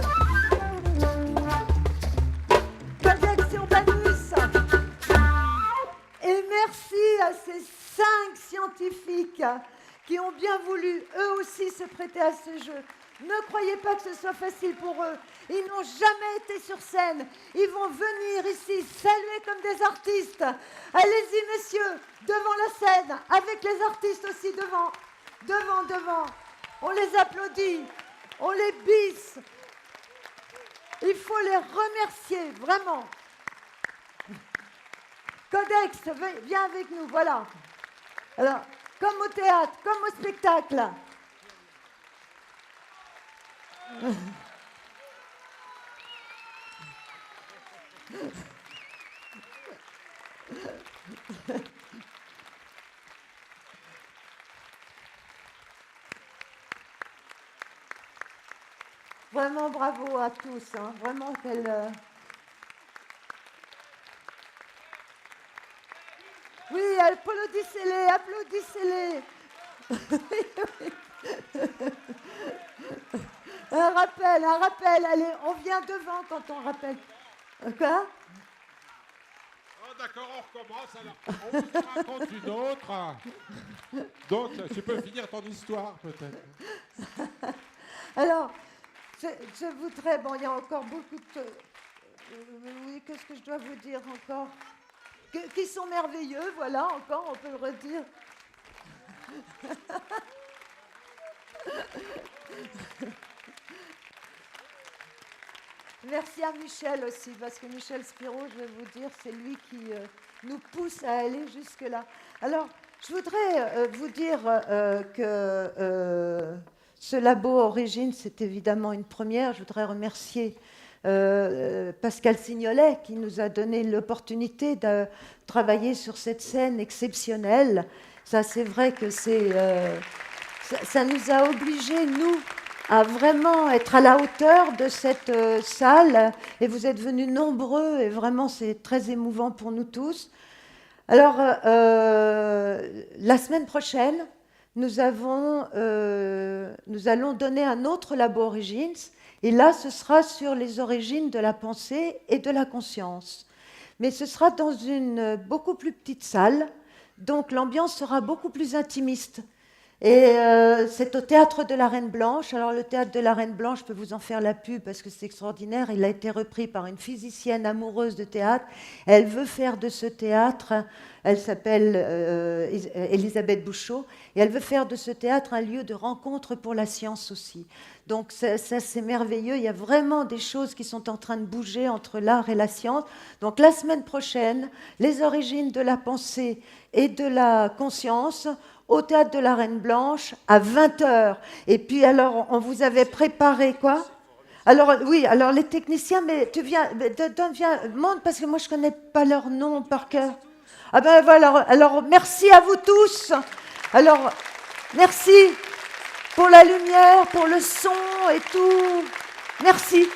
Codex Urbanus. Et merci à ces 5 scientifiques qui ont bien voulu, eux aussi, se prêter à ce jeu. Ne croyez pas que ce soit facile pour eux. Ils n'ont jamais été sur scène. Ils vont venir ici saluer comme des artistes. Allez-y, messieurs, devant la scène, avec les artistes aussi devant. Devant. On les applaudit, on les bisse. Il faut les remercier, vraiment. Codex, viens avec nous, voilà. Alors, comme au théâtre, comme au spectacle. Vraiment bravo à tous, hein. Vraiment quelle... Oui, applaudissez-les, applaudissez-les. Un rappel, allez, on vient devant quand on rappelle. Quoi? Oh, d'accord, on recommence alors. On vous raconte une autre. Donc, tu peux finir ton histoire peut-être. Alors, je voudrais, bon, il y a encore beaucoup de... oui, qu'est-ce que je dois vous dire encore? Qui sont merveilleux, voilà, encore, on peut le redire. Merci à Michel aussi, parce que Michel Spiro, je vais vous dire, c'est lui qui nous pousse à aller jusque-là. Alors, je voudrais vous dire que ce labo Origine, c'est évidemment une première. Je voudrais remercier Pascal Signolet qui nous a donné l'opportunité de travailler sur cette scène exceptionnelle. Ça, c'est vrai que ça nous a obligés, nous, à vraiment être à la hauteur de cette salle. Et vous êtes venus nombreux et vraiment, c'est très émouvant pour nous tous. Alors, la semaine prochaine, nous allons donner un autre labo Origins. Et là, ce sera sur les origines de la pensée et de la conscience. Mais ce sera dans une beaucoup plus petite salle, donc l'ambiance sera beaucoup plus intimiste. Et c'est au Théâtre de la Reine Blanche. Alors le Théâtre de la Reine Blanche, je peux vous en faire la pub parce que c'est extraordinaire. Il a été repris par une physicienne amoureuse de théâtre. Elle veut faire de ce théâtre, elle s'appelle Elisabeth Bouchot, et elle veut faire de ce théâtre un lieu de rencontre pour la science aussi. Donc ça c'est merveilleux. Il y a vraiment des choses qui sont en train de bouger entre l'art et la science. Donc la semaine prochaine, les origines de la pensée et de la conscience au Théâtre de la Reine Blanche à 20h. Et puis alors, on vous avait préparé quoi? Alors oui, alors les techniciens, mais tu viens, monte parce que moi je connais pas leur nom par cœur. Ah ben voilà, alors merci à vous tous. Alors merci pour la lumière, pour le son et tout. Merci.